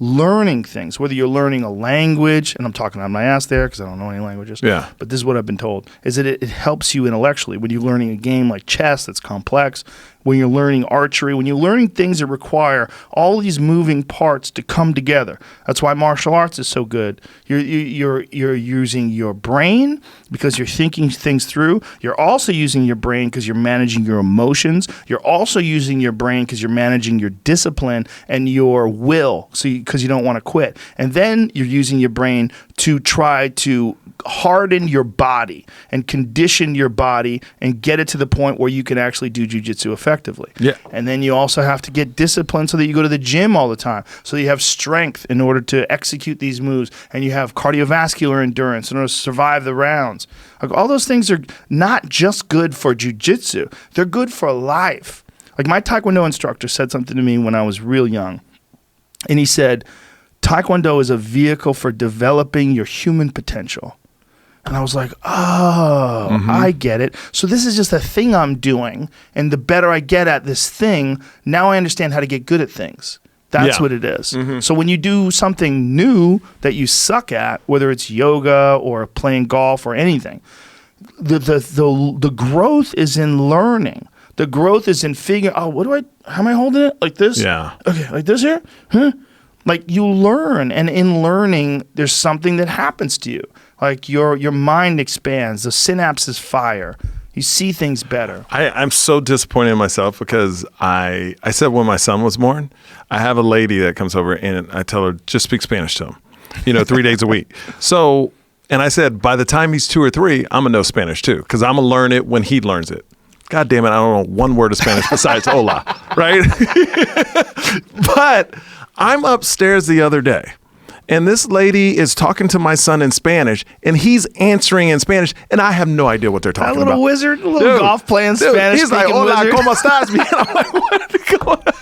learning things, whether you're learning a language, and I'm talking on my ass there because I don't know any languages, but this is what I've been told, is that it helps you intellectually. When you're learning a game like chess that's complex, when you're learning archery, when you're learning things that require all these moving parts to come together. That's why martial arts is so good. You're using your brain because you're thinking things through. You're also using your brain because you're managing your emotions. You're also using your brain because you're managing your discipline and your will, because you don't want to quit. And then you're using your brain to try to harden your body and condition your body and get it to the point where you can actually do jiu-jitsu effectively. Yeah. And then you also have to get disciplined so that you go to the gym all the time, so that you have strength in order to execute these moves, and you have cardiovascular endurance in order to survive the rounds. Like, all those things are not just good for jiu-jitsu, they're good for life. Like, my Taekwondo instructor said something to me when I was real young, and he said, Taekwondo is a vehicle for developing your human potential. And I was like, I get it. So this is just a thing I'm doing, and the better I get at this thing, now I understand how to get good at things. That's what it is. So when you do something new that you suck at, whether it's yoga or playing golf or anything, the growth is in learning. The growth is in figuring, how am I holding it? Like this? Yeah. Okay, like this here? Huh? Like, you learn, and in learning, there's something that happens to you. Like, your mind expands, the synapses fire. You see things better. I'm so disappointed in myself because I said when my son was born, I have a lady that comes over and I tell her, just speak Spanish to him, 3 days a week. So, and I said, by the time he's 2 or 3, I'm going to know Spanish too, because I'm going to learn it when he learns it. God damn it, I don't know one word of Spanish besides hola, right? But I'm upstairs the other day, and this lady is talking to my son in Spanish, and he's answering in Spanish, and I have no idea what they're talking about. That little wizard, little golf playing Spanish. He's like, hola, wizard. ¿cómo estás? Man, I'm like, what?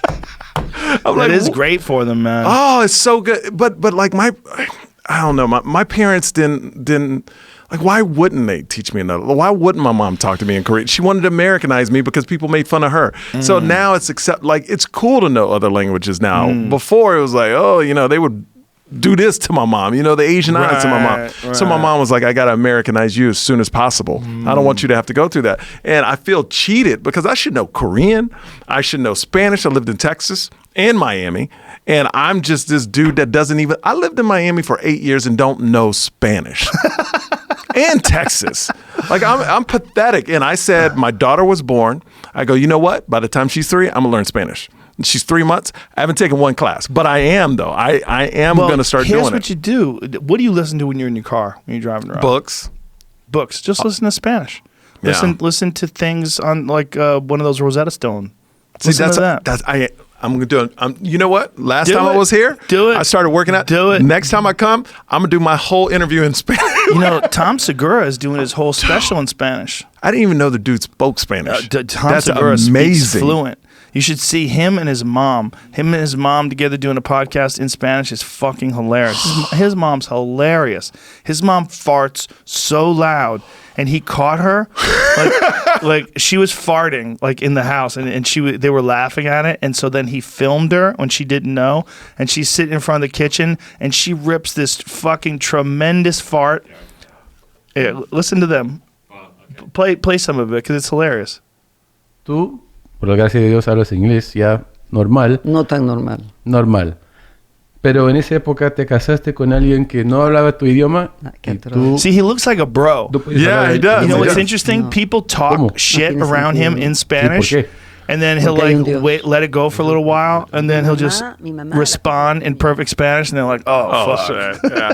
That is great for them, man. Oh, it's so good. But like I don't know. My parents didn't like. Why wouldn't they teach me another? Why wouldn't my mom talk to me in Korean? She wanted to Americanize me because people made fun of her. So now it's it's cool to know other languages now. Before it was like, oh, they would do this to my mom, the Asian eyes to my mom. Right. So my mom was like, I got to Americanize you as soon as possible. I don't want you to have to go through that. And I feel cheated because I should know Korean. I should know Spanish. I lived in Texas and Miami. And I'm just this dude that doesn't even, I lived in Miami for 8 years and don't know Spanish. And Texas. Like I'm pathetic. And I said, my daughter was born. I go, you know what? By the time she's 3, I'm going to learn Spanish. She's 3 months. I haven't taken one class, but I am though. I am going to start doing it. Here's what you do. What do you listen to when you're in your car, when you're driving around? Books. Just listen to Spanish. Yeah. Listen to things on like one of those Rosetta Stone. See, Listen to that. I'm going to do it. You know what? Last Do time I it. was here, Do it. I started working out. Do it. Next time I come, I'm going to do my whole interview in Spanish. Tom Segura is doing his whole special in Spanish. I didn't even know the dude spoke Spanish. Tom That's Segura speaks amazing. fluent. You should see him and his mom. Him and his mom together doing a podcast in Spanish is fucking hilarious. His mom's hilarious. His mom farts so loud, and he caught her like she was farting like in the house, and they were laughing at it, and so then he filmed her when she didn't know, and she's sitting in front of the kitchen, and she rips this fucking tremendous fart. Yeah, listen to them. Play some of it because it's hilarious. Tú, por la gracia de Dios, hablas inglés ya normal. No tan normal. Normal. Pero en esa época te casaste con alguien que no hablaba tu idioma. Y tú, See, he looks like a bro. tú puedes Yeah, hablar he does. You know He what's does. interesting? No. People talk ¿Cómo? shit No tiene around him sentido. in Spanish, ¿Y por qué? and then he'll Porque hay un like Dios. let it go for a little while, and then he'll just Mi mamá. respond in perfect Spanish, and they're like, "Oh, fuck." shit. Yeah.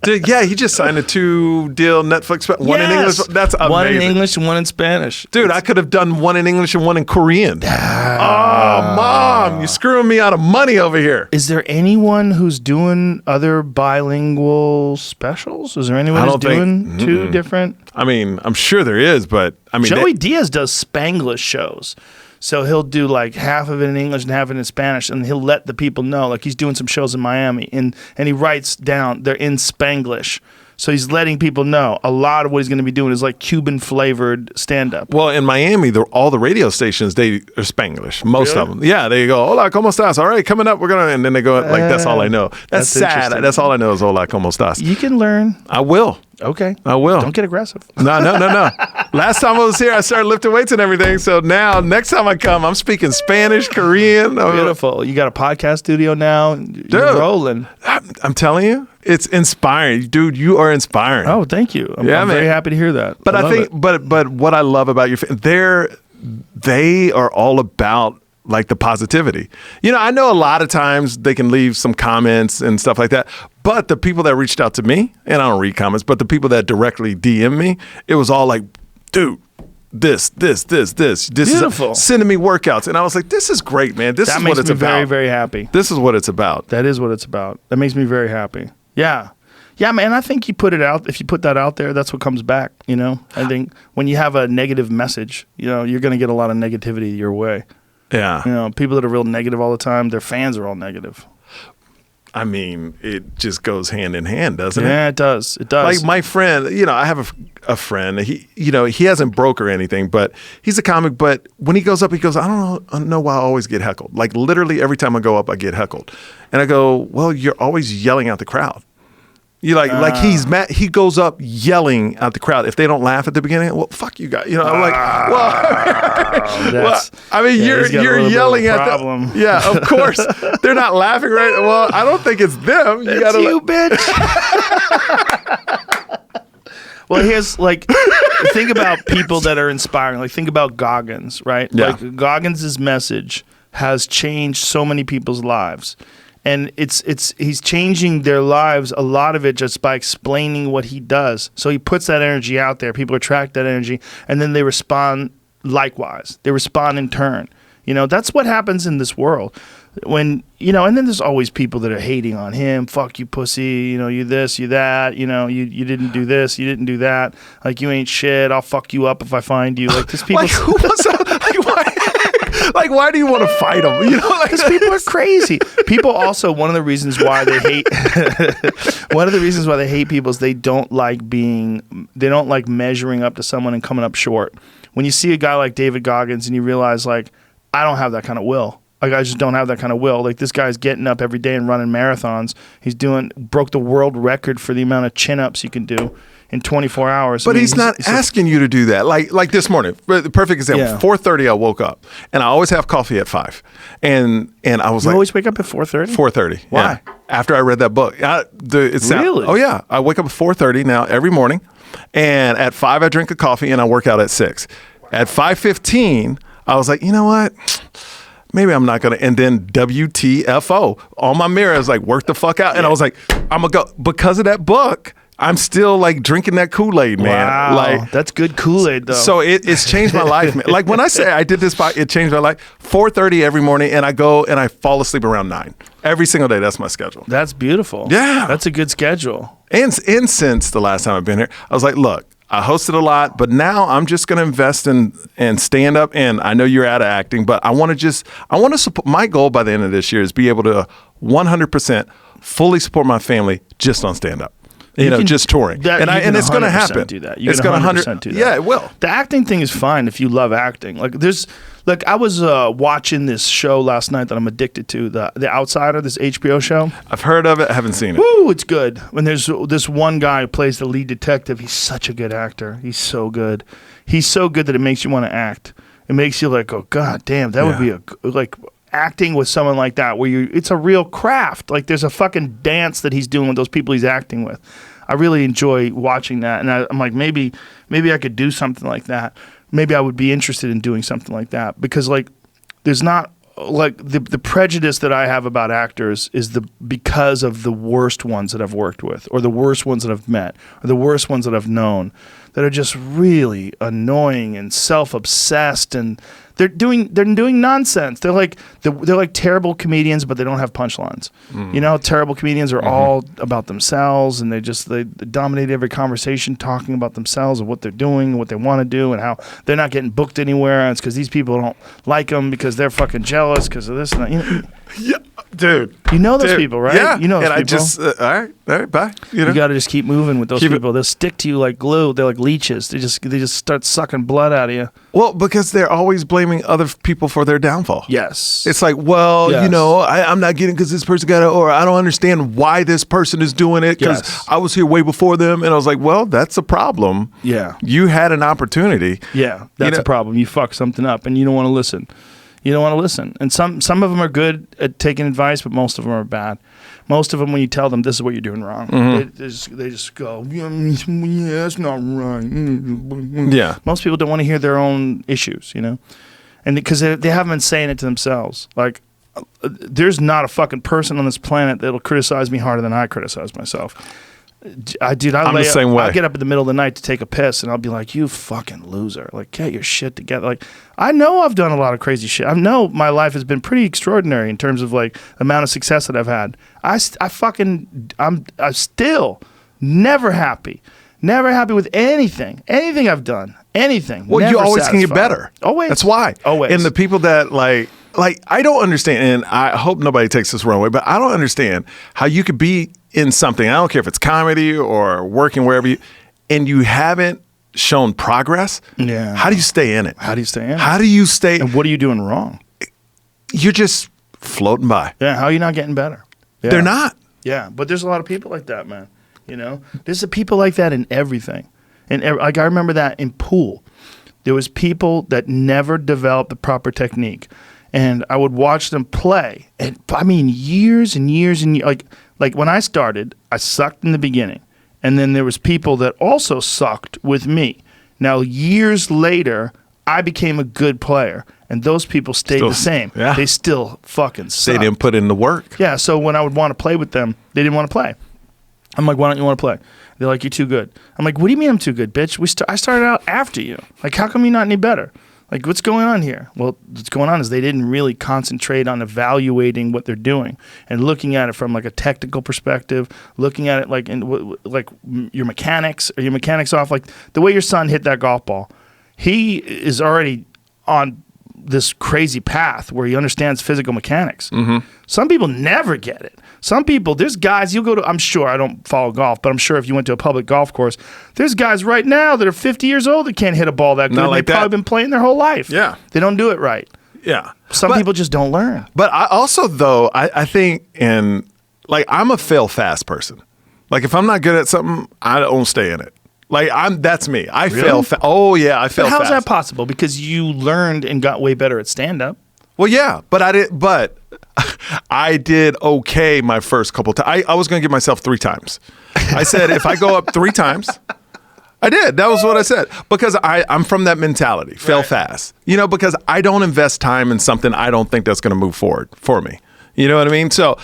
Dude, yeah, he just signed a 2-deal Netflix. One in Yes. English. That's amazing. One in English and one in Spanish. Dude, I could have done one in English and one in Korean. Oh, Mom, you're screwing me out of money over here. Is there anyone who's doing other bilingual specials? Is there anyone I who's don't think- doing two different? I mean, I'm sure there is, but I mean, Joey Diaz does Spanglish shows. So he'll do like half of it in English and half of it in Spanish, and he'll let the people know. Like he's doing some shows in Miami, and he writes down they're in Spanglish. So he's letting people know a lot of what he's going to be doing is like Cuban flavored stand up. well, in Miami, all the radio stations, they are Spanglish. Most of them. Yeah, they go, hola, ¿cómo estás? All right, coming up, we're going to, and then they go, like, that's all I know. That's sad. interesting. That's all I know is hola, ¿cómo estás? You can learn. I will. Okay. I will. Don't get aggressive. No. Last time I was here, I started lifting weights and everything. So now, next time I come, I'm speaking Spanish, Korean. Beautiful. You got a podcast studio now. You're rolling. I'm telling you, it's inspiring. Dude, you are inspiring. Oh, thank you. I'm Yeah, man. very happy to hear that. But I love think, it. but what I love about they are all about like the positivity. I know a lot of times they can leave some comments and stuff like that, but the people that reached out to me, and I don't read comments, but the people that directly DM me, it was all like, dude, this Beautiful. is sending me workouts. And I was like, this is great, man. This That is makes what it's me about. very, very happy. This is what it's about. That is what it's about. That makes me very happy. Yeah. Yeah, man, I think you put it out. If you put that out there, that's what comes back, I think when you have a negative message, you're going to get a lot of negativity your way. Yeah. People that are real negative all the time, their fans are all negative. I mean, it just goes hand in hand, doesn't it? Yeah, it does. It does. Like my friend, I have a friend. He hasn't broke or anything, but he's a comic. But when he goes up, he goes, I don't know why I always get heckled. Like literally every time I go up, I get heckled. And I go, well, you're always yelling at the crowd. You like he's mad. He goes up yelling at the crowd. If they don't laugh at the beginning, well, fuck you guys. I'm like, he's got a you're little bit yelling of a at problem. them. Yeah, of course they're not laughing, right? Well, I don't think it's them. You It's gotta you, bitch. Well, here's think about people that are inspiring. Like think about Goggins, right? Yeah. Like Goggins' message has changed so many people's lives. And he's changing their lives, a lot of it just by explaining what he does. So he puts that energy out there. People attract that energy, and then they respond likewise. They respond in turn. That's what happens in this world. When, and then there's always people that are hating on him. Fuck you, pussy. You this, you that. You didn't do this, you didn't do that. Like, you ain't shit. I'll fuck you up if I find you. Like, there's people. Like, who was that? Like, why? Like, why do you want to fight them? You know, like, Because people are crazy. People also, one of the reasons why they hate people is they don't like measuring up to someone and coming up short. When you see a guy like David Goggins and you realize, like, I don't have that kind of will. Like, I just don't have that kind of will. Like, this guy's getting up every day and running marathons. He's broke the world record for the amount of chin-ups you can do in 24 hours. But he's not asking you to do that. Like this morning, the perfect example. Yeah. 4:30, I woke up, and I always have coffee at 5, and I was You like, always wake up at 4:30? 4:30. Why? Yeah. After I read that book, Really? Oh yeah, I wake up at 4:30 now every morning, and at 5 I drink a coffee and I work out at 6. At 5:15, I was like, you know what? Maybe I'm not gonna. And then WTFO on my mirror is like, work the fuck out. And I was like, I'm gonna go because of that book. I'm still like drinking that Kool-Aid, man. Wow, Like, that's good Kool-Aid, though. so it's changed my life, man. Like when I say I did this podcast, it changed my life. 4:30 every morning, and I go and I fall asleep around 9 every single day. That's my schedule. That's beautiful. Yeah. That's a good schedule. And since the last time I've been here, I was like, look, I hosted a lot, but now I'm just going to invest in stand up. And I know you're out of acting, but I want to support. My goal by the end of this year is be able to 100% fully support my family just on stand up. You know, just touring. And it's going to happen. Do that. You it's can going 100% do that. Yeah, it will. The acting thing is fine if you love acting. Like I was watching this show last night that I'm addicted to, The Outsider, this HBO show. I've heard of it. I haven't seen it. Woo, it's good. When there's this one guy who plays the lead detective, he's such a good actor. He's so good. He's so good that it makes you want to act. It makes you like, go, God damn, that would be acting with someone like that where it's a real craft. Like there's a fucking dance that he's doing with those people he's acting with. I really enjoy watching that, and I'm like, maybe I could do something like that. Maybe I would be interested in doing something like that because like there's not like the prejudice that I have about actors is because of the worst ones that I've worked with or the worst ones that I've met or the worst ones that I've known that are just really annoying and self-obsessed, and they're doing nonsense. They're like terrible comedians, but they don't have punchlines. You know, terrible comedians are all about themselves, and they dominate every conversation talking about themselves and what they're doing, what they want to do, and how they're not getting booked anywhere. And it's because these people don't like them because they're fucking jealous because of this and that. You know, Yeah, dude. you know those people, right? Yeah. You know those and people. I just, all right, bye. You got to just keep moving with those Keep it- people. They'll stick to you like glue. They're like leeches. They just start sucking blood out of you. Well, because they're always blaming other people for their downfall. Yes. It's like, well, Yes. you know, I'm not getting because this person got it, or I don't understand why this person is doing it because Yes. I was here way before them. And I was like, well, that's a problem. Yeah. You had an opportunity. Yeah, that's know- a problem. You fuck something up, and you don't want to listen. You don't want to listen. And some of them are good at taking advice, but most of them are bad. Most of them, when you tell them this is what you're doing wrong, they just go, yeah, that's not right. Yeah. Most people don't want to hear their own issues, you know, and because they haven't been saying it to themselves. Like, there's not a fucking person on this planet that'll criticize me harder than I criticize myself. I'm the same way. I'll get up in the middle of the night to take a piss, and I'll be like, "You fucking loser! Like, get your shit together." Like, I know I've done a lot of crazy shit. I know my life has been pretty extraordinary in terms of like the amount of success that I've had. I'm still never happy with anything I've done. Anything. Well, you Never always can get satisfied. better. Always. That's why. Always. And the people that like I don't understand, and I hope nobody takes this the wrong way, but I don't understand how you could be in something. I don't care if it's comedy or working wherever and you haven't shown progress. Yeah. How do you stay in it? How do you stay in it? How do you stay? And what are you doing wrong? You're just floating by. Yeah. How are you not getting better? Yeah. They're not. Yeah, but there's a lot of people like that, man. You know, there's people like that in everything, and like I remember that in pool, there was people that never developed the proper technique, and I would watch them play, and I mean years and years and years. Like when I started, I sucked in the beginning, and then there was people that also sucked with me. Now years later, I became a good player, and those people stayed the same. Yeah. They still fucking sucked. They didn't put in the work. Yeah, so when I would want to play with them, they didn't want to play. I'm like, why don't you want to play? They're like, you're too good. I'm like, what do you mean I'm too good, bitch? I started out after you. Like, how come you're not any better? Like, what's going on here? Well, what's going on is they didn't really concentrate on evaluating what they're doing and looking at it from like a technical perspective, looking at it like your mechanics. Are your mechanics off? Like the way your son hit that golf ball, he is already on this crazy path where he understands physical mechanics. Mm-hmm. Some people never get it. Some people, there's guys, you'll go to, I'm sure, I don't follow golf, but I'm sure if you went to a public golf course, there's guys right now that are 50 years old that can't hit a ball that good. Not like They've probably been playing their whole life. Yeah. They don't do it right. Yeah. Some people just don't learn. But I also, though, I think I'm a fail fast person. Like, if I'm not good at something, I don't stay in it. Like, that's me. I fail fast. Oh, yeah, I fail fast. But how's that possible? Because you learned and got way better at stand-up. Well, yeah, but I did okay my first couple times. I was going to give myself 3 times. I said, if I go up 3 times, I did. That was what I said. Because I'm from that mentality, fail fast. You know, because I don't invest time in something I don't think that's going to move forward for me. You know what I mean? So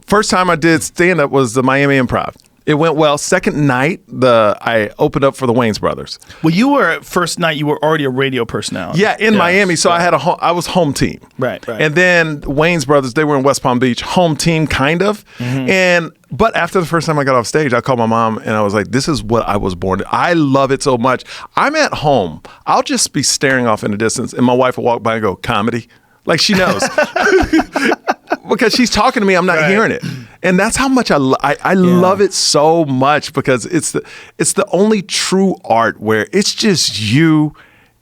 first time I did stand-up was the Miami Improv. It went well. Second night, I opened up for the Wayans brothers. Well, first night, you were already a radio personality. Yeah, in Miami. So I was home team. Right. And then Wayans brothers, they were in West Palm Beach, home team kind of. Mm-hmm. But after the first time I got off stage, I called my mom and I was like, this is what I was born to. I love it so much. I'm at home. I'll just be staring off in the distance and my wife will walk by and go, comedy? Like she knows. Because she's talking to me, I'm not hearing it. And that's how much I love it so much because it's the only true art where it's just you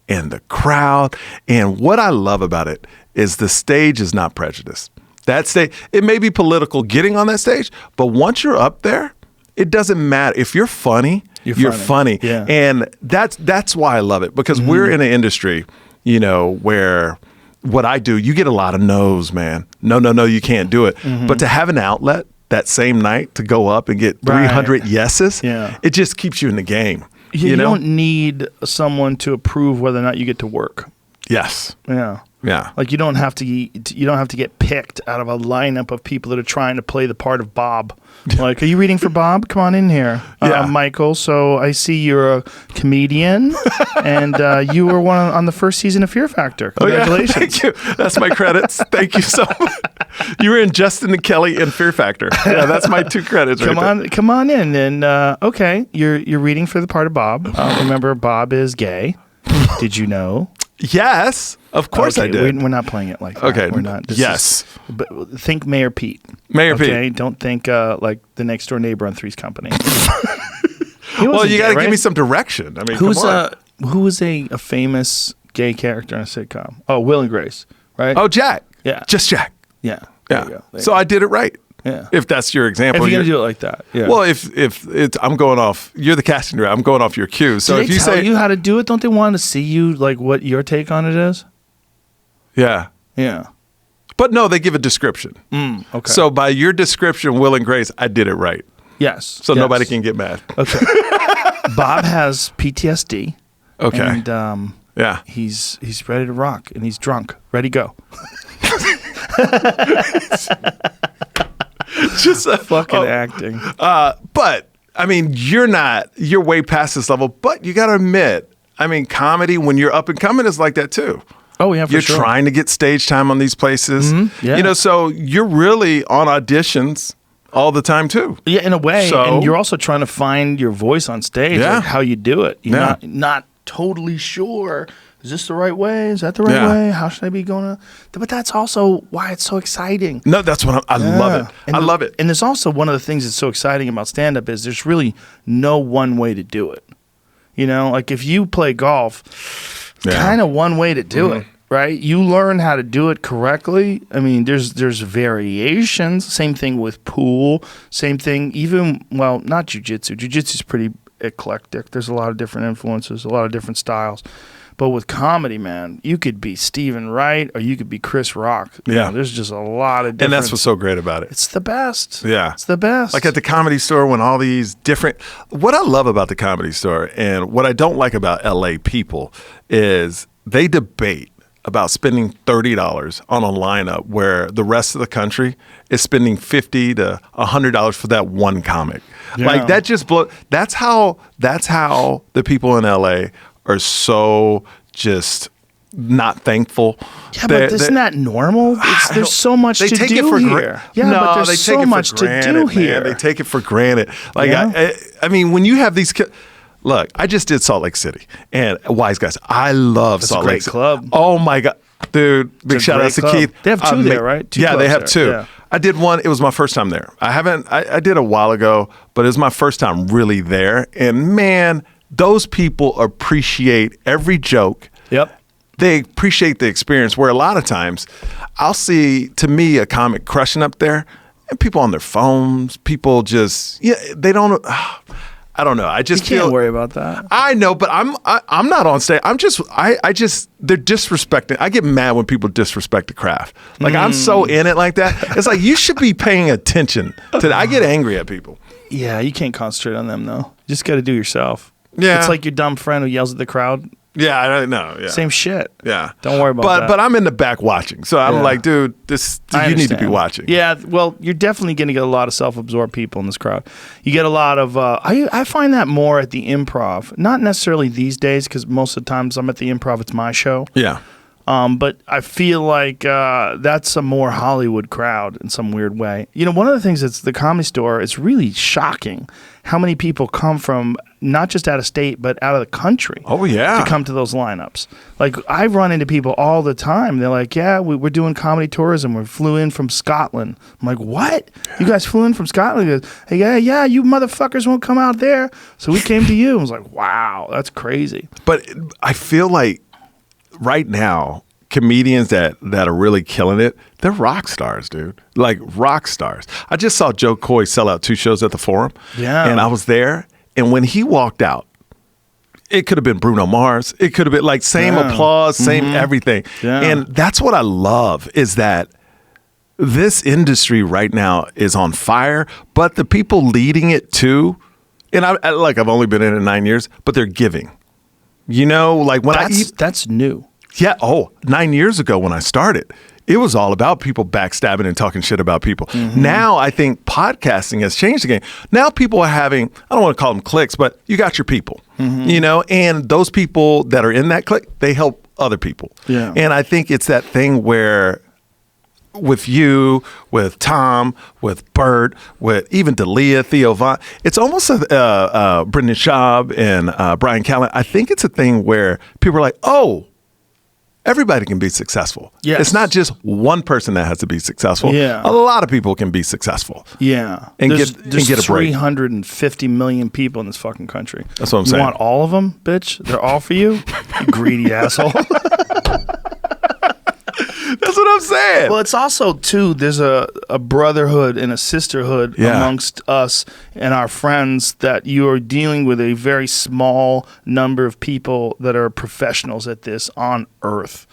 and the crowd. And what I love about it is the stage is not prejudiced. That stage, it may be political getting on that stage, but once you're up there, it doesn't matter. If you're funny, you're funny. Yeah. And that's why I love it because we're in an industry, you know, where what I do, you get a lot of no's, man. No, you can't do it. Mm-hmm. But to have an outlet that same night to go up and get 300 yeses, it just keeps you in the game. You know? Don't need someone to approve whether or not you get to work. Yes. Yeah. Yeah. Like you don't have to get picked out of a lineup of people that are trying to play the part of Bob. Like, are you reading for Bob? Come on in here, Michael. So I see you're a comedian, and you were on the first season of Fear Factor. Congratulations! Oh, yeah. Thank you. That's my credits. Thank you so much. You were in Justin and Kelly in Fear Factor. Yeah, that's my 2 credits. Come on in, and okay, you're reading for the part of Bob. Remember, Bob is gay. Did you know? Yes, of course I did. We're not playing it like that. Okay. We're not. But think Mayor Pete. Mayor Pete. Okay, don't think like the next door neighbor on Three's Company. Well, you got to give me some direction. I mean, who was a famous gay character in a sitcom? Oh, Will and Grace, right? Oh, Jack. Yeah, just Jack. Yeah. Yeah. So I did it right. Yeah. If that's your example. If you're gonna do it like that. Yeah. Well, if it's, I'm going off. You're the casting director. I'm going off your cue. So if you tell you how to do it, don't they want to see you like what your take on it is? Yeah. Yeah. But no, they give a description. Okay. So by your description, Will and Grace, I did it right. Yes. So nobody can get mad. Okay. Bob has PTSD. Okay. And yeah, he's ready to rock, and he's drunk, ready to go. Just fucking acting. But I mean, you're way past this level. But you got to admit, I mean, comedy when you're up and coming is like that too. Oh yeah, for you're sure. trying to get stage time on these places. Mm-hmm. Yeah. You know, so you're really on auditions all the time too. Yeah, in a way. So, and you're also trying to find your voice on stage, like how you do it. You're not totally sure. Is this the right way? Is that the right way? How should I be going to? But that's also why it's so exciting. No, that's what I love it. I love it. And there's also one of the things that's so exciting about stand-up is there's really no one way to do it. You know, like if you play golf, kind of one way to do it, right? You learn how to do it correctly. I mean, there's variations. Same thing with pool. Same thing, not jiu-jitsu. Jiu-jitsu is pretty eclectic. There's a lot of different influences, a lot of different styles. But with comedy, man, you could be Stephen Wright or you could be Chris Rock. You know, there's just a lot of different. And that's what's so great about it. It's the best. Yeah. It's the best. Like at the Comedy Store when all these different. What I love about the Comedy Store and what I don't like about LA people is they debate about spending $30 on a lineup where the rest of the country is spending $50 to $100 for that one comic. Yeah. Like that just blows. That's how the people in LA are so just not thankful. Yeah, but isn't that normal? There's so much to do here. Yeah, no, but there's so much to do here. They take it for granted. Like I mean, when you have these look, I just did Salt Lake City and Wise Guys. I love Salt Lake City. Club. Oh my God. Dude, big It's a shout out great to club. Keith. They have two there, right? Two Yeah, they clubs have there, two. yeah. I did one. It was my first time there. I did a while ago, but it was my first time really there. And man, those people appreciate every joke. Yep. They appreciate the experience, where a lot of times I'll see, to me, a comic crushing up there and people on their phones, people just, they don't, I don't know. I just You can't feel, worry about that. I know, but I'm not on stage. I'm just, I just, they're disrespecting. I get mad when people disrespect the craft. Like I'm so in it like that. It's like, you should be paying attention to that. I get angry at people. Yeah, you can't concentrate on them, though. You just got to do yourself. Yeah. It's like your dumb friend who yells at the crowd. Yeah, I don't know. Yeah. Same shit. Yeah. Don't worry about that. But I'm in the back watching. So I'm Yeah. like, dude, I you need to be understand. watching. Yeah, well, you're definitely going to get a lot of self-absorbed people in this crowd. You get a lot of, I find that more at the Improv. Not necessarily these days, because most of the times I'm at the Improv, it's my show. Yeah. But I feel like that's a more Hollywood crowd in some weird way. You know, one of the things that's the Comedy Store, it's really shocking how many people come from not just out of state, but out of the country. Oh, yeah. To come to those lineups. Like, I run into people all the time. They're like, yeah, we're doing comedy tourism. We flew in from Scotland. I'm like, what? You guys flew in from Scotland? He goes, hey, yeah, you motherfuckers won't come out there. So we came to you. I was like, wow, that's crazy. But I feel like right now, comedians that are really killing it, they're rock stars, dude. Like rock stars. I just saw Joe Coy sell out 2 shows at the Forum. Yeah. And I was there. And when he walked out, it could have been Bruno Mars. It could have been like same Yeah. applause, same everything. Yeah. And that's what I love, is that this industry right now is on fire, but the people leading it too, and I've only been in it 9 years, but they're giving. You know, like when That's new. Yeah. 9 years ago when I started, it was all about people backstabbing and talking shit about people. Now I think podcasting has changed the game. Now people are having, I don't want to call them cliques, but you got your people, you know, and those people that are in that clique, they help other people. Yeah. And I think it's that thing where with you, with Tom, with Bert, with even D'Elia, Theo Von, it's almost Brendan Schaub and Brian Callen. I think it's a thing where people are like, oh, everybody can be successful. Yes. It's not just one person that has to be successful. Yeah. A lot of people can be successful. Yeah. And there's get a break. 350 million people in this fucking country. That's what I'm you saying. You want all of them, bitch? They're all for you? You greedy asshole. That's what I'm saying. Well, it's also, too, there's a brotherhood and a sisterhood amongst us and our friends, that you are dealing with a very small number of people that are professionals at this on earth.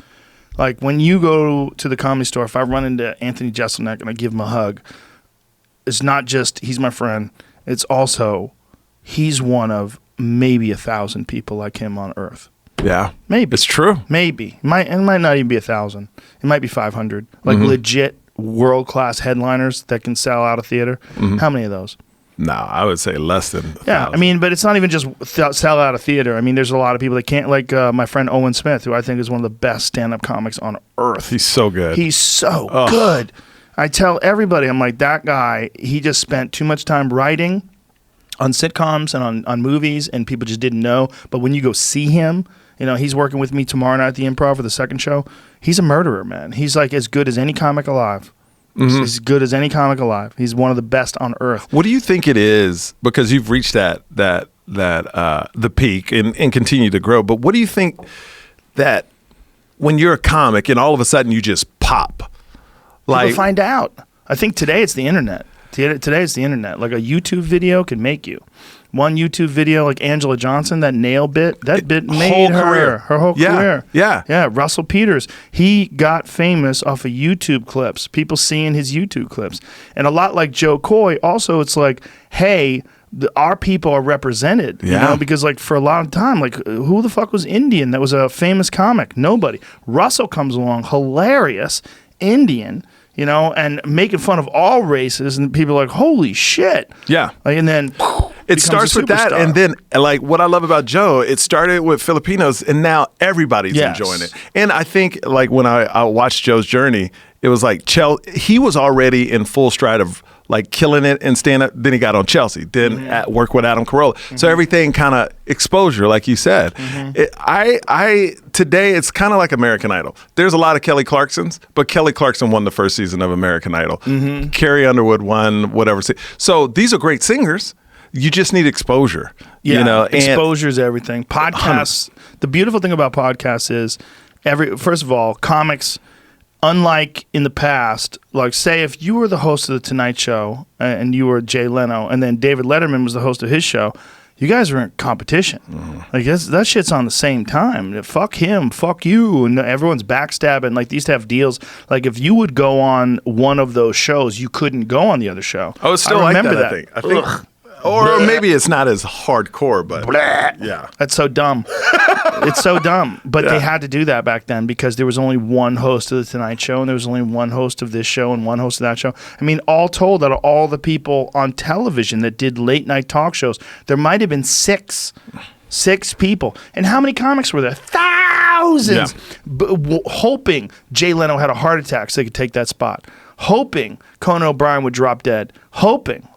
Like, when you go to the Comedy Store, if I run into Anthony Jeselnik and I give him a hug, it's not just he's my friend. It's also he's one of maybe 1,000 people like him on earth. Yeah. Maybe. It's true. Maybe. It might not even be 1,000. It might be 500. Like legit world-class headliners that can sell out a theater. How many of those? No, I would say less than 1,000. Yeah, I mean, but it's not even just sell out a theater. I mean, there's a lot of people that can't, like my friend Owen Smith, who I think is one of the best stand-up comics on earth. He's so good. He's so good. I tell everybody, I'm like, that guy, he just spent too much time writing on sitcoms and on movies, and people just didn't know. But when you go see him, you know, he's working with me tomorrow night at the Improv for the second show. He's a murderer, man. He's like as good as any comic alive. He's as good as any comic alive. He's one of the best on earth. What do you think it is? Because you've reached that the peak and continue to grow. But what do you think that when you're a comic and all of a sudden you just pop? Like, People find out. I think today it's the internet. Today it's the internet. Like a YouTube video can make you. One YouTube video, like Angela Johnson, that nail bit, that bit made her whole career. Yeah. Russell Peters, he got famous off of YouTube clips, people seeing his YouTube clips. And a lot like Joe Coy, also it's like, hey, our people are represented, you know, because like for a long time, like who the fuck was Indian that was a famous comic? Nobody. Russell comes along, hilarious, Indian, you know, and making fun of all races, and people are like, holy shit. Yeah. Like, and then it starts with that, and then like what I love about Joe, it started with Filipinos, and now everybody's enjoying it. And I think like when I watched Joe's journey, it was like he was already in full stride of like killing it in stand up. Then he got on Chelsea. Then at work with Adam Carolla. So everything kind of exposure, like you said. Today it's kind of like American Idol. There's a lot of Kelly Clarksons, but Kelly Clarkson won the first season of American Idol. Carrie Underwood won whatever. So these are great singers. You just need exposure. Yeah, you know, exposure is everything. Podcasts. The beautiful thing about podcasts is first of all, comics. Unlike in the past, like say if you were the host of the Tonight Show and you were Jay Leno, and then David Letterman was the host of his show, you guys were in competition. Like that shit's on the same time. Fuck him, fuck you, and everyone's backstabbing. Like they used to have deals. Like if you would go on one of those shows, you couldn't go on the other show. Oh, it's still I like remember that. I think. Or maybe it's not as hardcore, but yeah. That's so dumb. It's so dumb. But they had to do that back then because there was only one host of the Tonight Show and there was only one host of this show and one host of that show. I mean, all told, out of all the people on television that did late night talk shows, there might have been six people. And how many comics were there? Thousands. Hoping Jay Leno had a heart attack so they could take that spot. Hoping Conan O'Brien would drop dead. Hoping.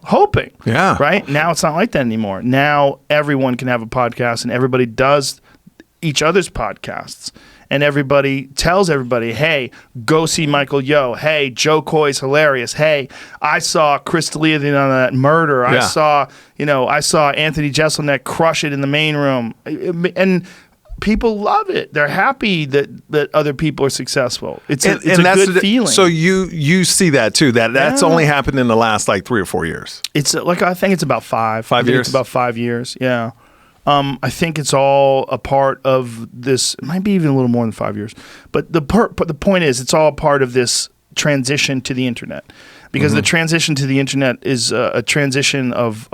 Yeah. Right? Now it's not like that anymore. Now everyone can have a podcast and everybody does each other's podcasts. And everybody tells everybody, hey, go see Michael Yo. Hey, Joe Coy's hilarious. Hey, I saw Chris D'Elia on that murder. Yeah. I saw Anthony Jeselnik crush it in the main room. And people love it. They're happy that other people are successful. It's a good feeling. So you see that too. That's only happened in the last like 3 or 4 years. It's like I think it's about 5. 5 years. It's about 5 years. Yeah. I think it's all a part of this. It might be even a little more than 5 years. But the point is, it's all a part of this transition to the internet, because the transition to the internet is a transition of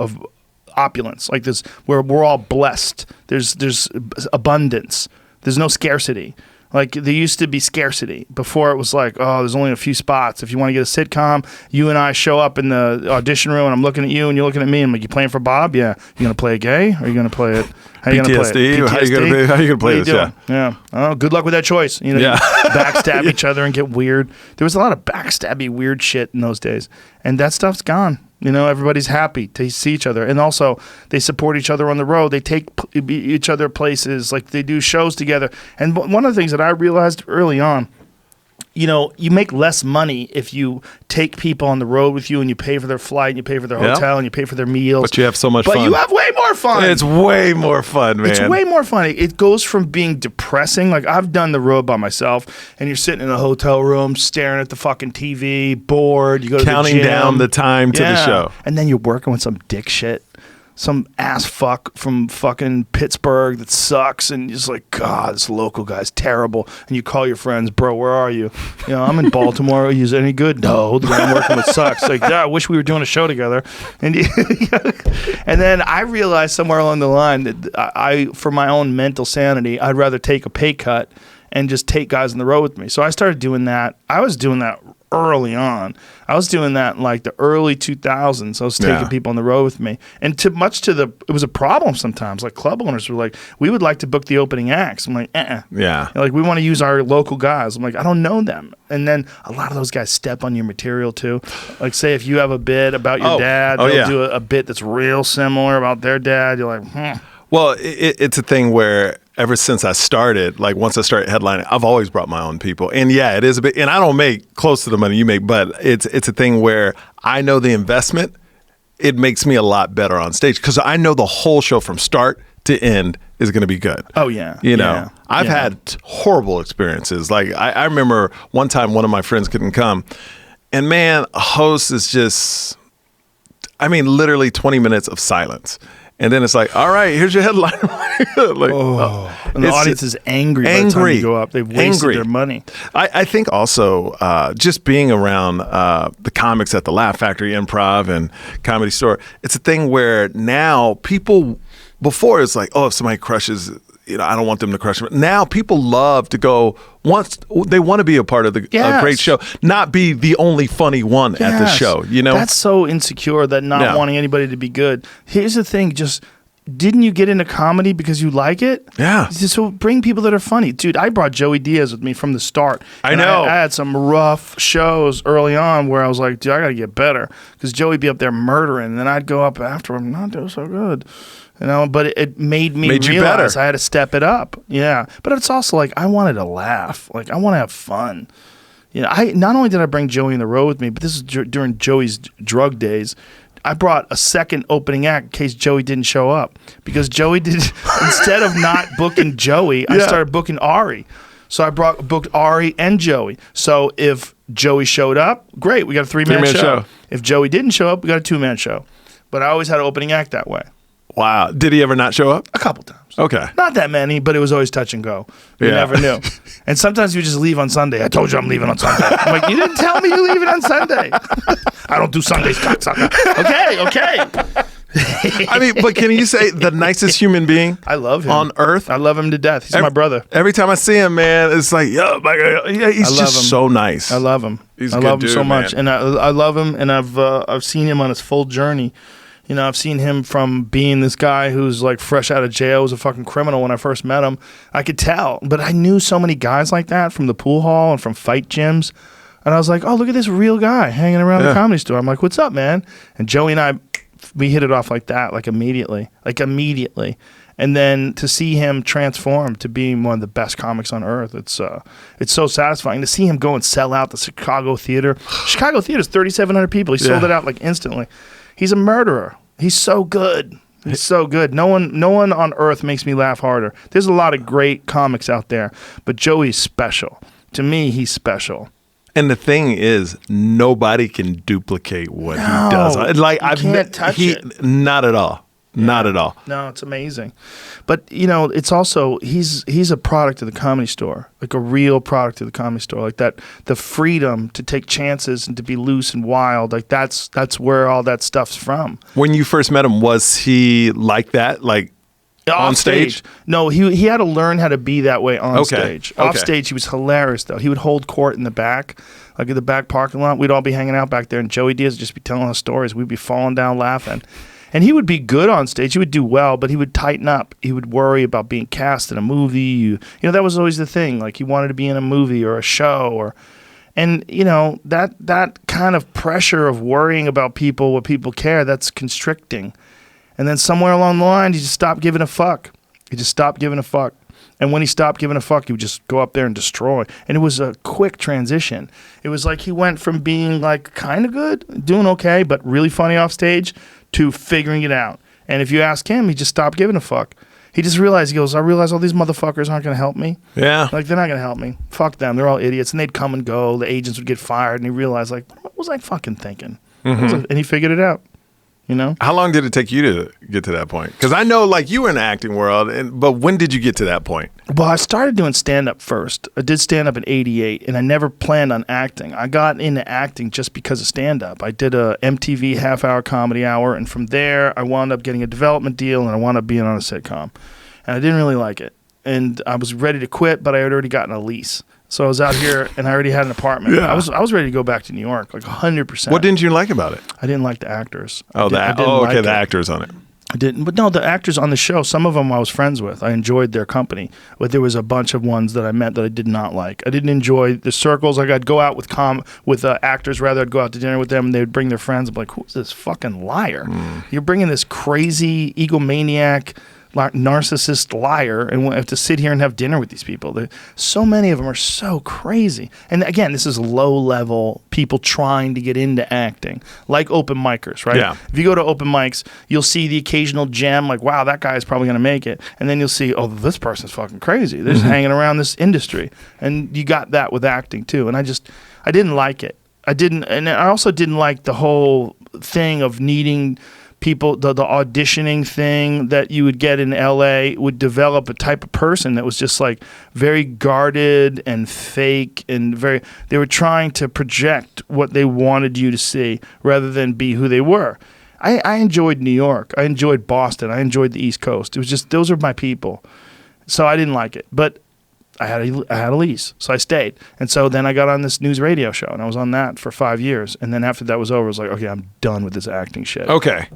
opulence, like this, where we're all blessed. There's abundance. There's no scarcity. Like there used to be scarcity. Before it was like, oh, there's only a few spots. If you want to get a sitcom, you and I show up in the audition room and I'm looking at you and you're looking at me and I'm like, you playing for Bob? Yeah. You gonna play a gay? Or are you gonna play it? How you gonna play it? How you gonna play this? Yeah. Yeah. Oh, good luck with that choice. You backstab each other and get weird. There was a lot of backstabby weird shit in those days. And that stuff's gone. Everybody's happy to see each other. And also, they support each other on the road. They take each other places. Like, they do shows together. And one of the things that I realized early on, you make less money if you take people on the road with you and you pay for their flight and you pay for their hotel and you pay for their meals. But you have so much fun. But you have way more fun. It's way more fun, man. It's way more fun. It goes from being depressing. Like, I've done the road by myself, and you're sitting in a hotel room staring at the fucking TV, bored. You go to counting the gym. down the time to the show. And then you're working with some dick shit. Some ass fuck from fucking Pittsburgh that sucks, and you're just like, God, this local guy's terrible. And you call your friends, bro, where are you? I'm in Baltimore. Are you any good? No, the guy I'm working with sucks. Like, yeah, I wish we were doing a show together. And and then I realized somewhere along the line that for my own mental sanity, I'd rather take a pay cut and just take guys on the road with me. So I started doing that. I was doing that early on. I was doing that in like the early 2000s. I was taking people on the road with me. And it was a problem sometimes. Like club owners were like, we would like to book the opening acts. I'm like, Yeah. Like, we want to use our local guys. I'm like, I don't know them. And then a lot of those guys step on your material too. Like, say if you have a bit about your dad, they'll do a bit that's real similar about their dad. You're like, Well, it's a thing where ever since I started, like once I started headlining, I've always brought my own people. And yeah, it is a bit, and I don't make close to the money you make, but it's a thing where I know the investment, it makes me a lot better on stage because I know the whole show from start to end is going to be good. Oh, yeah. I've had horrible experiences. Like I remember one time one of my friends couldn't come, and man, a host is just, literally 20 minutes of silence. And then it's like, all right, here's your headline. And the audience is angry by the time you go up. They've wasted their money. I think also just being around the comics at the Laugh Factory, Improv, and Comedy Store, it's a thing where now people, before it's like, oh, if somebody crushes, I don't want them to crush them. Now people love to go, once they want to be a part of a great show, not be the only funny one at the show. That's so insecure, that not wanting anybody to be good. Here's the thing, just didn't you get into comedy because you like it? Yeah. So bring people that are funny. Dude, I brought Joey Diaz with me from the start. I know. I had some rough shows early on where I was like, dude, I got to get better. Because Joey'd be up there murdering, and then I'd go up after him, not doing so good. But it made me realize I had to step it up. Yeah. But it's also like, I wanted to laugh. Like, I want to have fun. Not only did I bring Joey in the road with me, but this is during Joey's drug days. I brought a second opening act in case Joey didn't show up, because Joey did instead of not booking Joey, I started booking Ari. So I booked Ari and Joey. So if Joey showed up, great, we got a three-man show. If Joey didn't show up, we got a two-man show. But I always had an opening act that way. Wow. Did he ever not show up? A couple times. Okay. Not that many, but it was always touch and go. You never knew. And sometimes you just leave on Sunday. I told you I'm leaving on Sunday. I'm like, you didn't tell me you're leaving on Sunday. I don't do Sundays, cocksucker. Okay. I mean, but can you say the nicest human being? I love him. On earth? I love him to death. He's my brother. Every time I see him, man, it's like, yo, my God. Yeah, he's just so nice. I love him. He's I a good love him dude, so much. man. And I love him, and I've seen him on his full journey. I've seen him from being this guy who's like fresh out of jail, was a fucking criminal when I first met him. I could tell. But I knew so many guys like that from the pool hall and from fight gyms. And I was like, oh, look at this real guy hanging around the Comedy Store. I'm like, what's up, man? And Joey and I, we hit it off like that, like immediately. And then to see him transform to being one of the best comics on earth, it's so satisfying to see him go and sell out the Chicago Theater. Chicago Theater is 3,700 people. He sold it out like instantly. He's a murderer. He's so good. He's so good. No one on earth makes me laugh harder. There's a lot of great comics out there, but Joey's special. To me, he's special. And the thing is, nobody can duplicate what he does. Like you can't touch it. Not at all. Yeah. Not at all. No, it's amazing. But, it's also, he's a product of the Comedy Store, like a real product of the Comedy Store. Like that, the freedom to take chances and to be loose and wild, like that's where all that stuff's from. When you first met him, was he like that? Like on stage? No, he had to learn how to be that way on stage. Off stage, he was hilarious, though. He would hold court in the back, like in the back parking lot. We'd all be hanging out back there, and Joey Diaz would just be telling us stories. We'd be falling down laughing. And he would be good on stage. He would do well, but he would tighten up. He would worry about being cast in a movie. That was always the thing. Like, he wanted to be in a movie or a show. And that kind of pressure of worrying about people, what people care, that's constricting. And then somewhere along the line, he just stopped giving a fuck. And when he stopped giving a fuck, he would just go up there and destroy. And it was a quick transition. It was like he went from being like kind of good, doing okay, but really funny off stage, to figuring it out. And if you ask him, he just stopped giving a fuck. He just realized, he goes, I realize all these motherfuckers aren't going to help me. Yeah. Like, they're not going to help me. Fuck them. They're all idiots. And they'd come and go. The agents would get fired. And he realized, like, what was I fucking thinking? And he figured it out. How long did it take you to get to that point? Because I know, like, you were in the acting world, but when did you get to that point? Well, I started doing stand-up first. I did stand-up in '88, and I never planned on acting. I got into acting just because of stand-up. I did a MTV half-hour comedy hour, and from there, I wound up getting a development deal, and I wound up being on a sitcom. And I didn't really like it. And I was ready to quit, but I had already gotten a lease. So I was out here, and I already had an apartment. Yeah. I was ready to go back to New York, like 100%. What didn't you like about it? I didn't like the actors. The actors on it. I didn't, but no, the actors on the show, some of them I was friends with. I enjoyed their company, but there was a bunch of ones that I met that I did not like. I didn't enjoy the circles. Like, I'd go out with actors, rather I'd go out to dinner with them, and they would bring their friends. I'm like, who's this fucking liar? You're bringing this crazy egomaniac, narcissist liar, and we have to sit here and have dinner with these people. So many of them are so crazy. And again, this is low-level people trying to get into acting, like open micers, right? Yeah. If you go to open mics, you'll see the occasional gem, like, wow, that guy is probably going to make it. And then you'll see, oh, this person's fucking crazy. They're just hanging around this industry. And you got that with acting, too. And I didn't like it. And I also didn't like the whole thing of needing people, the auditioning thing that you would get in LA would develop a type of person that was just like very guarded and fake, and they were trying to project what they wanted you to see rather than be who they were. I enjoyed New York. I enjoyed Boston. I enjoyed the East Coast. It was just, those are my people. So I didn't like it, but I had a lease, so I stayed. And so then I got on this news radio show, and I was on that for 5 years. And then after that was over, I was like, okay, I'm done with this acting shit. Okay.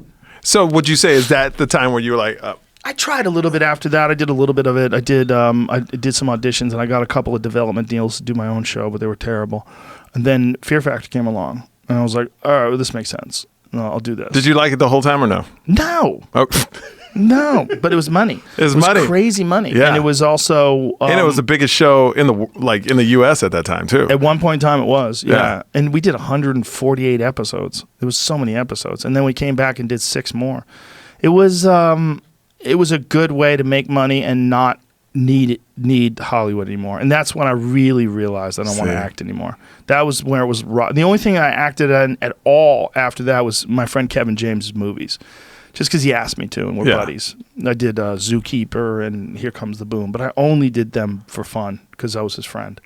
So would you say is that the time where you were like, I tried a little bit after that. I did a little bit of it. I did some auditions, and I got a couple of development deals to do my own show, but they were terrible. And then Fear Factor came along, and I was like, all right, well, this makes sense. No, I'll do this. did you like it the whole time or no? No. Oh. No, but it was money. It was money. Crazy money. Yeah. And it was also... and it was the biggest show in the U.S. at that time, too. At one point in time, it was. Yeah. Yeah. And we did 148 episodes. There was so many episodes. And then we came back and did 6 more. It was a good way to make money and not need Hollywood anymore. And that's when I really realized I don't want to act anymore. That was where it was raw. The only thing I acted in at all after that was my friend Kevin James's movies. Just because he asked me to, and we're buddies. I did Zookeeper and Here Comes the Boom, but I only did them for fun because I was his friend.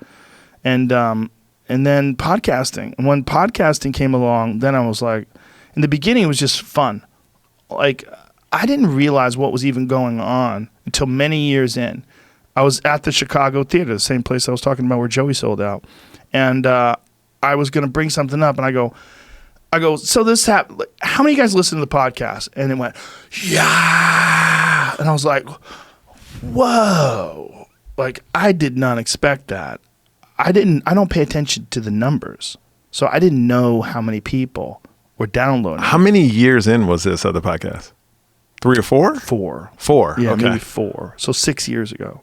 And then podcasting. And when podcasting came along, then I was like, in the beginning, it was just fun. Like, I didn't realize what was even going on until many years in. I was at the Chicago Theater, the same place I was talking about where Joey sold out. And I was going to bring something up, and I go, so this happened. Like, how many of you guys listen to the podcast? And it went, yeah. And I was like, whoa. Like, I did not expect that. I don't pay attention to the numbers. So I didn't know how many people were downloading. How many years in was this other podcast? 3 or 4? 4. 4. Yeah, okay. maybe 4. So 6 years ago.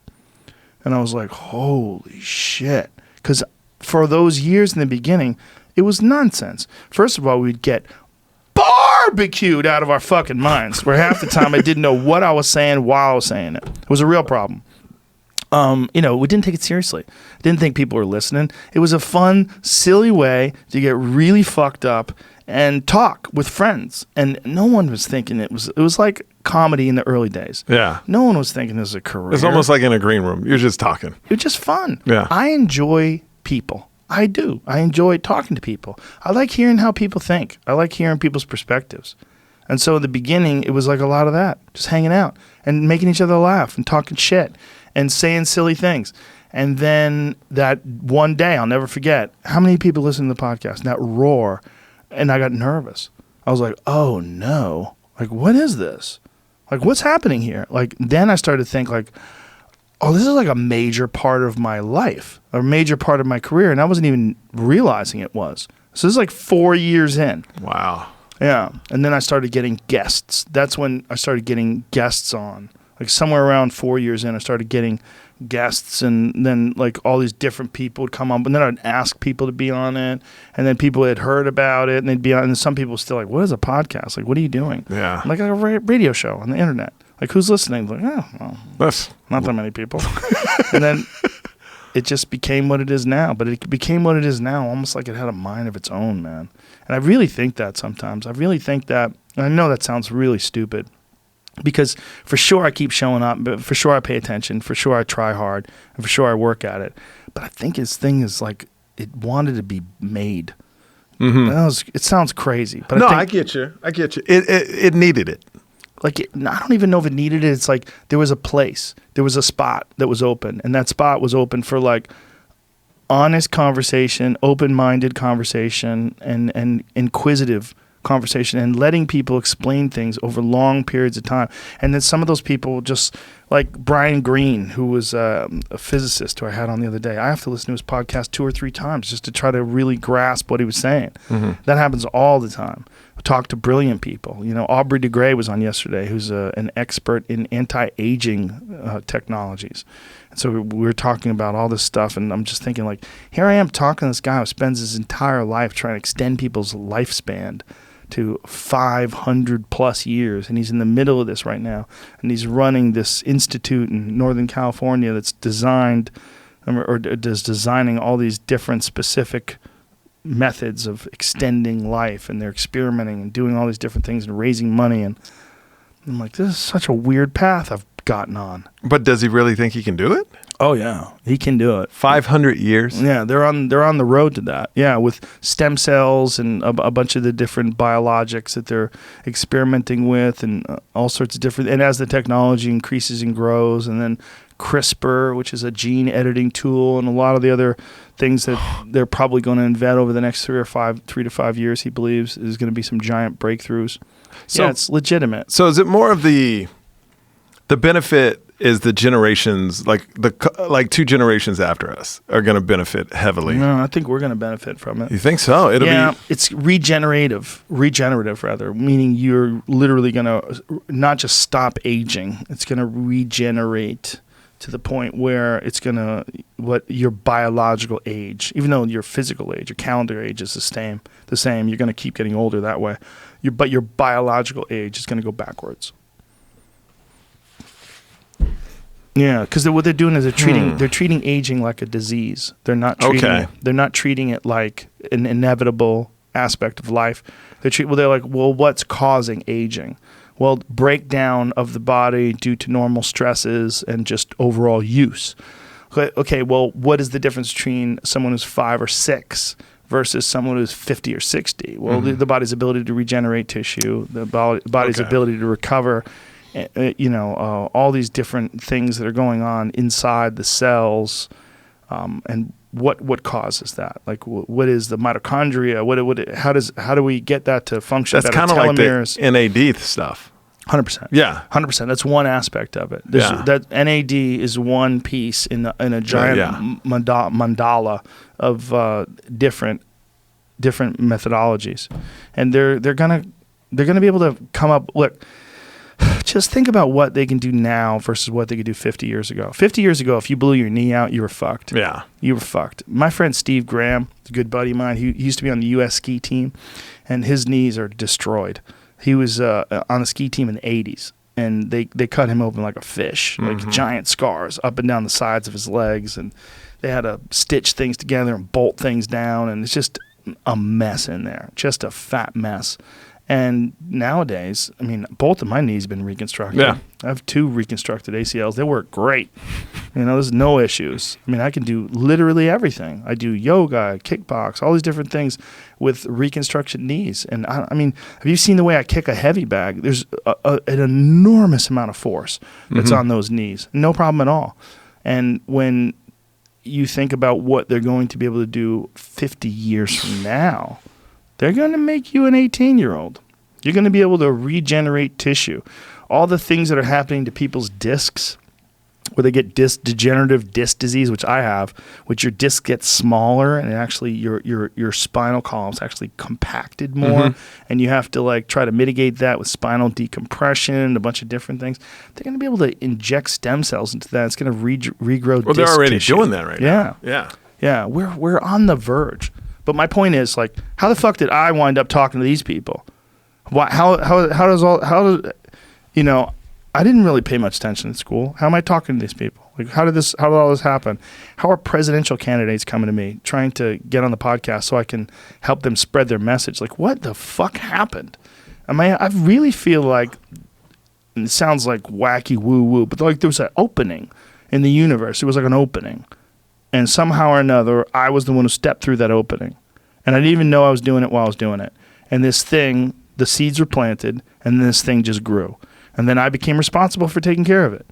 And I was like, holy shit. Because for those years in the beginning, it was nonsense. First of all, we'd get barbecued out of our fucking minds, where half the time I didn't know what I was saying while I was saying it. It was a real problem. We didn't take it seriously. Didn't think people were listening. It was a fun, silly way to get really fucked up and talk with friends. And no one was thinking it was like comedy in the early days. Yeah. No one was thinking this was a career. It's almost like in a green room. You're just talking. It was just fun. Yeah. I enjoy people. I do. I enjoy talking to people. I like hearing how people think. I like hearing people's perspectives. And so in the beginning, it was like a lot of that, just hanging out and making each other laugh and talking shit and saying silly things. And then that one day, I'll never forget, how many people listen to the podcast, and that roar, and I got nervous. I was like, oh no, like, what is this? Like, what's happening here? Like, then I started to think like, oh, this is like a major part of my life, a major part of my career, and I wasn't even realizing it was. So this is like 4 years in. Wow. Yeah. And then I started getting guests. That's when I started getting guests on. Like somewhere around 4 years in, I started getting guests, and then like all these different people would come on, but then I'd ask people to be on it, and then people had heard about it, and they'd be on, and some people still like, what is a podcast? Like, what are you doing? Yeah. I'm like a radio show on the internet. Like, who's listening? Like, oh, well, That's not that many people. And then it just became what it is now. But it became what it is now almost like it had a mind of its own, man. And I really think that sometimes. I really think that, and I know that sounds really stupid, because for sure I keep showing up, but for sure I pay attention, for sure I try hard, and for sure I work at it. But I think his thing is like it wanted to be made. Mm-hmm. It sounds crazy. But no, I I get you. It needed it. Like, I don't even know if it needed it. It's like there was a place, there was a spot that was open, and that spot was open for like honest conversation, open-minded conversation, and inquisitive conversation, and letting people explain things over long periods of time. And then some of those people, just like Brian Greene, who was a physicist who I had on the other day, I have to listen to his podcast 2 or 3 times just to try to really grasp what he was saying. Mm-hmm. That happens all the time. I talk to brilliant people. Aubrey de Grey was on yesterday, who's an expert in anti-aging technologies. And so we were talking about all this stuff, and I'm just thinking, like, here I am talking to this guy who spends his entire life trying to extend people's lifespan to 500 plus years, and he's in the middle of this right now, and he's running this institute in Northern California that's designed or is designing all these different specific methods of extending life, and they're experimenting and doing all these different things and raising money, and I'm like, this is such a weird path I've gotten on. But does he really think he can do it? Oh yeah, he can do it. 500 years. Yeah, they're on the road to that. Yeah, with stem cells and a bunch of the different biologics that they're experimenting with, and all sorts of different. And as the technology increases and grows, and then CRISPR, which is a gene editing tool, and a lot of the other things that they're probably going to invent over the next 3 to 5 years, he believes is going to be some giant breakthroughs. So- yeah, it's legitimate. So is it more of the benefit is the generations like 2 generations after us are going to benefit heavily? No, I think we're going to benefit from it. You think so? It'll Yeah, be it's regenerative rather, meaning you're literally going to not just stop aging, it's going to regenerate to the point where it's going to, your biological age, even though your physical age, your calendar age is the same, you're going to keep getting older that way. But your biological age is going to go backwards. Yeah, because what they're doing is they're treating aging like a disease. They're not treating it like an inevitable aspect of life. They're like, well, what's causing aging? Well, breakdown of the body due to normal stresses and just overall use. Okay, well, what is the difference between someone who's 5 or 6 versus someone who's 50 or 60? Well, the body's ability to regenerate tissue, the body's ability to recover, all these different things that are going on inside the cells, and what causes that? Like, what is the mitochondria? How do we get that to function? That's kind of like the NAD stuff. 100%. Yeah, 100%. That's one aspect of it. That NAD is one piece in a giant mandala of different methodologies, and they're gonna be able to come up. Look, just think about what they can do now versus what they could do 50 years ago. 50 years ago, if you blew your knee out, you were fucked. Yeah, you were fucked. My friend Steve Graham, a good buddy of mine, he used to be on the U.S. ski team, and his knees are destroyed. He was on the ski team in the 80s, and they cut him open like a fish, like giant scars up and down the sides of his legs, and they had to stitch things together and bolt things down, and it's just a mess in there, just a fat mess. And nowadays, I mean, both of my knees have been reconstructed. Yeah. I have 2 reconstructed ACLs. They work great. There's no issues. I mean, I can do literally everything. I do yoga, kickbox, all these different things with reconstruction knees. And I mean, have you seen the way I kick a heavy bag? There's an enormous amount of force that's on those knees. No problem at all. And when you think about what they're going to be able to do 50 years from now, they're going to make you an 18-year-old. You're going to be able to regenerate tissue. All the things that are happening to people's discs, where they get degenerative disc disease, which I have, which your disc gets smaller and actually your spinal column's actually compacted more, and you have to try to mitigate that with spinal decompression and a bunch of different things. They're going to be able to inject stem cells into that. It's going to regrow. Well, they're already tissue. doing that right now. Yeah. We're on the verge. But my point is, how the fuck did I wind up talking to these people? I didn't really pay much attention in school. How am I talking to these people? How did all this happen? How are presidential candidates coming to me trying to get on the podcast so I can help them spread their message? What the fuck happened? I really feel like, and it sounds like wacky woo-woo, but there was an opening in the universe. It was like an opening. And somehow or another, I was the one who stepped through that opening. And I didn't even know I was doing it while I was doing it. And this thing, the seeds were planted, and this thing just grew. And then I became responsible for taking care of it.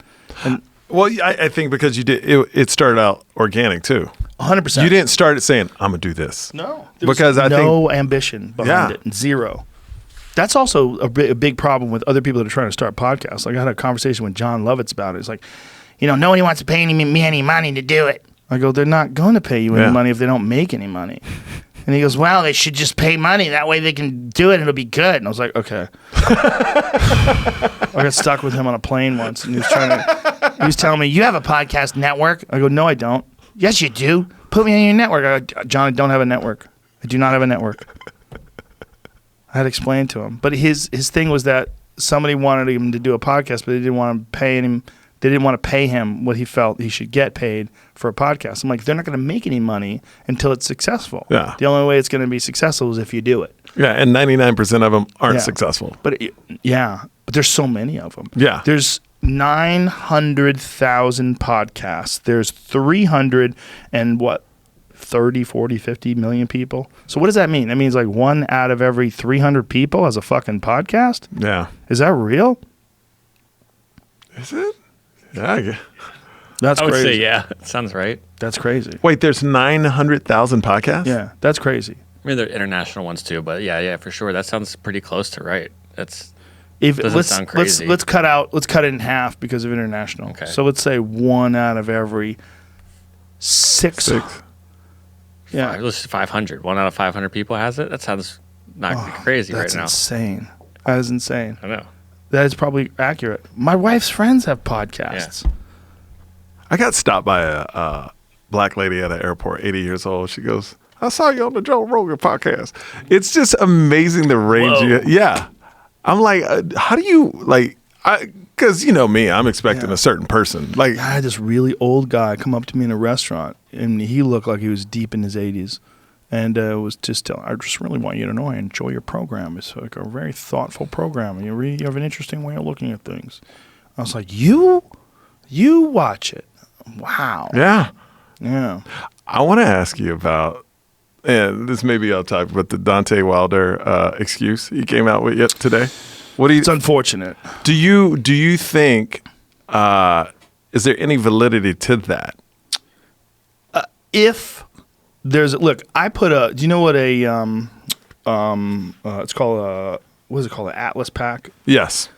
And well, I think because you did, it started out organic too. 100%. You didn't start it saying, I'm going to do this. No. Because I think no ambition behind it. Zero. That's also a big problem with other people that are trying to start podcasts. I had a conversation with John Lovitz about it. It's like, nobody wants to pay me any money to do it. I go, they're not going to pay you any money if they don't make any money. And he goes, well, they should just pay money. That way they can do it and it'll be good. And I was like, okay. I got stuck with him on a plane once, and he was telling me, you have a podcast network? I go, no, I don't. Yes, you do. Put me on your network. I go, John, I don't have a network. I do not have a network. I had to explain to him. But his thing was that somebody wanted him to do a podcast, but they didn't want to pay him. They didn't want to pay him what he felt he should get paid for a podcast. I'm like, they're not going to make any money until it's successful. Yeah. The only way it's going to be successful is if you do it. Yeah, and 99% of them aren't successful. But there's so many of them. Yeah. There's 900,000 podcasts. There's 300 and 30, 40, 50 million people. So what does that mean? That means 1 out of every 300 people has a fucking podcast? Yeah. Is that real? Is it? Yeah. That's crazy. I would say, yeah. Sounds right. That's crazy. Wait, there's 900,000 podcasts? Yeah, that's crazy. I mean, there are international ones too, but yeah, for sure. That sounds pretty close to right. Doesn't sound crazy. Let's cut it in half because of international. Okay. So let's say 1 out of every 6. Yeah. Let's 500. 1 out of 500 people has it. That sounds not crazy right now. That's insane. That is insane. I know. That is probably accurate. My wife's friends have podcasts. Yeah. I got stopped by a black lady at an airport, 80 years old. She goes, I saw you on the Joe Rogan podcast. It's just amazing the range. Yeah. I'm like, how do you, like, because you know me, I'm expecting a certain person. Like, I had this really old guy come up to me in a restaurant, and he looked like he was deep in his 80s. And was just telling, I just really want you to know I enjoy your program. It's like a very thoughtful program. You have an interesting way of looking at things. I was like, you watch it. Wow. yeah. Yeah. I want to ask you about, and this may be off topic, but the Dante Wilder excuse he came out with yet today. What do you? It's unfortunate. Do you think? Is there any validity to that? If there's I put a. Do you know what a it's called a, what is it called, an Atlas pack? Yes.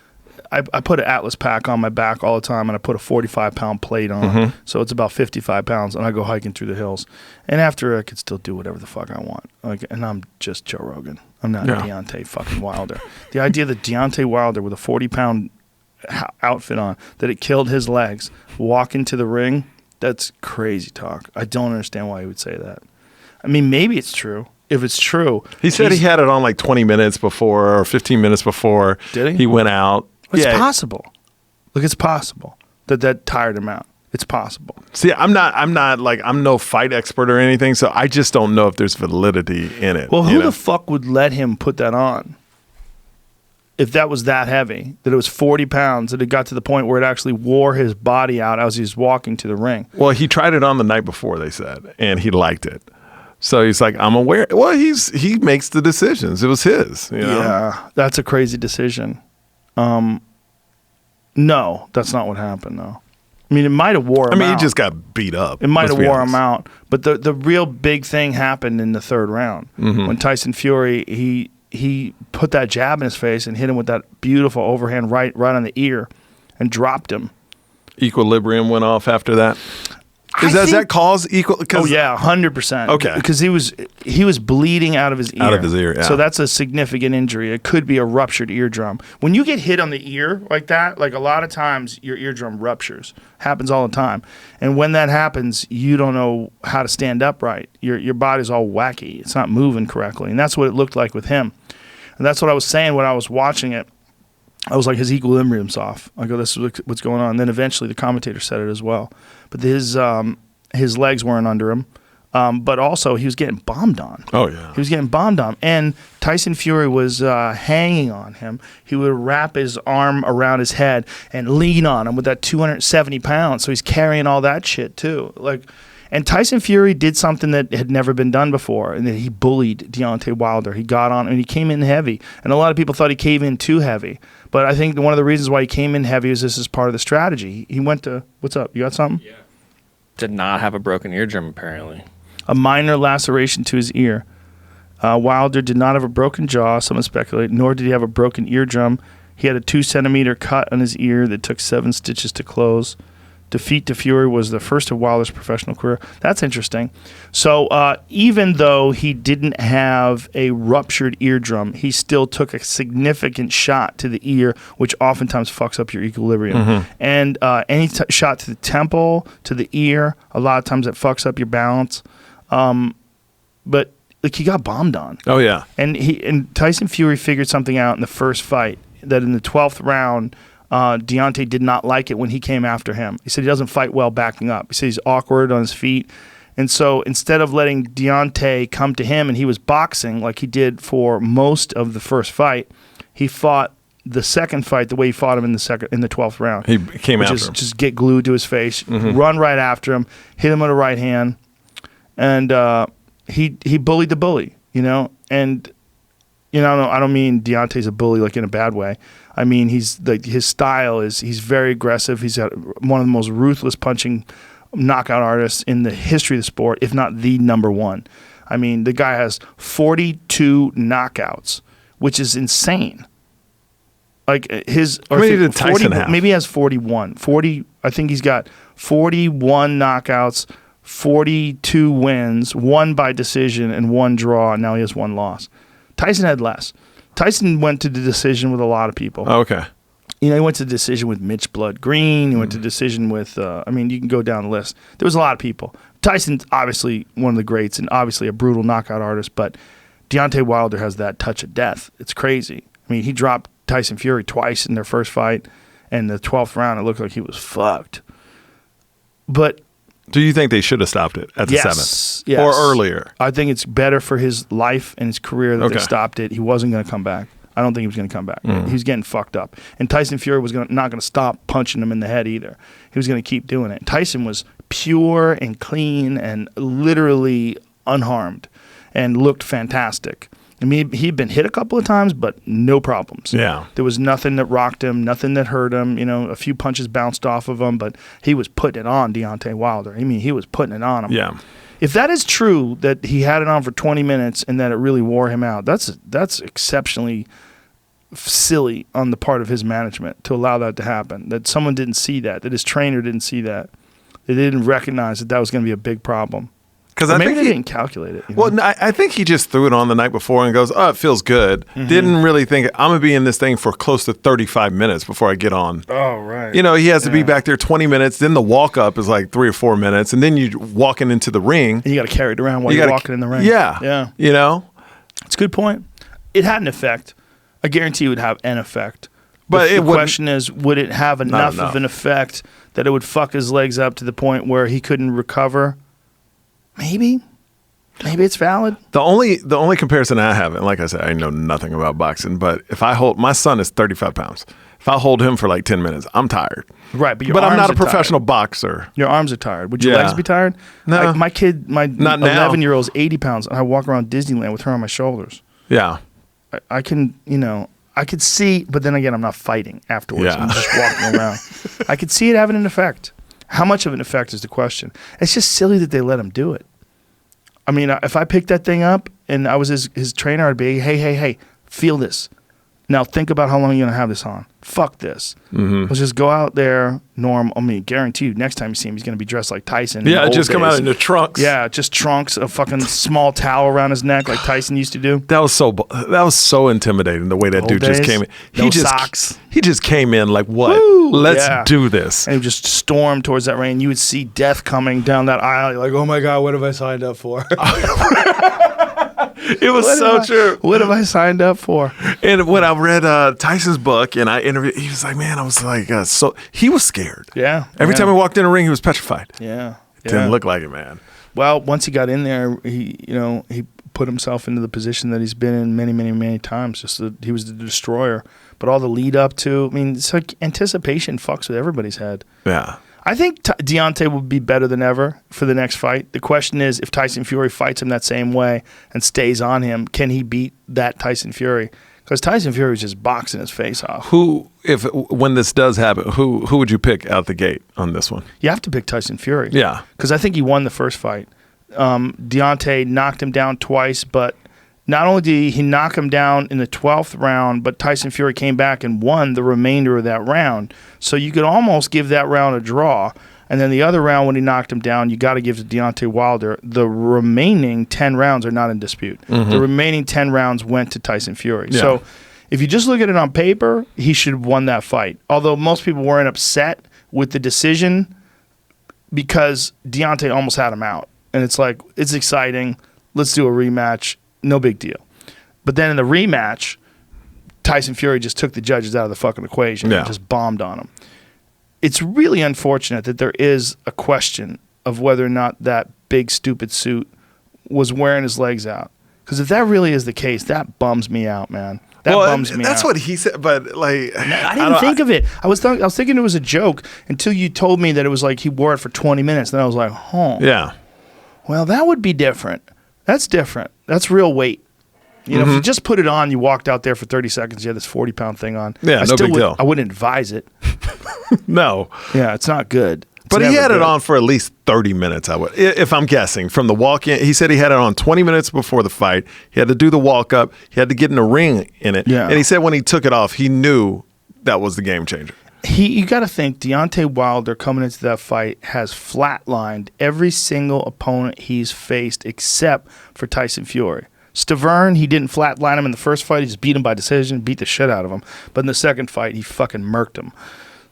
I put an Atlas pack on my back all the time, and I put a 45-pound plate on, so it's about 55 pounds, and I go hiking through the hills. And after, I could still do whatever the fuck I want. And I'm just Joe Rogan. I'm not Deontay fucking Wilder. The idea that Deontay Wilder with a 40-pound outfit on, that it killed his legs, walk into the ring, that's crazy talk. I don't understand why he would say that. I mean, maybe it's true. If it's true. He said he had it on like 20 minutes before or 15 minutes before. Did he? He went out. It's possible. Look, it's possible that tired him out. It's possible. See, I'm no fight expert or anything, so I just don't know if there's validity in it. Well, who the fuck would let him put that on? If that was that heavy, that it was 40 pounds, that it got to the point where it actually wore his body out as he was walking to the ring. Well, he tried it on the night before, they said, and he liked it. So he's like, I'm aware. Well, he makes the decisions. It was his. You know? Yeah, that's a crazy decision. No, that's not what happened, though. I mean, it might have wore him out. he just got beat up. It might have wore him out. But the real big thing happened in the third round. When Tyson Fury, he put that jab in his face and hit him with that beautiful overhand right on the ear and dropped him. Equilibrium went off after that. Does that cause equal? Oh yeah, 100%. Okay, because he was bleeding out of his ear. Out of his ear, yeah. So that's a significant injury. It could be a ruptured eardrum. When you get hit on the ear like that, like a lot of times your eardrum ruptures. Happens all the time. And when that happens, you don't know how to stand upright. Your body's all wacky. It's not moving correctly, and that's what it looked like with him. And that's what I was saying when I was watching it. I was like, his equilibrium's off. I go, this is what's going on. And then eventually the commentator said it as well. But his legs weren't under him. But also he was getting bombed on. Oh, yeah. He was getting bombed on. And Tyson Fury was hanging on him. He would wrap his arm around his head and lean on him with that 270 pounds. So he's carrying all that shit too. And Tyson Fury did something that had never been done before, and that he bullied Deontay Wilder. He got on, and he came in heavy. And a lot of people thought he came in too heavy. But I think one of the reasons why he came in heavy is this is part of the strategy. He went to, what's up? You got something? Yeah. Did not have a broken eardrum, apparently. A minor laceration to his ear. Wilder did not have a broken jaw, someone speculated, nor did he have a broken eardrum. He had a 2-centimeter cut on his ear that took 7 stitches to close. Defeat to Fury was the first of Wilder's professional career. That's interesting. So even though he didn't have a ruptured eardrum, he still took a significant shot to the ear, which oftentimes fucks up your equilibrium. And any shot to the temple, to the ear, a lot of times it fucks up your balance. But he got bombed on. Oh, yeah. And Tyson Fury figured something out in the first fight, that in the 12th round, Deontay did not like it when he came after him. He said he doesn't fight well backing up. He said he's awkward on his feet. And so instead of letting Deontay come to him and he was boxing like he did for most of the first fight, he fought the second fight the way he fought him in the 12th round. He came after him. Just get glued to his face, run right after him, hit him with a right hand, and he bullied the bully, you know? And I don't mean Deontay's a bully like in a bad way. I mean, his style is he's very aggressive. He's got one of the most ruthless punching knockout artists in the history of the sport, if not the number one. I mean, the guy has 42 knockouts, which is insane. Like his, How many did Tyson have? Maybe he has 41. 40. I think he's got 41 knockouts, 42 wins, 1 by decision, and 1 draw. And now he has 1 loss. Tyson had less. Tyson went to the decision with a lot of people. Okay. You know, he went to the decision with Mitch Blood Green. He went to decision with, you can go down the list. There was a lot of people. Tyson's obviously one of the greats and obviously a brutal knockout artist, but Deontay Wilder has that touch of death. It's crazy. I mean, he dropped Tyson Fury twice in their first fight, and the 12th round, it looked like he was fucked. But do you think they should have stopped it at the 7th? Yes. Or earlier? I think it's better for his life and his career that they stopped it. He wasn't going to come back. I don't think he was going to come back. He was getting fucked up. And Tyson Fury was not going to stop punching him in the head either. He was going to keep doing it. Tyson was pure and clean and literally unharmed and looked fantastic. I mean, he'd been hit a couple of times, but no problems. Yeah. There was nothing that rocked him, nothing that hurt him. You know, a few punches bounced off of him, but he was putting it on Deontay Wilder. I mean, he was putting it on him. Yeah. If that is true, that he had it on for 20 minutes and that it really wore him out, that's exceptionally silly on the part of his management to allow that to happen. That someone didn't see that his trainer didn't see that. They didn't recognize that was going to be a big problem. Because I think they didn't calculate it. Well, I think he just threw it on the night before and goes, "Oh, it feels good." Didn't really think I'm gonna be in this thing for close to 35 minutes before I get on. Oh, right. You know, he has to be back there 20 minutes. Then the walk up is like 3 or 4 minutes, and then you walking into the ring. And you got to carry it around while you're walking in the ring. Yeah. You know, it's a good point. It had an effect. I guarantee it would have an effect. But the question is, would it have enough of an effect that it would fuck his legs up to the point where he couldn't recover? Maybe it's valid. The only comparison I have, and like I said, I know nothing about boxing, but if I hold my son is 35 pounds. If I hold him for like 10 minutes, I'm tired. Right, but I'm not a professional boxer. Your arms are tired. Would your legs be tired? No. Like my kid, my not 11-year-old is 80 pounds, and I walk around Disneyland with her on my shoulders. Yeah. I can, I could see, but then again, I'm not fighting afterwards. Yeah. I'm just walking around. I could see it having an effect. How much of an effect is the question? It's just silly that they let him do it. I mean, if I picked that thing up and I was his trainer, I'd be, hey, feel this. Now think about how long you're going to have this on. Fuck this. Let's just go out there, Norm. I mean, guarantee you, next time you see him, he's going to be dressed like Tyson. Yeah, just come out in the trunks. Yeah, just trunks, a fucking small towel around his neck like Tyson used to do. That was so intimidating the way that dude just came in. Socks. He just came in like, what? Woo, Let's do this. And he would just storm towards that ring. You would see death coming down that aisle. You're like, oh my God, what have I signed up for? It was true. What have I signed up for? And when I read Tyson's book and I interviewed, he was like, man, I was like, he was scared. Yeah. Every time he walked in the ring, he was petrified. Yeah. Didn't look like it, man. Well, once he got in there, he put himself into the position that he's been in many, many, many times. Just that he was the destroyer. But all the lead up to, I mean, it's like anticipation fucks with everybody's head. Yeah. I think Deontay would be better than ever for the next fight. The question is, if Tyson Fury fights him that same way and stays on him, can he beat that Tyson Fury? Because Tyson Fury is just boxing his face off. When this does happen, who would you pick out the gate on this one? You have to pick Tyson Fury. Yeah. Because I think he won the first fight. Deontay knocked him down twice, but not only did he knock him down in the 12th round, but Tyson Fury came back and won the remainder of that round. So you could almost give that round a draw. And then the other round, when he knocked him down, you got to give to Deontay Wilder. The remaining 10 rounds are not in dispute. The remaining 10 rounds went to Tyson Fury. Yeah. So if you just look at it on paper, he should have won that fight. Although most people weren't upset with the decision because Deontay almost had him out. And it's like, it's exciting. Let's do a rematch. No big deal. But then in the rematch, Tyson Fury just took the judges out of the fucking equation and just bombed on them. It's really unfortunate that there is a question of whether or not that big stupid suit was wearing his legs out. Because if that really is the case, that bums me out, man. That bums me out. That's what he said, but like... I didn't think of it. I was thinking it was a joke until you told me that it was like he wore it for 20 minutes. Then I was like, Yeah. Well, that would be different. That's different. That's real weight. You know, if you just put it on, you walked out there for 30 seconds, you had this 40-pound thing on. Yeah, no big deal. I wouldn't advise it. No. Yeah, it's not good. But he had it on for at least 30 minutes, if I'm guessing. From the walk-in, he said he had it on 20 minutes before the fight. He had to do the walk-up. He had to get in the ring in it. Yeah. And he said when he took it off, he knew that was the game changer. You got to think Deontay Wilder coming into that fight has flatlined every single opponent he's faced except for Tyson Fury. Stavern, he didn't flatline him in the first fight. He just beat him by decision, beat the shit out of him. But in the second fight, he fucking murked him.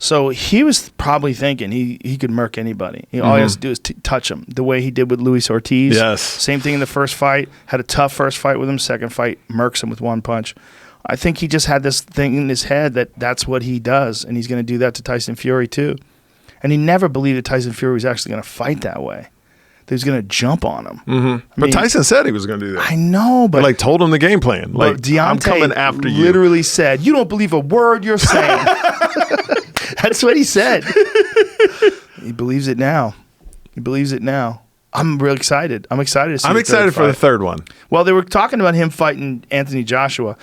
So he was probably thinking he could murk anybody. All he has to do is touch him, the way he did with Luis Ortiz. Yes. Same thing in the first fight. Had a tough first fight with him. Second fight, murks him with one punch. I think he just had this thing in his head that that's what he does, and he's going to do that to Tyson Fury too. And he never believed that Tyson Fury was actually going to fight that way. That he was going to jump on him. But Tyson said he was going to do that. I know, but He, like, told him the game plan. Like, Deontay I'm coming after you. literally said, "You don't believe a word you're saying." That's what he said. He believes it now. He believes it now. I'm real excited. I'm excited to see I'm excited for the third one. Well, they were talking about him fighting Anthony Joshua.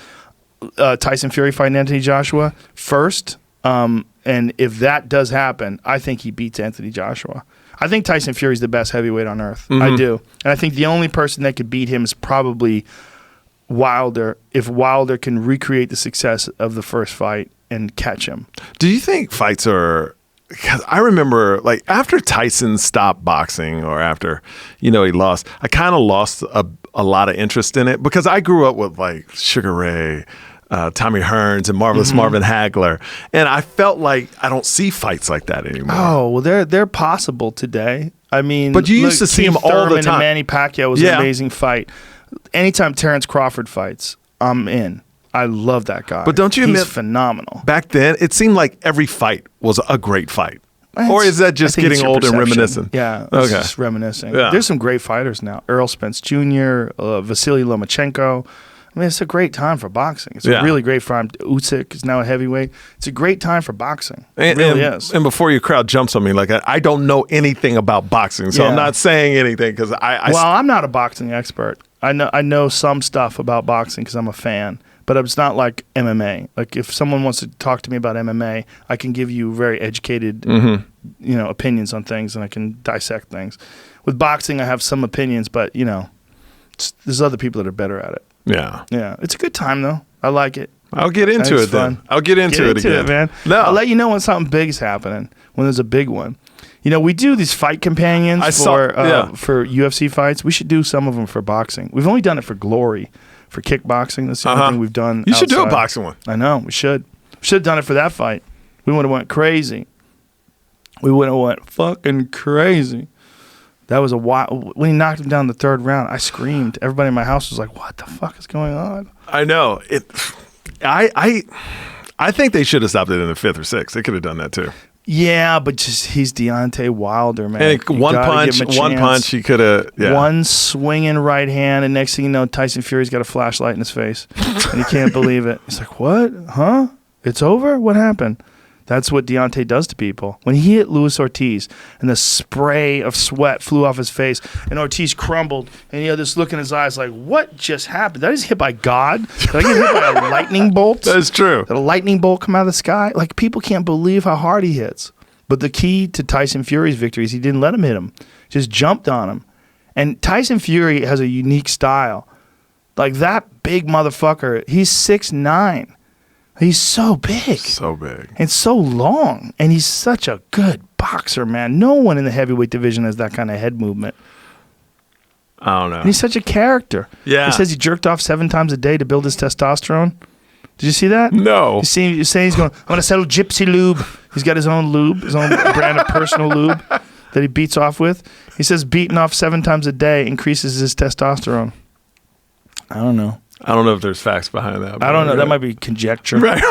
Tyson Fury fighting Anthony Joshua first. And if that does happen, I think he beats Anthony Joshua. I think Tyson Fury's the best heavyweight on earth. I do. And I think the only person that could beat him is probably Wilder, if Wilder can recreate the success of the first fight and catch him. Do you think fights are... Because I remember, like, after Tyson stopped boxing or after, he lost, I kind of lost a lot of interest in it because I grew up with, like, Sugar Ray, Tommy Hearns, and Marvelous Marvin Hagler. And I felt like I don't see fights like that anymore. Oh, well, they're possible today. I mean... But you used to see them all the Thurman time. And Manny Pacquiao was an amazing fight. Anytime Terrence Crawford fights, I'm in. I love that guy. But don't you He's admit, phenomenal. Back then, it seemed like every fight was a great fight. Or is that just getting old and reminiscent? Yeah, it's just reminiscing. Yeah. There's some great fighters now. Earl Spence Jr., Vasily Lomachenko. I mean, it's a great time for boxing. It's a really great time. Usyk is now a heavyweight. It's a great time for boxing. It really is. And before your crowd jumps on me, like, I don't know anything about boxing, so I'm not saying anything because I'm not a boxing expert. I know some stuff about boxing because I'm a fan. But it's not like MMA. Like if someone wants to talk to me about MMA, I can give you very educated, opinions on things, and I can dissect things. With boxing, I have some opinions, but there's other people that are better at it. Yeah, yeah. It's a good time though. I like it. I'll get into it then. I'll get into it again, man. No, I'll let you know when something big is happening. When there's a big one. We do these fight companions for UFC fights. We should do some of them for boxing. We've only done it for Glory. For kickboxing, that's the only thing we've done. You should do a boxing one. I know, we should. We should have done it for that fight. We would have went crazy. We would have went fucking crazy. That was a wild. When he knocked him down the third round, I screamed. Everybody in my house was like, "What the fuck is going on?" I know it. I think they should have stopped it in the fifth or sixth. They could have done that too. Yeah, but just he's Deontay Wilder, man. And one punch, he could have. Yeah. One swinging right hand, and next thing you know, Tyson Fury's got a flashlight in his face, and he can't believe it. He's like, "What? Huh? It's over? What happened?" That's what Deontay does to people. When he hit Luis Ortiz, and the spray of sweat flew off his face, and Ortiz crumbled, and he had this look in his eyes like, "What just happened? Did I just hit by God? Did I get hit by a lightning bolt? That's true. Did a lightning bolt come out of the sky?" Like, people can't believe how hard he hits. But the key to Tyson Fury's victory is he didn't let him hit him. Just jumped on him. And Tyson Fury has a unique style. Like, that big motherfucker, he's 6'9". He's so big. So big. And so long. And he's such a good boxer, man. No one in the heavyweight division has that kind of head movement. I don't know. And he's such a character. Yeah. He says he jerked off 7 times a day to build his testosterone. Did you see that? No. You're saying he's going, "I'm going to settle Gypsy Lube." He's got his own lube, his own brand of personal lube that he beats off with. He says beating off 7 times a day increases his testosterone. I don't know. I don't know if there's facts behind that. I don't know. That might be conjecture. Right.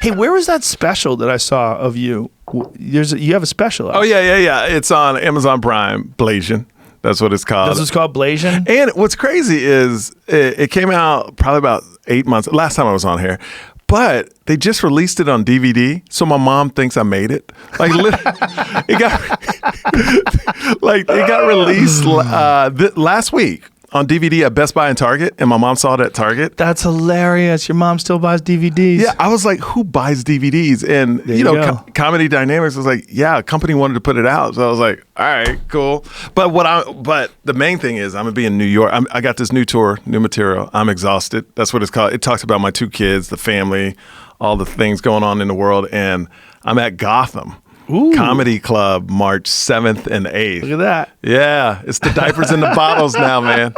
Hey, where was that special that I saw of you? You have a special out. Oh, yeah. It's on Amazon Prime, Blasian. That's what it's called. This is called Blasian? And what's crazy is it came out probably about 8 months. Last time I was on here. But they just released it on DVD, so my mom thinks I made it. Like, it got released last week. on DVD at Best Buy and Target, and my mom saw it at Target. That's hilarious. Your mom still buys DVDs. Yeah, I was like, who buys DVDs? And, There you go. Comedy Dynamics was like, yeah, a company wanted to put it out. So I was like, all right, cool. But the main thing is I'm going to be in New York. I got this new tour, new material. I'm exhausted. That's what it's called. It talks about my 2 kids, the family, all the things going on in the world. And I'm at Gotham. Comedy Club, March 7th and 8th. Look at that. Yeah, it's the diapers in the bottles now, man.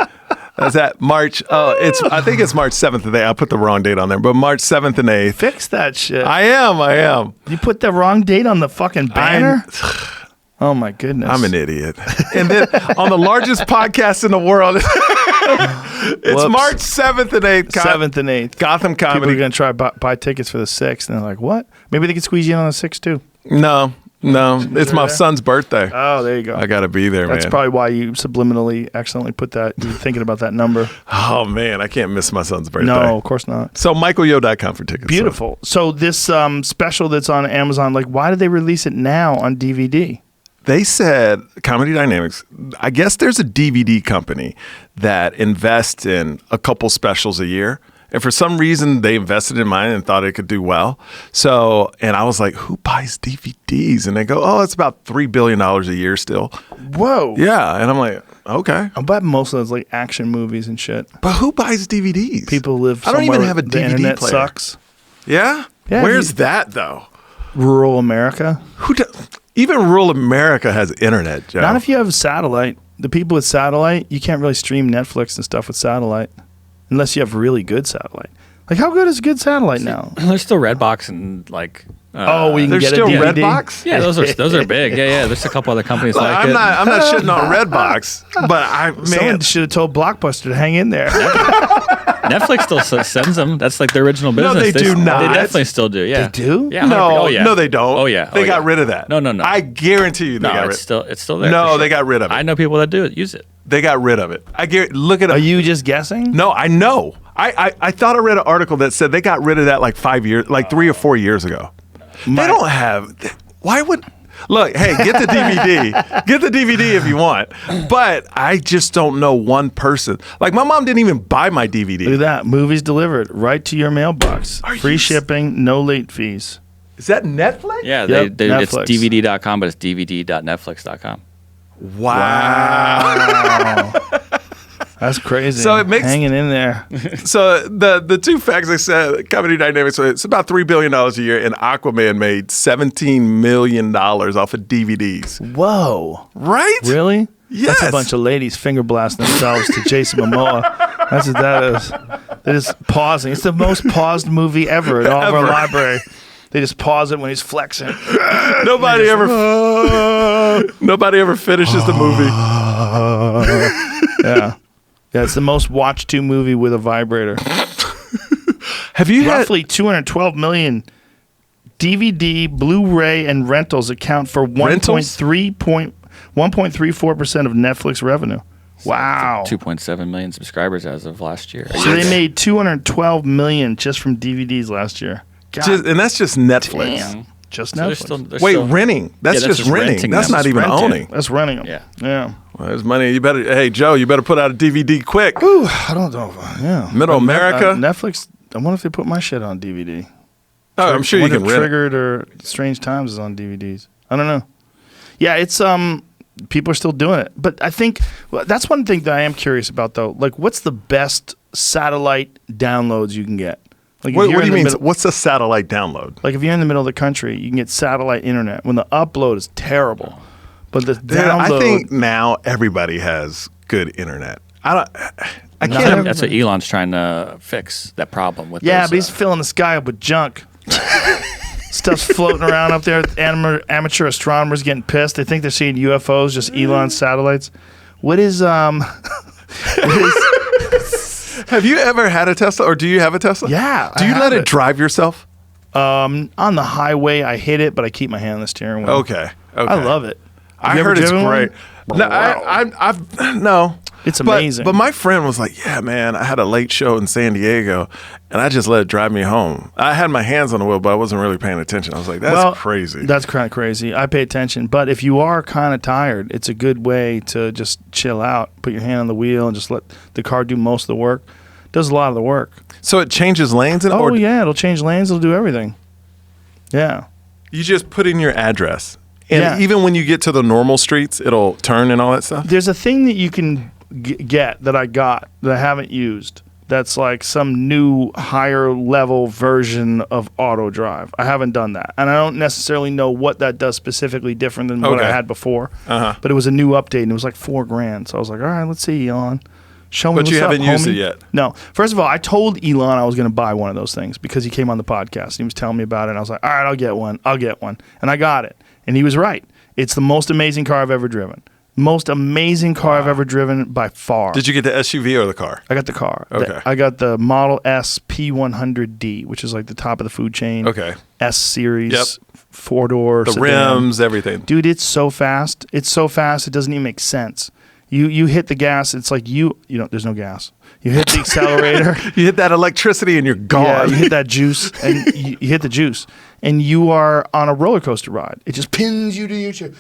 That's at March. I think it's March 7th and 8th. I put the wrong date on there, but March 7th and 8th. Fix that shit. I am. You put the wrong date on the fucking banner? Oh my goodness. I'm an idiot. And then on the largest podcast in the world, it's Whoops. March 7th and 8th. 7th and 8th. Gotham People Comedy. are going to try buy tickets for the 6th, and they're like, what? Maybe they can squeeze you in on the 6th too. No, it's my son's birthday. Oh, there you go. I got to be there, That's man. probably why you subliminally accidentally put that. You're thinking about that number. Oh, man, I can't miss my son's birthday. No, of course not. So michaelyo.com for tickets. Beautiful. So this special that's on Amazon, like, why did they release it now on DVD? They said, Comedy Dynamics, I guess there's a DVD company that invests in a couple specials a year. And for some reason, they invested in mine and thought it could do well. So, and I was like, who buys DVDs? And they go, oh, it's about $3 billion a year still. Whoa. Yeah. And I'm like, okay. I bet most of those like action movies and shit. But who buys DVDs? People live I don't somewhere even have a the DVD internet player. sucks. Yeah? Yeah, Where's that, though? Rural America. Even rural America has internet, Joe. Not if you have satellite. The people with satellite, you can't really stream Netflix and stuff with satellite unless you have really good satellite. Like, how good is good satellite now? There's still Redbox and like. We can There's get still a DVD? Redbox? Yeah, those are big. Yeah. There's a couple other companies like I'm it. not shitting on Redbox, but Someone should have told Blockbuster to hang in there. Netflix still sends them. That's like their original No, business. they do not. They definitely still do. Yeah. They do? Yeah. No, 100%. Oh, yeah. no, they don't. Oh yeah. They got rid of that. No. I guarantee you they got No, rid. it's still there. No, for sure. they got rid of it. I know people that do it. Use it. They got rid of it. Look at Are it. you just guessing? No, I know. I thought I read an article that said they got rid of that like 3 or 4 years ago. They don't have. Why would? Look, hey, get the DVD. Get the DVD if you want. But I just don't know one person. Like, my mom didn't even buy my DVD. Look at that. Movies delivered right to your mailbox. Are Free you shipping, no late fees. Is that Netflix? Yeah. Yep, It's Netflix. DVD.com, but it's DVD.netflix.com. Wow. That's crazy. So it makes- hanging in there. So the two facts I said, Comedy Dynamics, it's about $3 billion a year, and Aquaman made $17 million off of DVDs. Whoa. Right? Really? Yes. That's a bunch of ladies finger blasting themselves to Jason Momoa. That's what that is. They're just pausing. It's the most paused movie ever in all of our Ever. library. They just pause it when he's flexing. Nobody ever finishes the movie. Yeah. Yeah, it's the most watched to movie with a vibrator. Have you had Roughly 212 million DVD, Blu-ray, and rentals account for 1.34% of Netflix revenue. Wow. 2.7 million subscribers as of last year. So they made 212 million just from DVDs last year. God and that's just Netflix. damn. Just So Netflix. they're Wait, still- renting. That's Yeah, just renting. renting That's them. not Just even Renting. owning. That's renting them. Yeah. Yeah. Well, there's money. Hey, Joe, you better put out a DVD quick. Ooh, I don't know. Yeah. Middle America? Netflix. I wonder if they put my shit on DVD. Oh, I'm sure I you wonder can if rent it. Triggered or Strange Times is on DVDs. I don't know. Yeah, it's people are still doing it, but I think that's one thing that I am curious about though. Like, what's the best satellite downloads you can get? Like, if What you're do in you the mean? middle- What's a satellite download? Like, if you're in the middle of the country, you can get satellite internet when the upload is terrible, but the Dude, download. I think now everybody has good internet. I Not can't. That's what Elon's trying to fix, that problem with Yeah, those, but he's filling the sky up with junk. Stuff's floating around up there. Amateur astronomers getting pissed. They think they're seeing UFOs, just Elon's satellites. What is Have you ever had a Tesla, or do you have a Tesla? Yeah, Do I you have let it it. drive yourself? on the highway? I hit it, but I keep my hand on the steering wheel. Okay. I love it. Have I you ever heard it's driven one? great. No, I've no. It's amazing. But my friend was like, yeah, man, I had a late show in San Diego, and I just let it drive me home. I had my hands on the wheel, but I wasn't really paying attention. I was like, that's crazy. That's kind of crazy. I pay attention. But if you are kind of tired, it's a good way to just chill out, put your hand on the wheel, and just let the car do most of the work. It does a lot of the work. So it changes lanes? Yeah, it'll change lanes. It'll do everything. Yeah. You just put in your address. And even when you get to the normal streets, it'll turn and all that stuff? There's a thing that you can get that I got that I haven't used. That's like some new higher level version of auto drive. I haven't done that. And I don't necessarily know what that does specifically different than what I had before. But it was a new update and it was like $4,000. So I was like, all right, let's see, Elon. Show me what's up, homie. But you haven't used it yet. No. First of all, I told Elon I was going to buy one of those things because he came on the podcast. He was telling me about it. And I was like, all right, I'll get one. And I got it. And he was right. It's the most amazing car I've ever driven. Most amazing car I've ever driven by far. Did you get the SUV or the car? I got the car. Okay. I got the Model S P100D, which is like the top of the food chain. Okay. S series, 4-door. The rims, everything. Dude, it's so fast. It doesn't even make sense. You hit the gas, it's like there's no gas. You hit the accelerator. You hit that electricity and you're gone. Yeah, you hit that juice and you hit the juice. And you are on a roller coaster ride. It just pins you to your chair.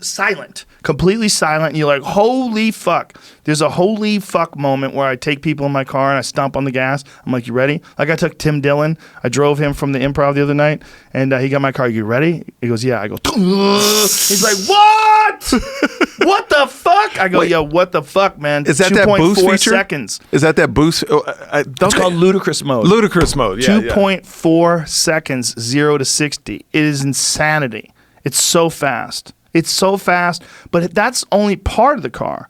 Silent. Completely silent. And you're like, holy fuck. There's a holy fuck moment where I take people in my car and I stomp on the gas. I'm like, you ready? Like I took Tim Dillon. I drove him from the Improv the other night. And he got my car. You ready? He goes, yeah. I go, he's like, what? What the fuck? I go, yo, what the fuck, man? Is that boost feature? Seconds. Is that boost? It's called ludicrous mode. Ludicrous mode, yeah. 2.4 seconds, 0 to 60. It is insanity. It's so fast. But that's only part of the car.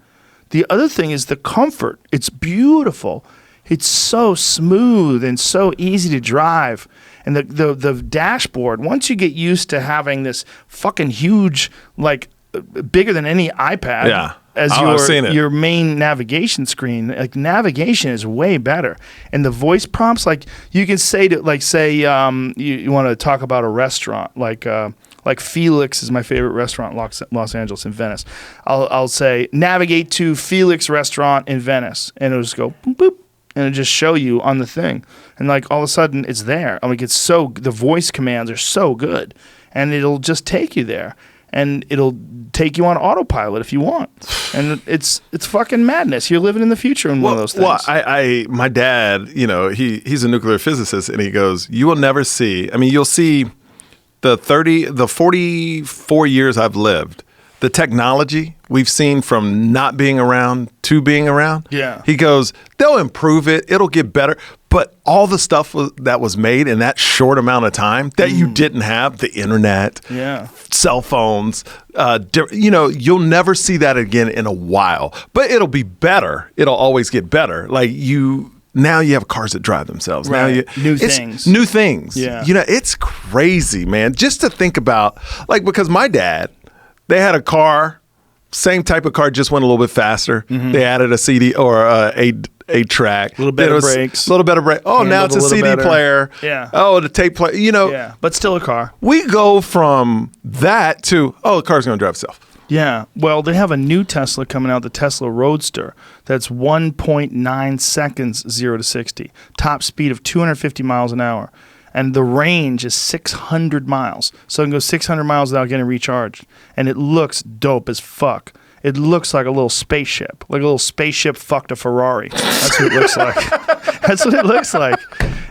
The other thing is the comfort. It's beautiful. It's so smooth and so easy to drive. And the dashboard, once you get used to having this fucking huge, like, bigger than any iPad as your main navigation screen. Like navigation is way better, and the voice prompts, like you can say to you want to talk about a restaurant like Felix is my favorite restaurant in Los Angeles in Venice. I'll say navigate to Felix restaurant in Venice, and it'll just go boop boop, and it'll just show you on the thing, and like all of a sudden it's there. I mean, the voice commands are so good, and it'll just take you there. And it'll take you on autopilot if you want. And it's fucking madness. You're living in the future in one of those things. Well, my dad, he's a nuclear physicist, and he goes, you will never see, you'll see the 44 years I've lived, the technology we've seen from not being around to being around. Yeah. He goes, they'll improve it. It'll get better. But all the stuff that was made in that short amount of time that you didn't have, the internet, cell phones, you'll never see that again in a while. But it'll be better. It'll always get better. Like now you have cars that drive themselves. Right. Now New things. Yeah. It's crazy, man. Just to think about, like, because my dad, they had a car, same type of car, just went a little bit faster. Mm-hmm. They added a CD or a track. A little better brakes. A little better brake. Oh, now it's a CD player. Yeah. Oh, the tape player. Yeah, but still a car. We go from that to, the car's going to drive itself. Yeah. Well, they have a new Tesla coming out, the Tesla Roadster. That's 1.9 seconds, 0 to 60. Top speed of 250 miles an hour. And the range is 600 miles. So it can go 600 miles without getting recharged. And it looks dope as fuck. It looks like a little spaceship. Like a little spaceship fucked a Ferrari. That's what it looks like. That's what it looks like.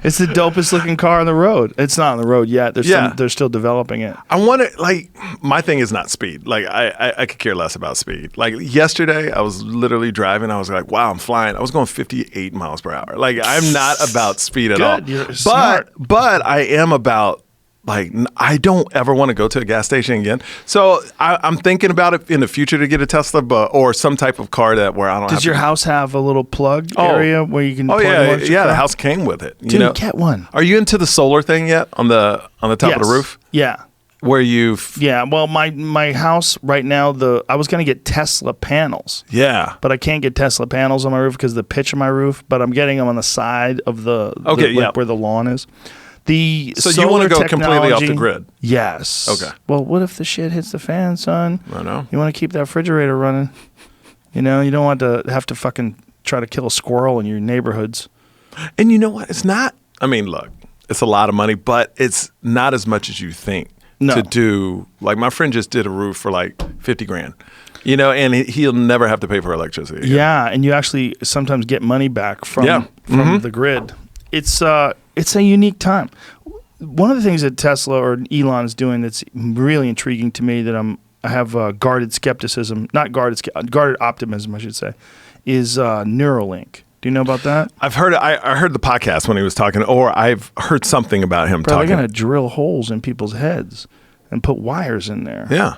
It's the dopest looking car on the road. It's not on the road yet. They're still developing it. I want to, my thing is not speed. Like, I could care less about speed. Like, yesterday, I was literally driving. I was like, wow, I'm flying. I was going 58 miles per hour. Like, I'm not about speed at all. You're smart. But I am about, like, I don't ever want to go to a gas station again. So I'm thinking about it in the future to get a Tesla, or some type of car where I don't. Does your house have a little plug area where you can? Oh yeah. The house came with it. Dude, get one. Are you into the solar thing yet on the top of the roof? Yeah. Where well, my house right now, I was going to get Tesla panels. Yeah. But I can't get Tesla panels on my roof because of the pitch of my roof, but I'm getting them on the side of where the lawn is. So you want to go completely off the grid? Yes. Okay. Well, what if the shit hits the fan, son? I know. You want to keep that refrigerator running. You know, you don't want to have to fucking try to kill a squirrel in your neighborhoods. And you know what? It's not. I mean, look, it's a lot of money, but it's not as much as you think to do. Like my friend just did a roof for like $50,000. You know, and he'll never have to pay for electricity again. Yeah, and you actually sometimes get money back from the grid. It's a unique time. One of the things that Tesla or Elon is doing that's really intriguing to me that I have guarded skepticism, not guarded optimism, I should say, is Neuralink. Do you know about that? I've heard. I heard the podcast when he was talking, or I've heard something about him talking. They're going to drill holes in people's heads and put wires in there. Yeah.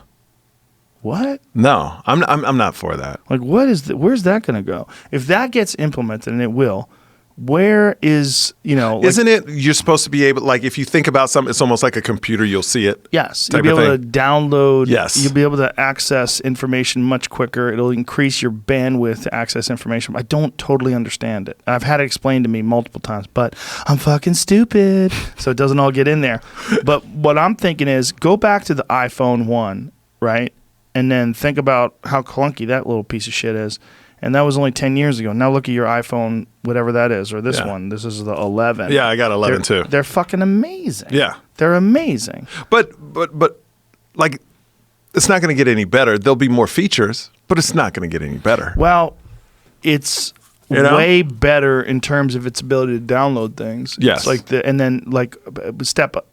What? No, I'm not for that. Like, where's that going to go? If that gets implemented, and it will, where is, like, isn't it you're supposed to be able, like, if you think about something, it's almost like a computer, you'll see it. Yes. You'll be able to download. Yes. You'll be able to access information much quicker. It'll increase your bandwidth to access information. I don't totally understand it. I've had it explained to me multiple times, but I'm fucking stupid. So it doesn't all get in there. But what I'm thinking is go back to the iPhone 1, right? And then think about how clunky that little piece of shit is. And that was only 10 years ago. Now look at your iPhone, whatever that is, or this one. This is the 11. Yeah, I got 11 too. They're fucking amazing. Yeah. They're amazing. But like, it's not going to get any better. There'll be more features, but it's not going to get any better. Well, it's way better in terms of its ability to download things. Yes. It's like a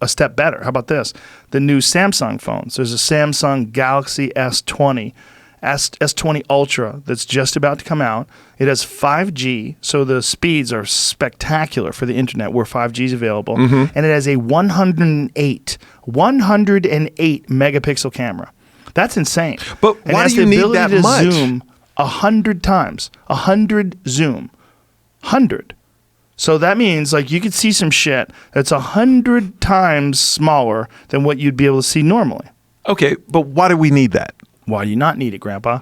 step better. How about this? The new Samsung phones. There's a Samsung Galaxy S20. S20 Ultra that's just about to come out. It has 5G, so the speeds are spectacular for the internet where 5G is available. And it has a 108 megapixel camera. That's insane. But why do you need that much? Zoom 100 times. 100 zoom. 100. So that means like you could see some shit that's 100 times smaller than what you'd be able to see normally. Okay, but why do we need that? Why do you not need it, Grandpa?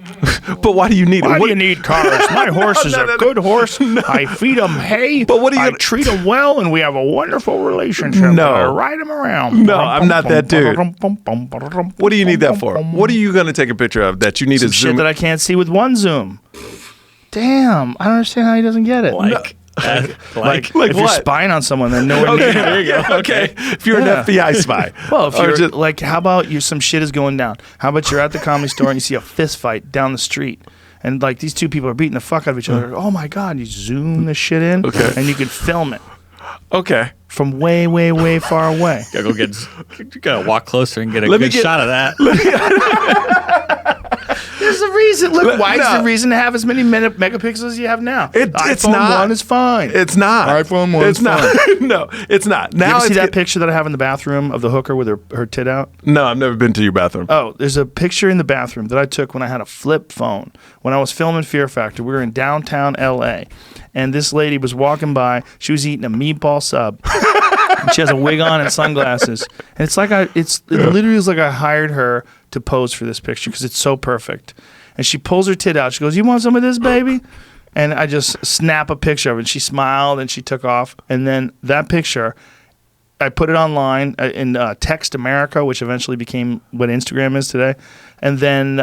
But why do you need it? Why do you need cars? My horse is a good horse. I feed him hay. But what do you? I treat him well, and we have a wonderful relationship. No. I ride him around. No, I'm not that dude. What do you need that for? What are you going to take a picture of that you need Some to zoom? shit that I can't see with one zoom. Damn, I don't understand how he doesn't get it. Like if what? you're spying on someone, then no one. Okay, there you go. Okay, if you're an FBI spy. Well, if you're like, how about some shit is going down? How about you're at the Comedy Store and you see a fist fight down the street, and like these two people are beating the fuck out of each other. Oh my god! You zoom the shit in, and you can film it. Okay. From way, way, way far away. You gotta walk closer and get a good shot of that. There's a reason. Look, why is the reason to have as many megapixels as you have now? It's iPhone not. 1 is fine. It's not. iPhone 1 is fine. No, it's not. Now you ever see that picture that I have in the bathroom of the hooker with her tit out? No, I've never been to your bathroom. Oh, there's a picture in the bathroom that I took when I had a flip phone. When I was filming Fear Factor, we were in downtown L.A., and this lady was walking by. She was eating a meatball sub. And she has a wig on and sunglasses. And it's like it literally is like I hired her to pose for this picture because it's so perfect. And she pulls her tit out. She goes, "You want some of this, baby?" And I just snap a picture of it. And she smiled and she took off. And then that picture, I put it online in Text America, which eventually became what Instagram is today. And then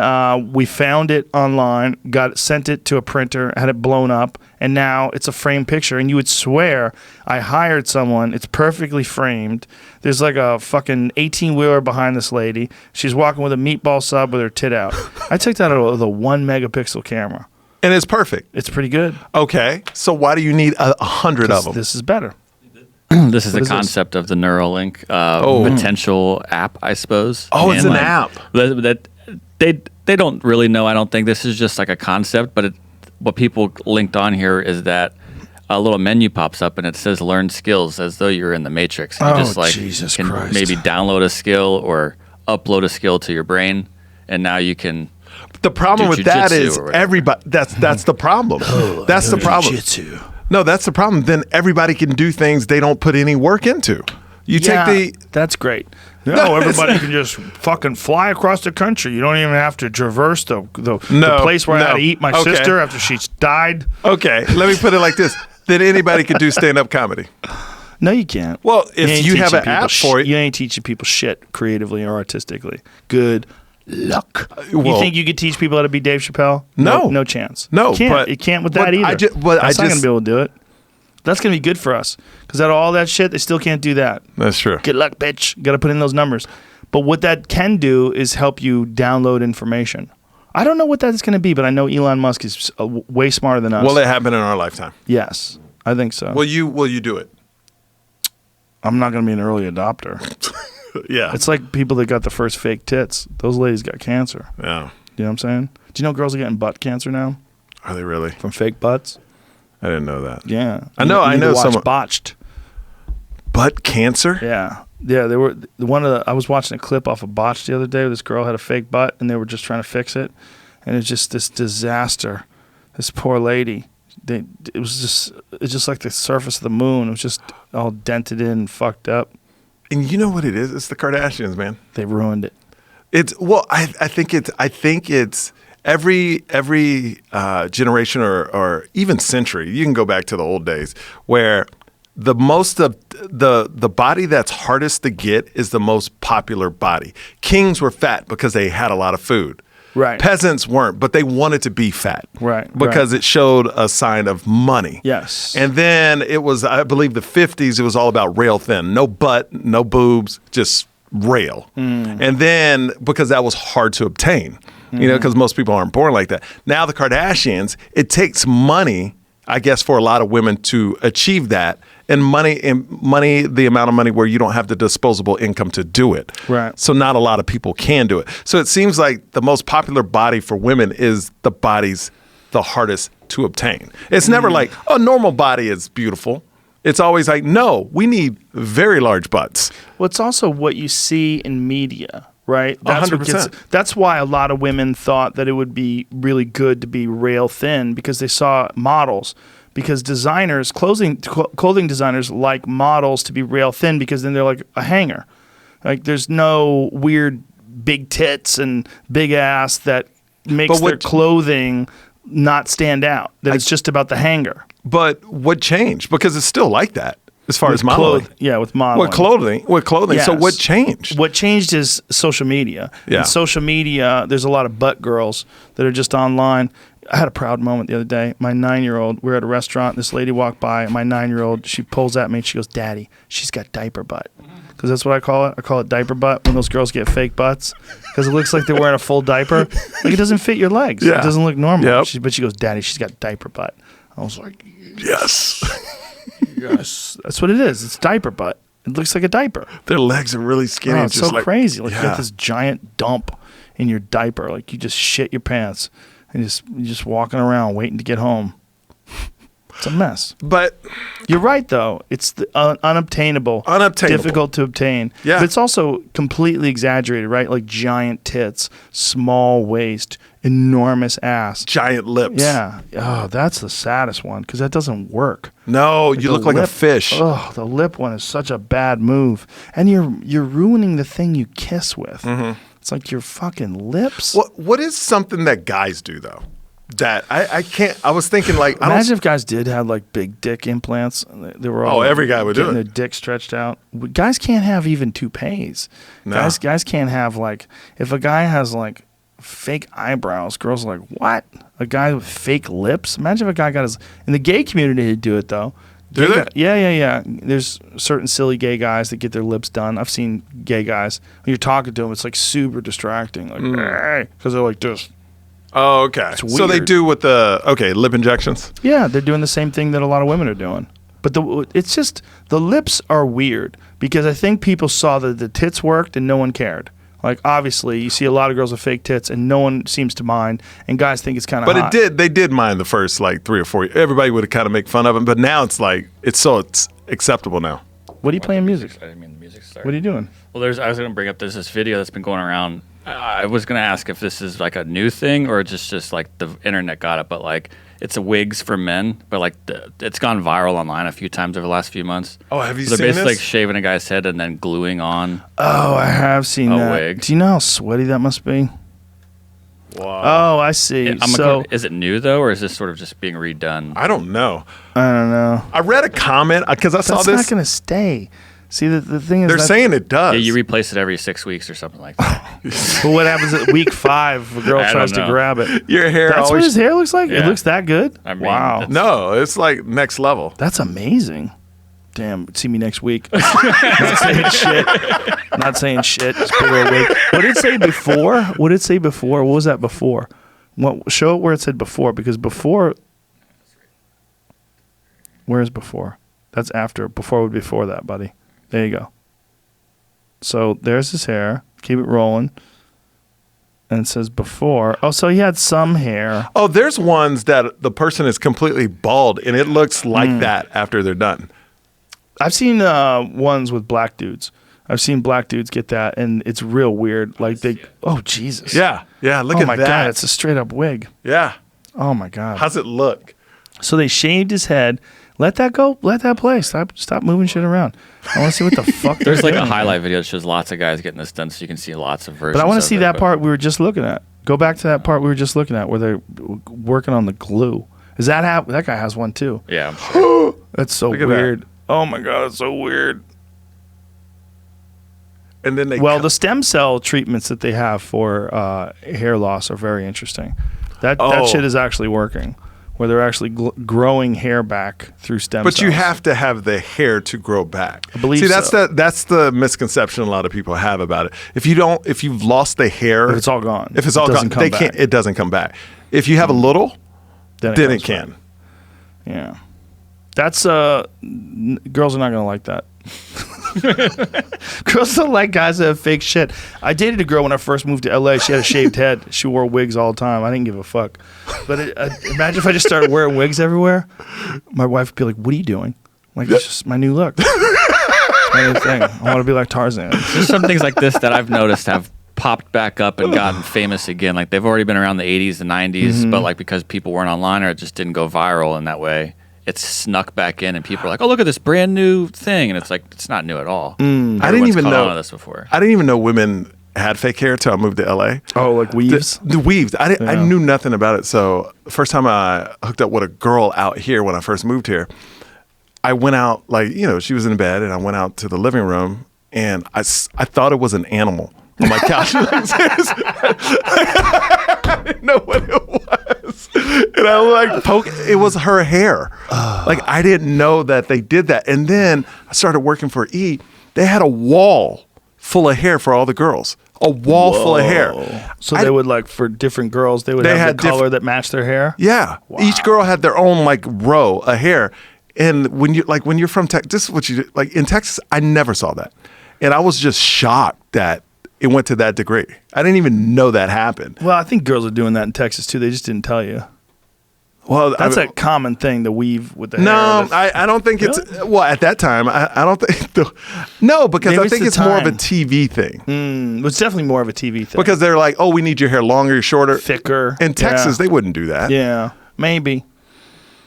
we found it online, sent it to a printer, had it blown up, and now it's a framed picture. And you would swear I hired someone. It's perfectly framed. There's like a fucking 18-wheeler behind this lady. She's walking with a meatball sub with her tit out. I took that out with a 1 megapixel camera. And it's perfect. It's pretty good. Okay, so why do you need 100 of them? This is better. This is the concept of the Neuralink potential app, I suppose. Oh, it's an app. That they don't really know. I don't think this is just like a concept, but what people linked on here is that a little menu pops up and it says "Learn skills" as though you're in the Matrix. And you just like Jesus can Christ. maybe download a skill or upload a skill to your brain, and now you can. The problem with that is everybody. That's the problem. That's the problem. Jiu-jitsu. No, that's the problem. Then everybody can do things they don't put any work into. That's great. No, everybody can just fucking fly across the country. You don't even have to traverse the place where I had to eat my sister after she's died. Okay, let me put it like this. Then anybody can do stand-up comedy. No, you can't. Well, if you have an app for it. You ain't teaching people shit creatively or artistically. Good Look. You well- think you could teach people how to be Dave Chappelle? No. No chance. No, you can't. but- You can't with but that either. I ju- but I That's not going just- to be able to do it. That's going to be good for us. Because out of all that shit, they still can't do that. That's true. Good luck, bitch. Got to put in those numbers. But what that can do is help you download information. I don't know what that's going to be, but I know Elon Musk is way smarter than us. Will it happen in our lifetime? Yes, I think so. Will you do it? I'm not going to be an early adopter. Yeah. It's like people that got the first fake tits. Those ladies got cancer. Yeah. You know what I'm saying? Do you know girls are getting butt cancer now Are they really? from fake butts? I didn't know that. Yeah. I know- You I need to know watch someone- Botched. Butt cancer? Yeah. Yeah, they were I was watching a clip off of Botched the other day where this girl had a fake butt and they were just trying to fix it. And it's just this disaster. This poor lady. It's just like the surface of the moon. It was just all dented in and fucked up. And you know what it is? It's the Kardashians, man. They ruined it. It's I think it's every generation or even century. You can go back to the old days where the most of the body that's hardest to get is the most popular body. Kings were fat because they had a lot of food. Right. Peasants weren't, but they wanted to be fat. Right, Because it showed a sign of money. Yes. And then it was, I believe, the 50s, it was all about rail thin. No butt, no boobs, just rail. And then, because that was hard to obtain, you know, because most people aren't born like that. Now the Kardashians, it takes money, I guess, for a lot of women to achieve that. And money, the amount of money where you don't have the disposable income to do it. Right. So not a lot of people can do it. So it seems like the most popular body for women is the body's the hardest to obtain. It's never like a normal body is beautiful. It's always like, no, we need very large butts. Well, it's also what you see in media, right? 100%. That's why a lot of women thought that it would be really good to be rail thin because they saw models. Because designers, clothing designers like models to be rail thin because then they're like a hanger. Like there's no weird big tits and big ass that makes their clothing not stand out. That it's just about the hanger. But what changed? Because it's still like that as far as modeling. With modeling. With clothing. Yes. So what changed? What changed is social media. Yeah. In social media, there's a lot of butt girls that are just online. I had a proud moment the other day. My 9-year-old, we're at a restaurant. This lady walked by. My 9-year-old, she pulls at me and she goes, "Daddy, she's got diaper butt." Because that's what I call it. I call it diaper butt when those girls get fake butts. Because it looks like they're wearing a full diaper. Like it doesn't fit your legs. Yeah. It doesn't look normal. Yep. But she goes, "Daddy, she's got diaper butt." I was like, Yes. yes. That's what it is. It's diaper butt. It looks like a diaper. Their legs are really skinny. Oh, it's so crazy. Like you Yeah. got this giant dump in your diaper. Like you just shit your pants. And you're just walking around waiting to get home. It's a mess. But You're right, though. It's unobtainable. Unobtainable. Difficult to obtain. Yeah. But it's also completely exaggerated, right? Like giant tits, small waist, enormous ass. giant lips. Yeah. Oh, that's the saddest one because that doesn't work. No, you The look like a lip- fish. Oh, the lip one is such a bad move. And you're ruining the thing you kiss with. It's like your fucking lips. What is something that guys do though? That I can't. I was thinking like I Imagine don't. if guys did have like big dick implants. They were all every guy would do getting it. their dick stretched out. Guys can't have even toupees. No. Guys can't have like if a guy has like fake eyebrows. Girls are like, what? A guy with fake lips? Imagine if a guy got his in the gay community to do it though. Do Gay they? guy- yeah. There's certain silly gay guys that get their lips done. I've seen gay guys. When you're talking to them, it's like super distracting. Like, hey, because they're like this. Oh, okay. So they weird. do with the lip injections. Yeah, they're doing the same thing that a lot of women are doing. But it's just the lips are weird because I think people saw that the tits worked and no one cared. Like obviously, you see a lot of girls with fake tits and no one seems to mind, and guys think it's kind of. But they did mind the first like 3 or 4 years. Everybody would have kind of make fun of him, but now it's like it's acceptable now. What are you playing music? I didn't mean the music started. What are you doing? Well, I was going to bring up there's this video that's been going around. I was going to ask if this is like a new thing or just like the internet got it, but like it's a wigs for men, but like it's gone viral online a few times over the last few months. Oh, have you They're seen basically this? like shaving a guy's head and then gluing on. Oh, I have seen A that. wig. Do you know how sweaty that must be? Wow. Oh, I see. Is it new though, or is this sort of just being redone? I don't know. I don't know. I read a comment because I saw That's this. not going to stay. See, the thing is, They're saying it does. Yeah, you replace it every 6 weeks or something like that. but what happens at week 5 if a girl I tries don't to know. grab it? Your hair That's what always. his hair looks like? It Yeah. looks that good? I mean, wow. that's- No, it's like next level. That's amazing. Damn, see me next week. Not saying shit. Not saying shit. Just put it away. What did it say before? What did it say before? What was that before? What, show it where it said before, because before. Where is before? That's after. Before would be before that, buddy. There you go. So there's his hair. Keep it rolling. And it says before. Oh, so he had some hair. Oh, there's ones that the person is completely bald and it looks like that after they're done. I've seen ones with black dudes. I've seen black dudes get that, and it's real weird. Like they, oh Jesus, Yeah, look oh at my that. God, it's a straight up wig. Yeah. Oh my God. How's it look? So they shaved his head. Let that go. Let that play. Stop moving shit around. I want to see what the fuck. There's they're like a doing. highlight video that shows lots of guys getting this done, so you can see lots of versions. But I want to of see it, that but- part we were just looking at. Go back to that part we were just looking at where they're working on the glue. Is that how that guy has one too? Yeah, I'm sure. That's so Look at weird. that. Oh my God, it's so weird. And then they Well, the stem cell treatments that they have for hair loss are very interesting. That Oh. shit is actually working, where they're actually growing hair back through stem cells. But you have to have the hair to grow back. I believe See, that's so. that's the misconception a lot of people have about it. If you've lost the hair, If it's all gone. If it's It all doesn't gone, come they back. can't. It doesn't come back. If you have a little, then comes it can. back. Yeah. That's girls are not gonna like that. Girls don't like guys that have fake shit. I dated a girl when I first moved to LA. She had a shaved head. She wore wigs all the time. I didn't give a fuck. But imagine if I just started wearing wigs everywhere. My wife would be like, "What are you doing?" I'm like, it's just my new look. It's my new thing. I want to be like Tarzan. There's some things like this that I've noticed have popped back up and gotten famous again. Like they've already been around the 80s, the 90s, but like because people weren't online or it just didn't go viral in that way, it's snuck back in and people are like, "Oh, look at this brand new thing," and it's like it's not new at all. I didn't Everyone's even caught on know to this before. I didn't even know women had fake hair till I moved to LA. Oh, like weaves. The weaves. I Yeah. knew nothing about it. So the first time I hooked up with a girl out here when I first moved here, I went out she was in bed and I went out to the living room and I thought it was an animal on my couch. I didn't know what it was. And I like poke. It was her hair. Like I didn't know that they did that. And then I started working for E. They had a wall full of hair for all the girls. A wall full of hair. So they would like for different girls, they would They have had the color that matched their hair. Yeah. Each girl had their own like row of hair. And when you're from Texas, this is what you do. Like in Texas, I never saw that. And I was just shocked that it went to that degree. I didn't even know that happened. Well, I think girls are doing that in Texas too. They just didn't tell you. Well, That's a common thing to weave with the hair. no, That's- I don't think it's well at that time. I don't think no, because Maybe I it's think the it's more of a time. TV thing. It's definitely more of a TV thing. Because they're like, oh, we need your hair longer, shorter, thicker. In Texas, they wouldn't do that. Yeah, maybe.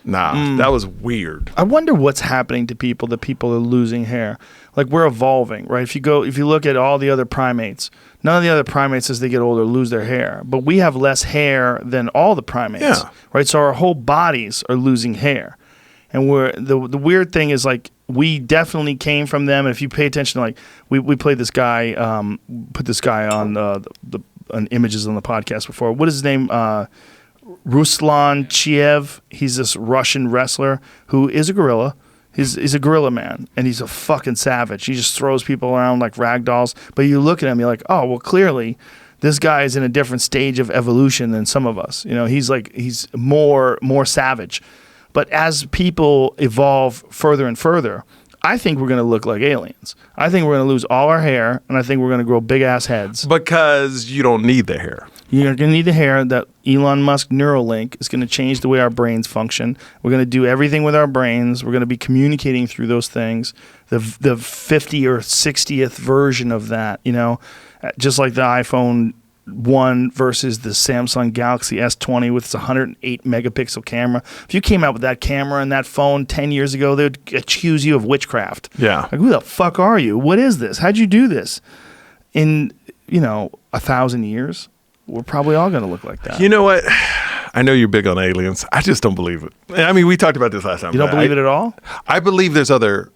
Nah, that was weird. I wonder what's happening to people that people are losing hair. Like we're evolving, right? If you look at all the other primates, none of the other primates as they get older lose their hair, but we have less hair than all the primates, Yeah. right? So our whole bodies are losing hair, and the weird thing is like we definitely came from them. And if you pay attention, like we played this guy, put this guy on on images on the podcast before. What is his name? Ruslan Chiev. He's this Russian wrestler who is a gorilla. He's a gorilla man, and he's a fucking savage. He just throws people around like rag dolls. But you look at him, you're like, oh, well, clearly this guy is in a different stage of evolution than some of us. You know, he's more savage. But as people evolve further and further, I think we're going to look like aliens. I think we're going to lose all our hair, and I think we're going to grow big-ass heads. Because you don't need the hair. You're going to need the hair. That Elon Musk Neuralink is going to change the way our brains function. We're going to do everything with our brains. We're going to be communicating through those things. The 50 or 60th version of that, just like the iPhone 1 versus the Samsung Galaxy S20 with its 108 megapixel camera. If you came out with that camera and that phone 10 years ago, they would accuse you of witchcraft. Yeah. Like, who the fuck are you? What is this? How'd you do this? In, 1,000 years, we're probably all going to look like that. You know what? I know you're big on aliens. I just don't believe it. I mean, we talked about this last time. You don't believe it at all? I believe there's other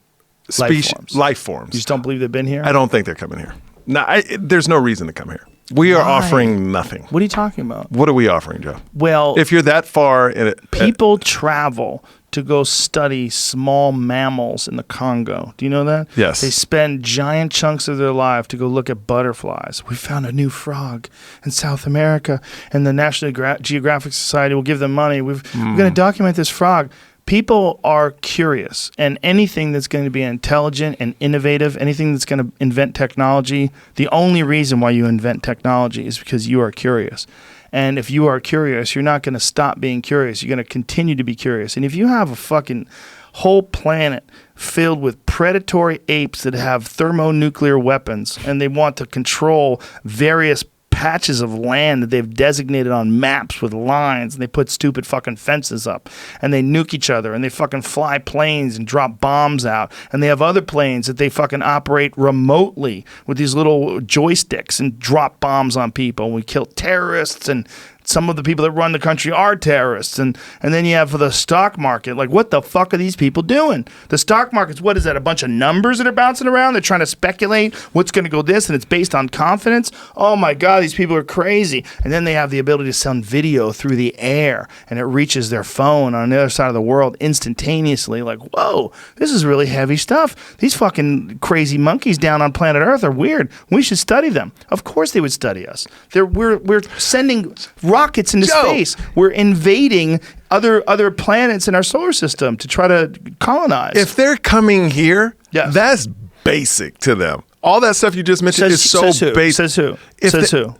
life forms. You just don't believe they've been here? I don't think they're coming here. No, there's no reason to come here. We are offering nothing. What are you talking about? What are we offering, Joe? Well, if you're that far in it, people travel to go study small mammals in the Congo. Do you know that? Yes. They spend giant chunks of their life to go look at butterflies. We found a new frog in South America, and the National Geographic Society will give them money. We're going to document this frog. People are curious, and anything that's going to be intelligent and innovative, anything that's going to invent technology, the only reason why you invent technology is because you are curious. And if you are curious, you're not going to stop being curious. You're going to continue to be curious. And if you have a fucking whole planet filled with predatory apes that have thermonuclear weapons and they want to control various patches of land that they've designated on maps with lines, and they put stupid fucking fences up, and they nuke each other, and they fucking fly planes and drop bombs out, and they have other planes that they fucking operate remotely with these little joysticks and drop bombs on people, and we kill terrorists, and some of the people that run the country are terrorists. And then you have the stock market. Like, what the fuck are these people doing? The stock market's, what is that, a bunch of numbers that are bouncing around? They're trying to speculate what's going to go this, and it's based on confidence. Oh, my God, these people are crazy. And then they have the ability to send video through the air, and it reaches their phone on the other side of the world instantaneously. Like, whoa, this is really heavy stuff. These fucking crazy monkeys down on planet Earth are weird. We should study them. Of course they would study us. We're sending rockets into space. We're invading other planets in our solar system to try to colonize. If they're coming here, that's basic to them. All that stuff you just mentioned is so basic. Says who? Says who?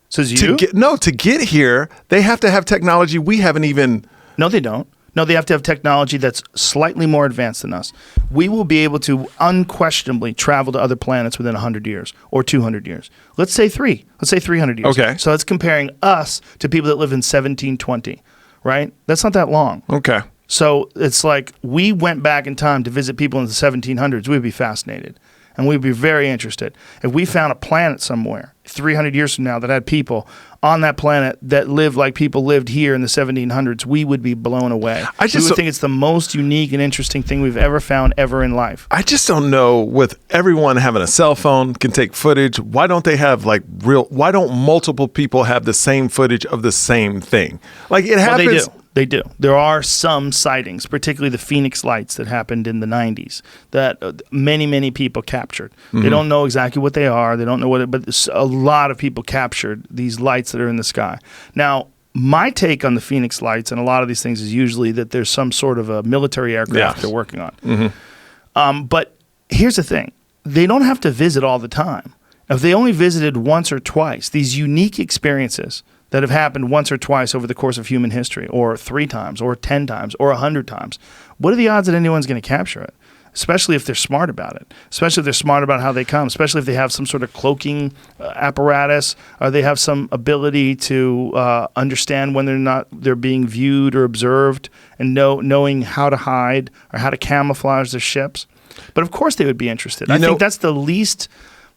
Says you? To get here, they have to have technology we haven't even... No, they don't. No, they have to have technology that's slightly more advanced than us. We will be able to unquestionably travel to other planets within 100 years or 200 years. Let's say 300 years. Okay. So that's comparing us to people that live in 1720, right? That's not that long. Okay. So it's like we went back in time to visit people in the 1700s. We'd be fascinated. And we'd be very interested. If we found a planet somewhere 300 years from now that had people on that planet that lived like people lived here in the 1700s, we would be blown away. We would think it's the most unique and interesting thing we've ever found ever in life. I just don't know, with everyone having a cell phone, can take footage, why don't they have why don't multiple people have the same footage of the same thing? Like, it happens. Well, they do. There are some sightings, particularly the Phoenix lights that happened in the 90s that many, many people captured. Mm-hmm. They don't know exactly what they are. They don't know what but a lot of people captured these lights that are in the sky. Now, my take on the Phoenix lights and a lot of these things is usually that there's some sort of a military aircraft they're working on. Mm-hmm. But here's the thing. They don't have to visit all the time. If they only visited once or twice, these unique experiences that have happened once or twice over the course of human history, or 3 times, or 10 times, or 100 times, what are the odds that anyone's going to capture it? Especially if they're smart about it. Especially if they're smart about how they come. Especially if they have some sort of cloaking apparatus, or they have some ability to understand when they're being viewed or observed, and knowing how to hide or how to camouflage their ships. But of course they would be interested. I think that's the least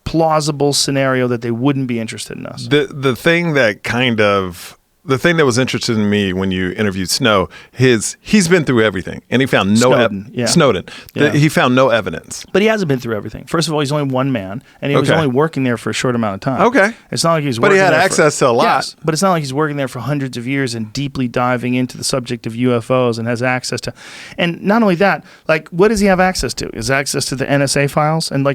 plausible scenario that they wouldn't be interested in us. The thing that was interesting to me when you interviewed Snow, he's been through everything, and he found Snowden. He found no evidence. But he hasn't been through everything. First of all, he's only one man, and he was only working there for a short amount of time. Okay. It's not like he's working there. But he had access to a lot. Yes, but it's not like he's working there for hundreds of years and deeply diving into the subject of UFOs and has access to. And not only that, like, what does he have access to? Is access to the NSA files? And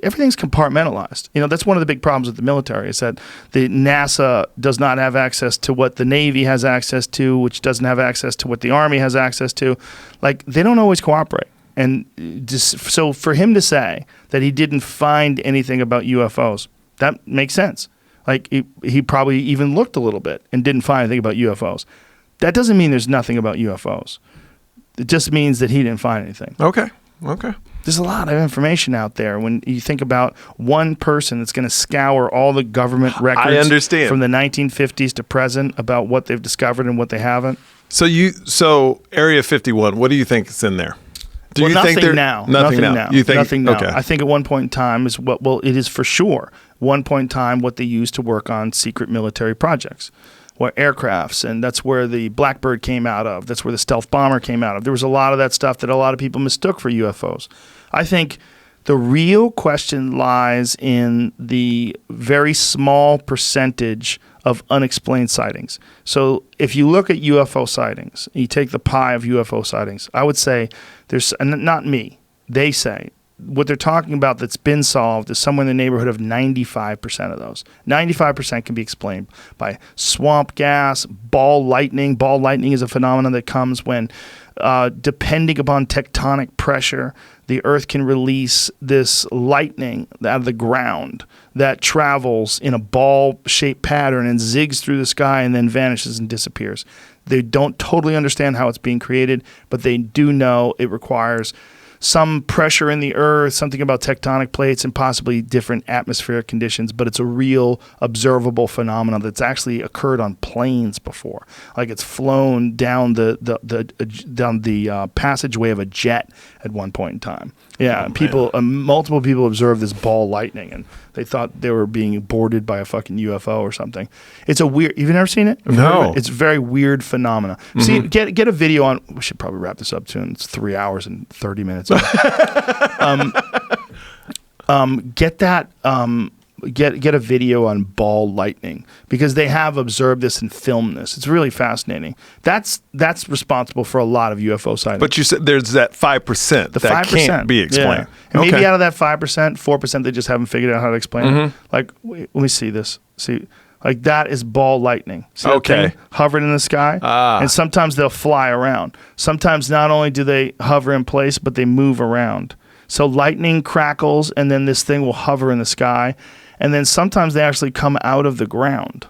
everything's compartmentalized. That's one of the big problems with the military, is that the NASA does not have access to what the Navy has access to, which doesn't have access to what the Army has access to. Like, they don't always cooperate. And so for him to say that he didn't find anything about UFOs, that makes sense. Like, he probably even looked a little bit and didn't find anything about UFOs. That doesn't mean there's nothing about UFOs. It just means that he didn't find anything. Okay. There's a lot of information out there when you think about one person that's going to scour all the government records I understand. From the 1950s to present about what they've discovered and what they haven't. So Area 51, what do you think is in there? Nothing now. You think nothing now. Okay. I think at one point in time it is for sure one point in time what they used to work on secret military projects. where aircrafts, and that's where the Blackbird came out of. That's where the stealth bomber came out of. There was a lot of that stuff that a lot of people mistook for UFOs. I think the real question lies in the very small percentage of unexplained sightings. So if you look at UFO sightings, you take the pie of UFO sightings, I would say there's, and not me, they say, what they're talking about that's been solved is somewhere in the neighborhood of 95% of those. 95% can be explained by swamp gas, ball lightning. Ball lightning is a phenomenon that comes when, depending upon tectonic pressure, the Earth can release this lightning out of the ground that travels in a ball-shaped pattern and zigs through the sky and then vanishes and disappears. They don't totally understand how it's being created, but they do know it requires some pressure in the earth, something about tectonic plates and possibly different atmospheric conditions, but it's a real observable phenomenon that's actually occurred on planes before. Like it's flown down the passageway of a jet at one point in time. Yeah, multiple people observed this ball lightning, and they thought they were being boarded by a fucking UFO or something. It's a weird. You've never seen it? No. It's a very weird phenomena. See, get a video on. We should probably wrap this up soon. It's 3 hours and 30 minutes. Get a video on ball lightning, because they have observed this and filmed this. It's really fascinating. That's responsible for a lot of UFO sightings. But you said there's that 5% that 5%, can't be explained. Yeah. And maybe out of that 5%, 4% they just haven't figured out how to explain it. Like, wait, let me see this. See, like that is ball lightning. See that thing hovering in the sky? And sometimes they'll fly around. Sometimes not only do they hover in place, but they move around. So lightning crackles, and then this thing will hover in the sky. And then sometimes they actually come out of the ground.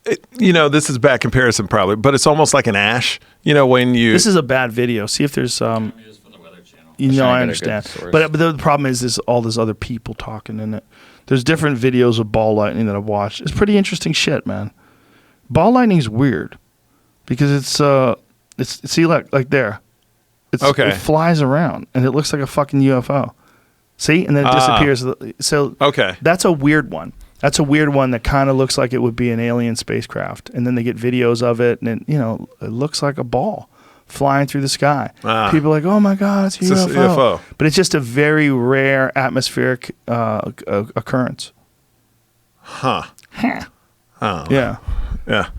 This is bad comparison probably, but it's almost like an ash. When you... This is a bad video. See if there's... I understand. But the problem is all this other people talking in it. There's different videos of ball lightning that I've watched. It's pretty interesting shit, man. Ball lightning is weird because it's see like there. It flies around and it looks like a fucking UFO. See? And then it disappears. So that's a weird one. That's a weird one that kind of looks like it would be an alien spacecraft. And then they get videos of it, and it looks like a ball flying through the sky. People are like, oh my God, it's a UFO. But it's just a very rare atmospheric occurrence. Oh. Yeah.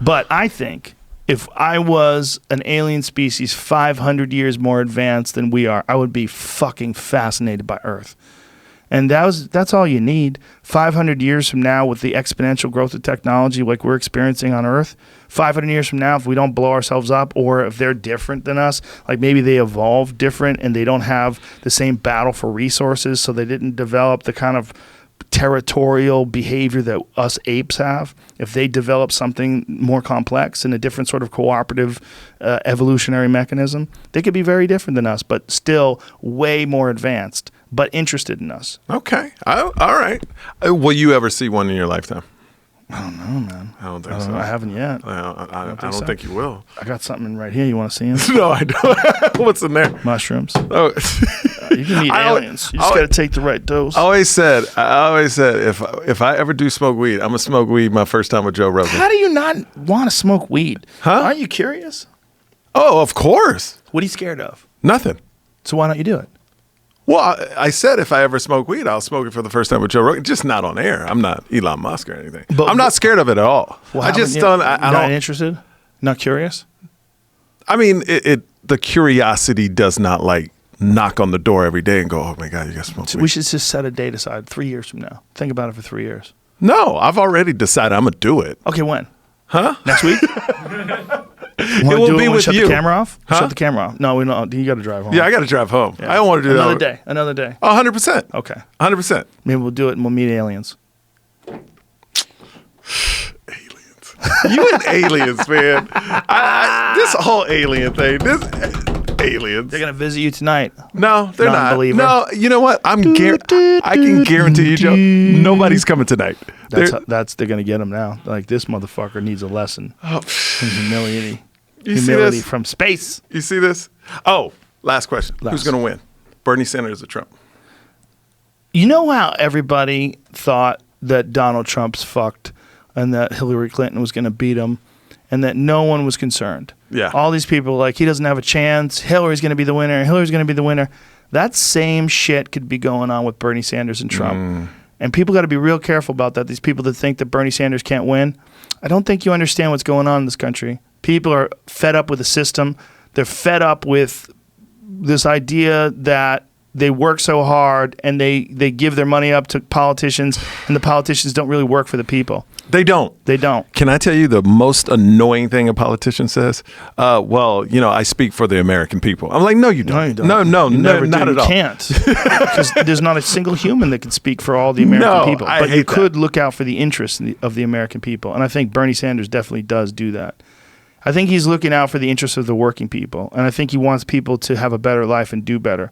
But I think if I was an alien species 500 years more advanced than we are, I would be fucking fascinated by Earth. And that's all you need. 500 years from now, with the exponential growth of technology like we're experiencing on Earth, 500 years from now, if we don't blow ourselves up, or if they're different than us, like maybe they evolved different and they don't have the same battle for resources, so they didn't develop the kind of territorial behavior that us apes have. If they develop something more complex and a different sort of cooperative evolutionary mechanism, they could be very different than us, but still way more advanced, but interested in us. Okay. All right. Will you ever see one in your lifetime? I don't know, man. I don't think so. I haven't yet. I don't think you will. I got something right here. You want to see him? No, I don't. What's in there? Mushrooms. Oh. You can meet aliens. You just got to take the right dose. I always said, if I ever do smoke weed, I'm going to smoke weed my first time with Joe Rogan. How do you not want to smoke weed? Huh? Aren't you curious? Oh, of course. What are you scared of? Nothing. So why don't you do it? Well, I said if I ever smoke weed, I'll smoke it for the first time with Joe Rogan. Just not on air. I'm not Elon Musk or anything. I'm not scared of it at all. Well, I just don't. I'm not interested. Not curious. I mean, the curiosity does not like knock on the door every day and go, oh my God, you got to smoke weed. We should just set a date aside 3 years from now. Think about it for 3 years. No, I've already decided I'm gonna do it. Okay, when? Huh? Next week? It will be with shut you. Shut the camera off? Huh? Shut the camera off. No, we don't. You got to drive home. Yeah, I got to drive home. Yeah. I don't want to do Another that. day. Another day. 100%. Okay. 100%. Maybe we'll do it and we'll meet aliens. Aliens. You and aliens, man. This whole alien thing. Aliens. They're going to visit you tonight. No, they're not. Non-believer. No, you know what? I can guarantee you, Joe, nobody's coming tonight. They're going to get them now. Like, this motherfucker needs a lesson from humility. Humility from space. You see this? Oh, last question. Who's going to win? Bernie Sanders or Trump? You know how everybody thought that Donald Trump's fucked and that Hillary Clinton was going to beat him, and that no one was concerned. Yeah. All these people were like, he doesn't have a chance. Hillary's going to be the winner. Hillary's going to be the winner. That same shit could be going on with Bernie Sanders and Trump. And people got to be real careful about that. These people that think that Bernie Sanders can't win, I don't think you understand what's going on in this country. People are fed up with the system. They're fed up with this idea that they work so hard and they give their money up to politicians, and the politicians don't really work for the people. They don't. They don't. Can I tell you the most annoying thing a politician says? Well, I speak for the American people. I'm like, no, you don't. No, you don't. No, You never not do. at all. You can't. Because there's not a single human that can speak for all the American people. I But you hate that. could look out for the interests of the American people. And I think Bernie Sanders definitely does do that. I think he's looking out for the interests of the working people. And I think he wants people to have a better life and do better.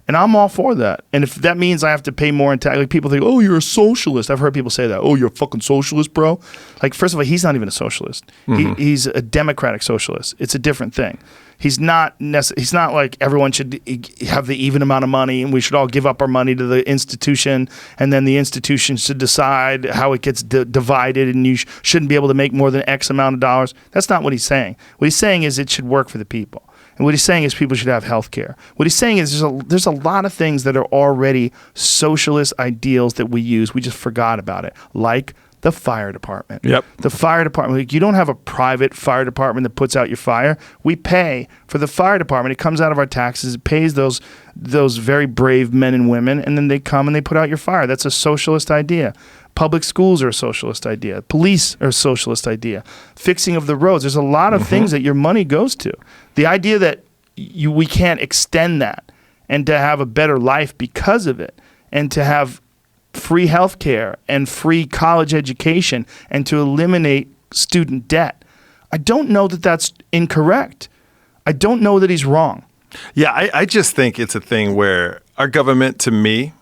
And I'm all for that. And if that means I have to pay more in tax, like people think, oh, you're a socialist. I've heard people say that. Oh, you're a fucking socialist, bro. Like, first of all, he's not even a socialist. He's a democratic socialist. It's a different thing. He's not like everyone should have the even amount of money and we should all give up our money to the institution, and then the institution should decide how it gets divided, and you shouldn't be able to make more than X amount of dollars. That's not what he's saying. What he's saying is it should work for the people. And what he's saying is people should have health care. What he's saying is there's a lot of things that are already socialist ideals that we use. We just forgot about it, like the fire department. Yep. The fire department. Like, you don't have a private fire department that puts out your fire. We pay for the fire department. It comes out of our taxes. It pays those very brave men and women, and then they come and they put out your fire. That's a socialist idea. Public schools are a socialist idea. Police are a socialist idea. Fixing of the roads. There's a lot of things that your money goes to. The idea that we can't extend that and to have a better life because of it, and to have free health care and free college education and to eliminate student debt. I don't know that that's incorrect. I don't know that he's wrong. Yeah, I just think it's a thing where our government, to me,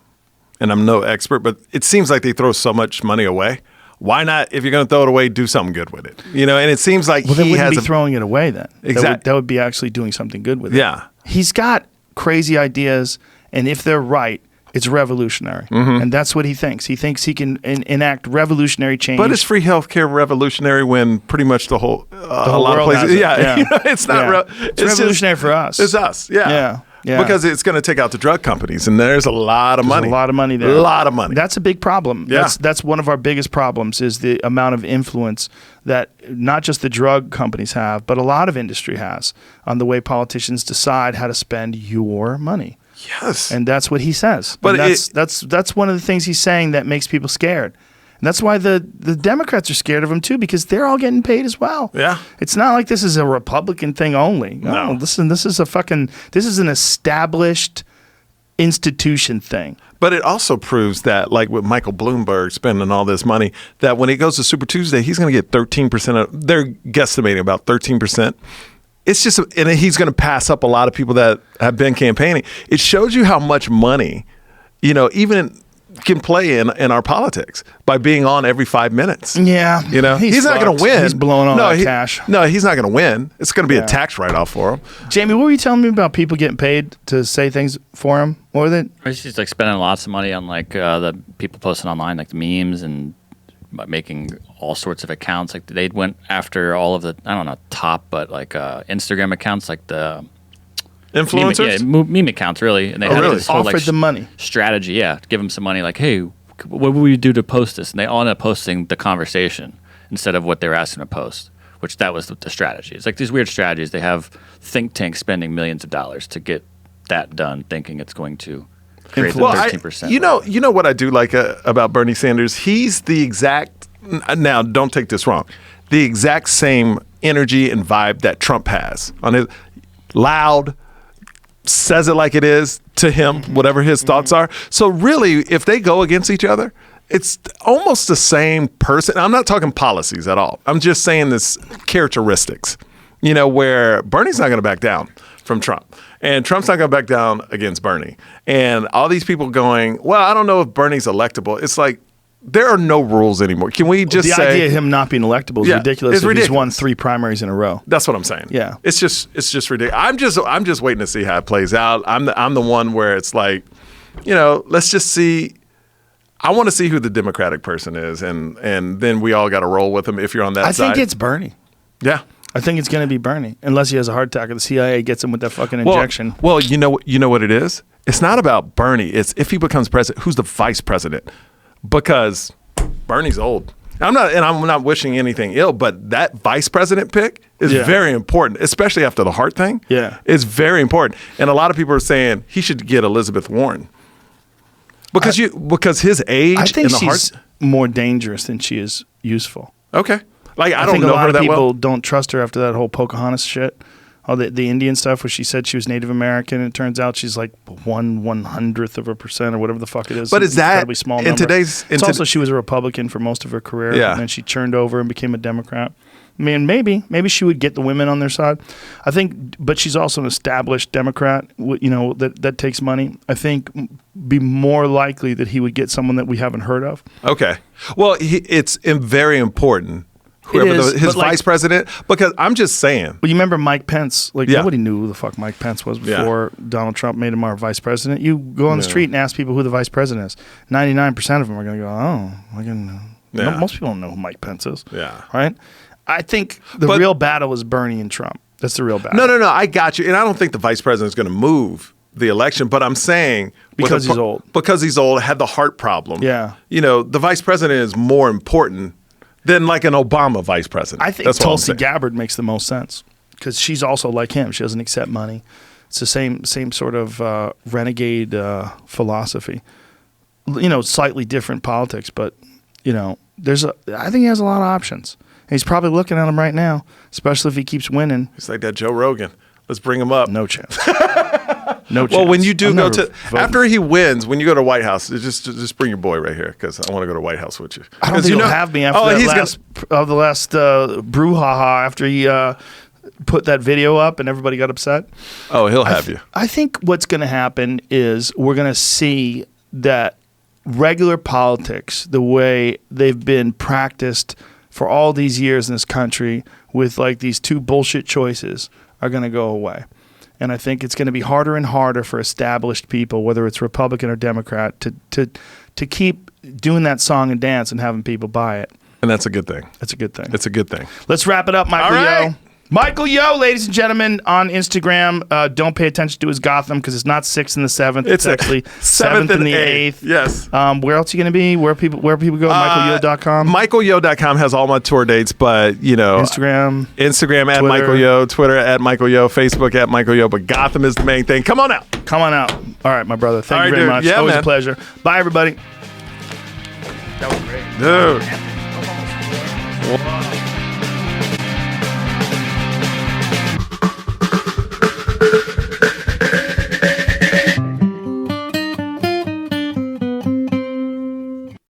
and I'm no expert, but it seems like they throw so much money away. Why not, if you're going to throw it away, do something good with it? And it seems like Well, they he wouldn't has be throwing it away then. Exactly. That would be actually doing something good with it. Yeah. He's got crazy ideas, and if they're right, it's revolutionary. And that's what he thinks. He thinks he can enact revolutionary change. But is free healthcare revolutionary when pretty much the whole a lot of world places? has it. Yeah, it's not. Yeah. It's revolutionary for us. It's us. Yeah. Yeah. Because it's going to take out the drug companies, and there's a lot of money. A lot of money there. A lot of money. That's a big problem. Yeah. That's one of our biggest problems, is the amount of influence that not just the drug companies have, but a lot of industry has on the way politicians decide how to spend your money. Yes. And that's what he says. But And that's one of the things he's saying that makes people scared. And that's why the Democrats are scared of him too, because they're all getting paid as well. Yeah. It's not like this is a Republican thing only. No. Listen, this is an established institution thing. But it also proves that, like with Michael Bloomberg spending all this money, that when it goes to Super Tuesday, he's going to get 13% of, they're guesstimating about 13%. It's just, and he's going to pass up a lot of people that have been campaigning. It shows you how much money, even can play in our politics by being on every 5 minutes. Yeah. He's not going to win. He's blowing all that cash. No, he's not going to win. It's going to be a tax write-off for him. Jamie, what were you telling me about people getting paid to say things for him? What were they? He's just like spending lots of money on like the people posting online, like the memes, and making all sorts of accounts. Like they went after all of the, I don't know, top, but like Instagram accounts, like the influencers, meme accounts, really. And they had this whole offered them money strategy, to give them some money. Like, hey, what would we do to post this? And they all ended up posting the conversation instead of what they were asking to post. Which that was the strategy. It's like these weird strategies. They have think tanks spending millions of dollars to get that done, thinking it's going to create the 13%. You know what I do like about Bernie Sanders? He's the exact, now don't take this wrong, the exact same energy and vibe that Trump has. On his loud, says it like it is to him, whatever his thoughts are. So really, if they go against each other, it's almost the same person. I'm not talking policies at all. I'm just saying this characteristics, where Bernie's not going to back down from Trump. And Trump's not going to back down against Bernie. And all these people going, well, I don't know if Bernie's electable. It's like, there are no rules anymore. Can we just say... The idea of him not being electable is ridiculous. It's ridiculous. He's won 3 primaries in a row. That's what I'm saying. Yeah. It's just ridiculous. I'm just waiting to see how it plays out. I'm the one where it's like, let's just see... I want to see who the Democratic person is, and then we all got to roll with him if you're on that side. I think it's Bernie. Yeah. I think it's going to be Bernie, unless he has a heart attack or the CIA gets him with that fucking injection. Well, you know what it is? It's not about Bernie. It's if he becomes president, who's the vice president? Because Bernie's old. I'm not wishing anything ill, but that vice president pick is very important, especially after the heart thing. Yeah. It's very important. And a lot of people are saying he should get Elizabeth Warren. Because his age I think and the she's heart more dangerous than she is useful. Okay. Like I don't think know a lot her of that people well. don't trust her after that whole Pocahontas shit. All the Indian stuff where she said she was Native American, and it turns out she's like 1/100% or whatever the fuck it is. But is that incredibly small in number. today's? It's also she was a Republican for most of her career, Yeah. and then she turned over and became a Democrat. I mean, maybe she would get the women on their side. I think, but she's also an established Democrat. You know that takes money. I think be more likely that he would get someone that we haven't heard of. Okay. Well, it's very important. Whoever is, his but like- vice president, because I'm just saying. Well, you remember Mike Pence? Like Yeah. nobody knew who the fuck Mike Pence was before Donald Trump made him our vice president. You go on the street and ask people who the vice president is. 99% of them are going to go, "Oh, I can." Yeah. Most people don't know who Mike Pence is. Yeah. Right. I think the But- real battle is Bernie and Trump. That's the real battle. No. I got you, and I don't think the vice president is going to move the election. But I'm saying Because he's old. Because he's old, had the heart problem. Yeah. You know, the vice president is more important than like an Obama vice president. I think That's what I'm Tulsi saying. Gabbard makes the most sense because she's also like him. She doesn't accept money. It's the same sort of renegade philosophy. You know, slightly different politics, but you know, I think he has a lot of options. And he's probably looking at them right now, especially if he keeps winning. It's like that Joe Rogan. Let's bring him up. No chance. No chance. Well, when you do I'm go never to voting. after he wins, when you go to White House, just bring your boy right here because I want to go to White House with you. I don't 'Cause think you he'll know- have me after Oh, that he's the last brouhaha after he put that video up and everybody got upset. Oh, he'll have you. I think what's going to happen is we're going to see that regular politics, the way they've been practiced for all these years in this country with like these two bullshit choices, are going to go away. And I think it's going to be harder and harder for established people, whether it's Republican or Democrat, to keep doing that song and dance and having people buy it. And that's a good thing. That's a good thing. It's a good thing. Let's wrap it up, Michael All right. Yo. Michael Yo, ladies and gentlemen, on Instagram. Don't pay attention to his Gotham because it's not 6th and the 7th. It's actually 7th and the 8th. Yes. Where else are you going to be? Where people go? MichaelYo.com. MichaelYo.com has all my tour dates, but you know, Instagram at Twitter. Michael Yo, Twitter at Michael Yo, Facebook at Michael Yo. But Gotham is the main thing. Come on out. Come on out. All right, my brother. Thank All you right, very dude. much. Yeah, Always man. a pleasure. Bye, everybody. Dude.